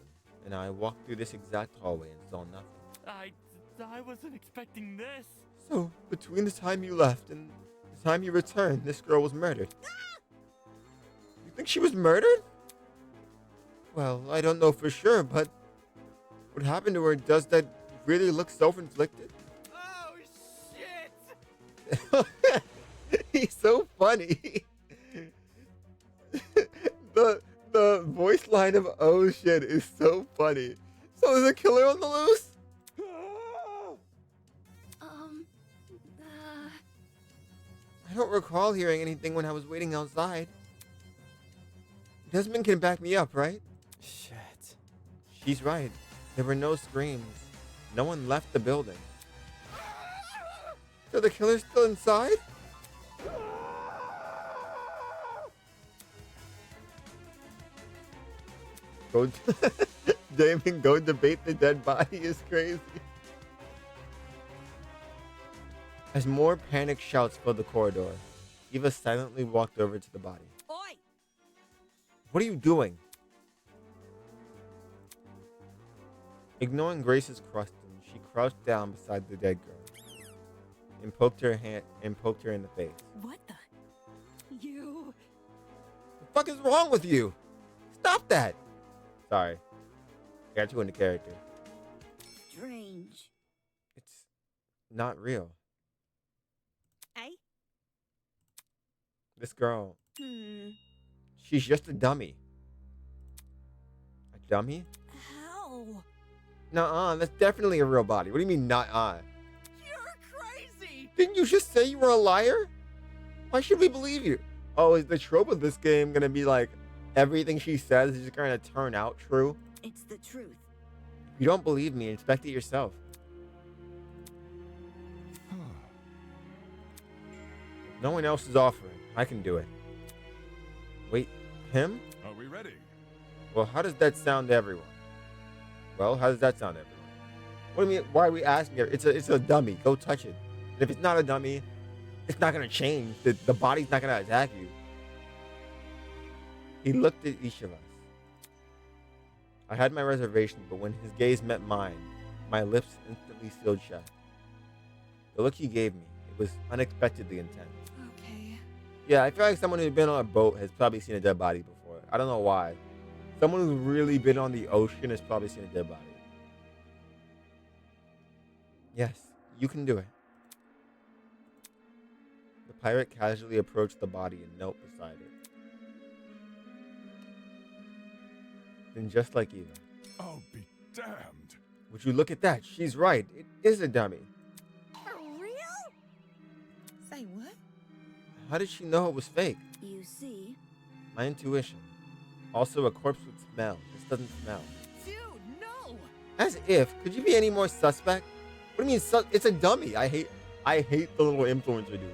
and I walked through this exact hallway and saw nothing. I wasn't expecting this. So, between the time you left and the time you returned, this girl was murdered. You think she was murdered? Well, I don't know for sure, but what happened to her, does that really look self-inflicted? Oh, shit! He's so funny. The voice line of "oh shit" is so funny. So is a killer on the loose? I don't recall hearing anything when I was waiting outside. Desmond can back me up, right? Shit. She's right. There were no screams. No one left the building. So the killer's still inside? Go Damon, go debate the dead body is crazy. As more panic shouts filled the corridor, Eva silently walked over to the body. Oi! What are you doing? Ignoring Grace's questions, she crouched down beside the dead girl and poked her in the face. What the? You? The fuck is wrong with you? Stop that! Sorry. I got too into character. Strange. It's not real. Eh? This girl, she's just a dummy. A dummy? How? Nuh-uh, that's definitely a real body. What do you mean, nuh-uh? You're crazy! Didn't you just say you were a liar? Why should we believe you? Oh, is the trope of this game gonna be like, everything she says is just gonna turn out true? It's the truth. If you don't believe me, inspect it yourself. No one else is offering. I can do it. Wait, him? Are we ready? Well, how does that sound to everyone? Well, how does that sound to everyone? What do you mean? Why are we asking her? It's a dummy. Go touch it. And if it's not a dummy, it's not gonna change. The body's not gonna attack you. He looked at each of us. I had my reservations, but when his gaze met mine, my lips instantly sealed shut. The look he gave me, it was unexpectedly intense. Okay. Yeah, I feel like someone who's been on a boat has probably seen a dead body before. I don't know why. Someone who's really been on the ocean has probably seen a dead body. Yes, you can do it. The pirate casually approached the body and knelt beside it. Then just like Eva. I'll be damned. Would you look at that? She's right. It is a dummy. For real? Say what? How did she know it was fake? You see? My intuition. Also, a corpse would smell. This doesn't smell. Dude, no! As if. Could you be any more suspect? What do you mean? It's a dummy. I hate the little influencer dude.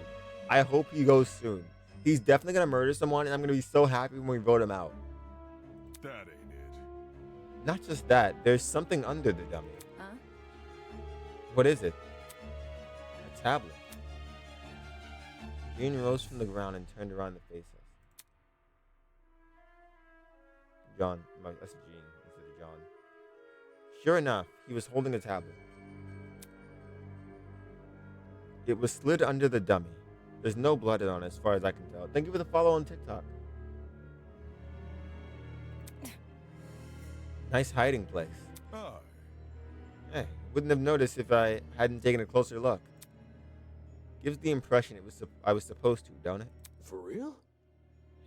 I hope he goes soon. He's definitely gonna murder someone, and I'm gonna be so happy when we vote him out. That ain't it. Not just that. There's something under the dummy. Huh? What is it? A tablet. Jean rose from the ground and turned around to face us. John, that's Jean instead of John. Sure enough, he was holding a tablet. It was slid under the dummy. There's no blood on it as far as I can tell. Thank you for the follow on TikTok. Nice hiding place. Oh. Hey, wouldn't have noticed if I hadn't taken a closer look. Gives the impression I was supposed to, don't it? For real?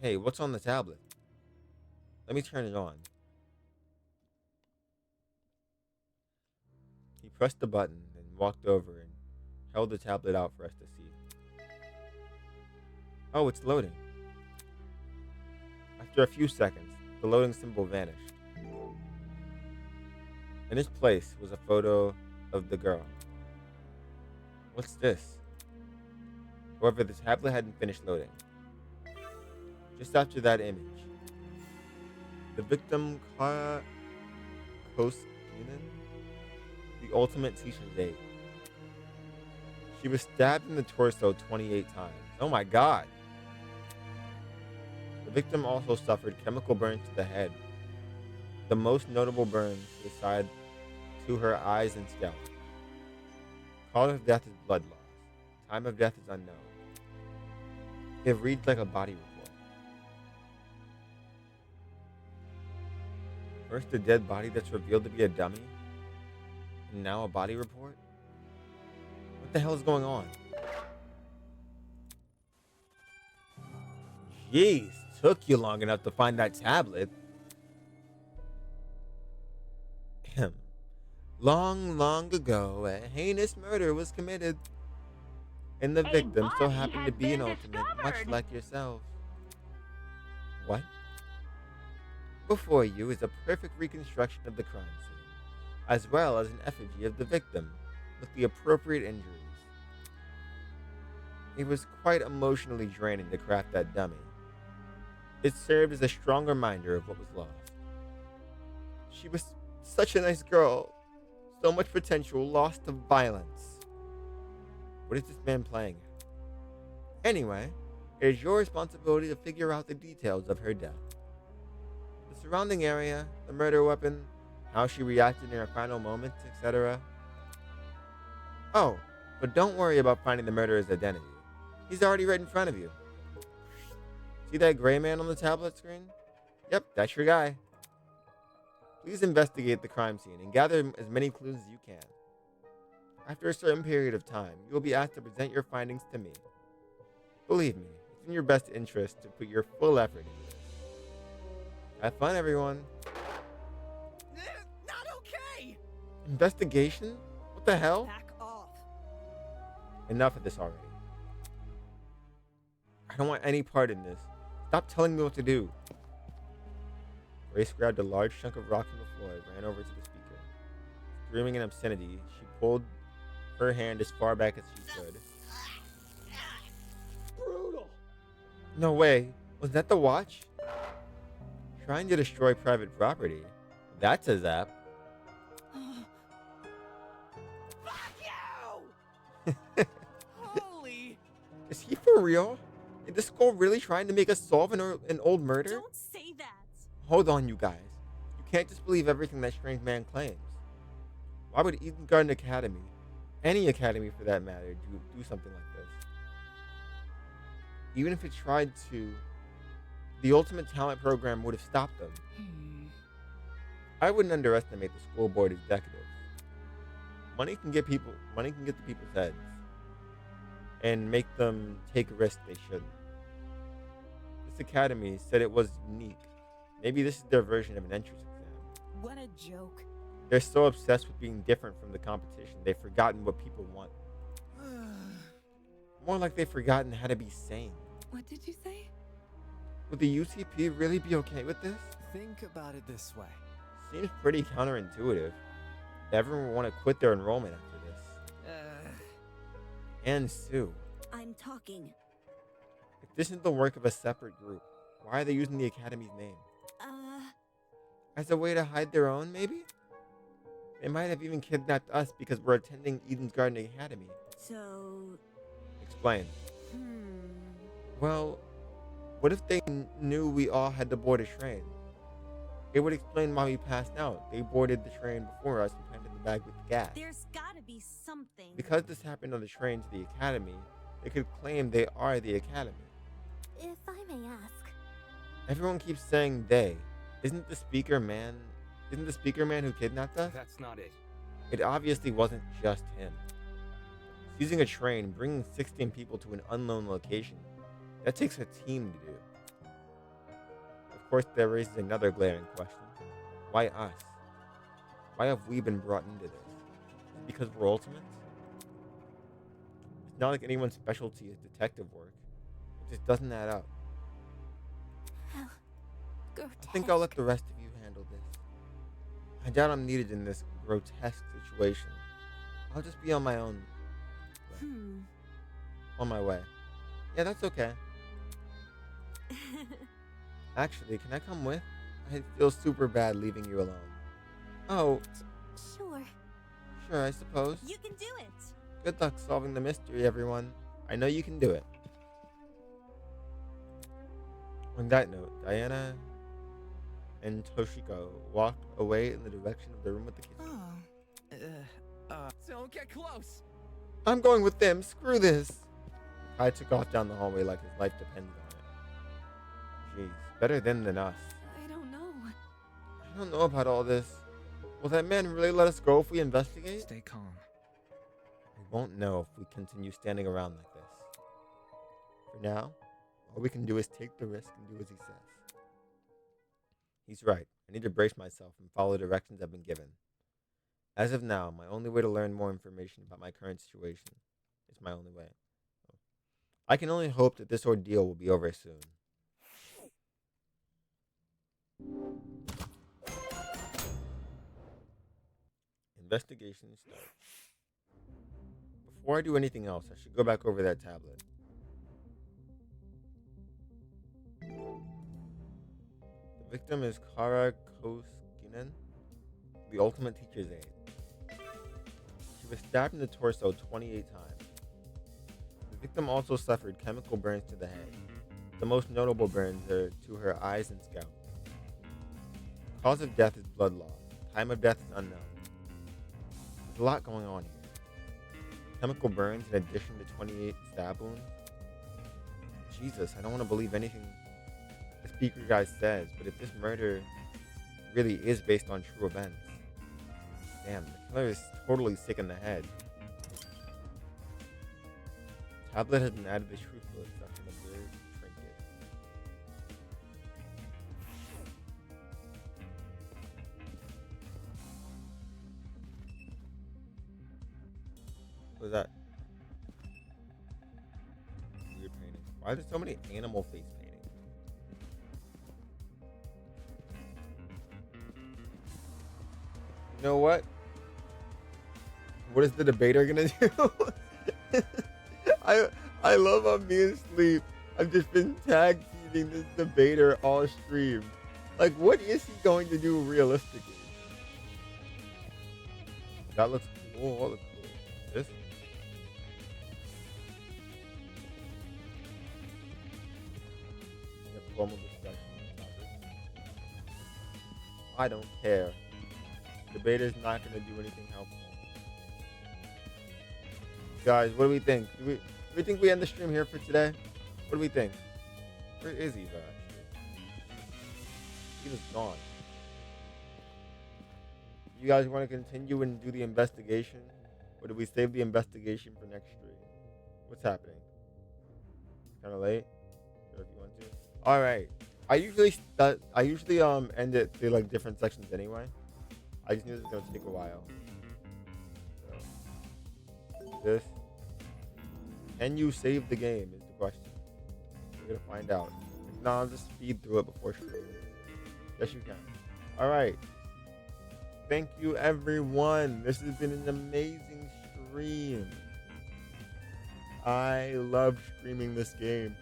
Hey, what's on the tablet? Let me turn it on. He pressed the button and walked over and held the tablet out for us to see. Oh, it's loading. After a few seconds, the loading symbol vanished. In its place was a photo of the girl. What's this? However, the tablet hadn't finished loading. Just after that image, the victim, Kara Koskinen, the ultimate teacher's aide. She was stabbed in the torso 28 times. Oh my god. The victim also suffered chemical burns to the head. The most notable burns to the side to her eyes and scalp. Cause of death is blood loss. Time of death is unknown. It reads like a body report. First a dead body that's revealed to be a dummy, and now a body report? What the hell is going on? Jeez, took you long enough to find that tablet. Long, long ago, a heinous murder was committed, and the victim so happened to be an ultimate, much like yourself. What? Before you is a perfect reconstruction of the crime scene, as well as an effigy of the victim, with the appropriate injuries. It was quite emotionally draining to craft that dummy. It served as a strong reminder of what was lost. She was such a nice girl. So much potential lost to violence. What is this man playing at? Anyway, it is your responsibility to figure out the details of her death. The surrounding area, the murder weapon, how she reacted in her final moments, etc. Oh, but don't worry about finding the murderer's identity. He's already right in front of you. See that gray man on the tablet screen? Yep, that's your guy. Please investigate the crime scene and gather as many clues as you can. After a certain period of time, you will be asked to present your findings to me. Believe me, it's in your best interest to put your full effort into this. Have fun, everyone. Not okay! Investigation? What the hell? Back off. Enough of this already. I don't want any part in this. Stop telling me what to do. Grace grabbed a large chunk of rock from the floor and ran over to the speaker. Screaming in obscenity, she pulled her hand as far back as she could. Brutal! No way. Was that the watch? Trying to destroy private property. That's a zap. Fuck you! Holy! Is he for real? Is this skull really trying to make us solve an old murder? Don't say that. Hold on, you guys. You can't just believe everything that strange man claims. Why would Eden Garden Academy, any academy for that matter, do something like this? Even if it tried to, the Ultimate Talent Program would have stopped them. I wouldn't underestimate the school board executives. Money can get the people's heads and make them take risks they shouldn't. This academy said it was unique. Maybe this is their version of an entrance exam. What a joke. They're so obsessed with being different from the competition, they've forgotten what people want. More like they've forgotten how to be sane. What did you say? Would the UTP really be okay with this? Think about it this way. Seems pretty counterintuitive. Everyone would want to quit their enrollment after this. And Sue. I'm talking. If this isn't the work of a separate group, why are they using the academy's name? As a way to hide their own, maybe? They might have even kidnapped us because we're attending Eden's Garden Academy. So... Explain. Well, what if they knew we all had to board a train? It would explain why we passed out. They boarded the train before us and planted the bag with the gas. There's gotta be something. Because this happened on the train to the academy, they could claim they are the academy. If I may ask. Everyone keeps saying they. Isn't the speaker man who kidnapped us? That's not it. It obviously wasn't just him. Using a train, bringing 16 people to an unknown location, that takes a team to do. Of course, that raises another glaring question. Why us? Why have we been brought into this? Because we're ultimates? It's not like anyone's specialty is detective work. It just doesn't add up. I think I'll let the rest of you handle this. I doubt I'm needed in this grotesque situation. I'll just be on my own way. On my way. Yeah, that's okay. Actually, can I come with? I feel super bad leaving you alone. Oh. Sure. Sure, I suppose. You can do it. Good luck solving the mystery, everyone. I know you can do it. On that note, Diana and Toshiko walked away in the direction of the room with the kitchen. Don't get close. I'm going with them. Screw this. Kai took off down the hallway like his life depended on it. Jeez, better them than us. I don't know. I don't know about all this. Will that man really let us go if we investigate? Stay calm. We won't know if we continue standing around like this. For now, all we can do is take the risk and do as he says. He's right. I need to brace myself and follow the directions I've been given. As of now, my only way to learn more information about my current situation is my only way. I can only hope that this ordeal will be over soon. Investigation starts. Before I do anything else, I should go back over that tablet. The victim is Kara Koskinen, the ultimate teacher's aide. She was stabbed in the torso 28 times. The victim also suffered chemical burns to the head. The most notable burns are to her eyes and scalp. Cause of death is blood loss. Time of death is unknown. There's a lot going on here. Chemical burns in addition to 28 stab wounds. Jesus, I don't want to believe anything the speaker guy says, but if this murder really is based on true events, damn, the killer is totally sick in the head. Tablet has been added to the truth list after the weird trinket. What was that? Weird painting. Why are there so many animal face paintings? You know what? What is the debater gonna do? I love I'm being asleep. I've just been tag teaming this debater all stream. Like, what is he going to do realistically? That looks cool. What looks cool? This? Formal discussion on topic. I don't care. Debater's not going to do anything helpful. Guys, what do we think? Do we think we end the stream here for today? What do we think? Where is Eva, actually? Eva's gone. You guys want to continue and do the investigation? Or do we save the investigation for next stream? What's happening? Kind of late? Or if you want to. All right. I usually end it to like different sections anyway. I just knew this was gonna take a while. So, this. Can you save the game is the question. We're gonna find out. If not, I'll just speed through it before stream. Yes, you can. All right. Thank you, everyone. This has been an amazing stream. I love streaming this game.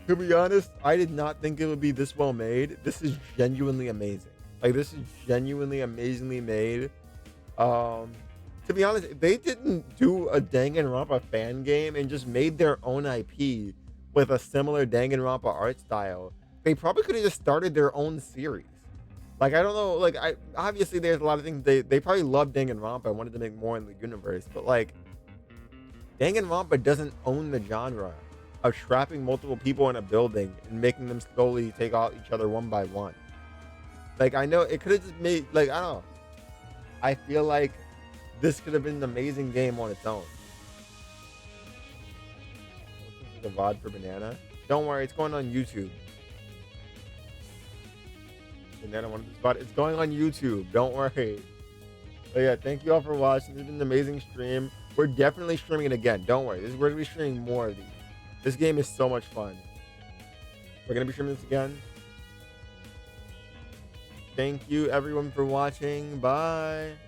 To be honest, I did not think it would be this well made. This is genuinely amazing. Like, this is genuinely amazingly made. To be honest, if they didn't do a Danganronpa fan game and just made their own IP with a similar Danganronpa art style, they probably could have just started their own series. Like, I don't know, like, obviously there's a lot of things, they probably love Danganronpa and wanted to make more in the universe, but like, Danganronpa doesn't own the genre of trapping multiple people in a building and making them slowly take out each other one by one. Like, I know it could have just made, like, I don't know. I feel like this could have been an amazing game on its own. This is a VOD for Banana. Don't worry, it's going on YouTube. Banana wanted this VOD. It's going on YouTube. Don't worry. But yeah, thank you all for watching. This has been an amazing stream. We're definitely streaming it again. Don't worry. We're going to be streaming more of these. This game is so much fun. We're going to be streaming this again. Thank you, everyone, for watching. Bye.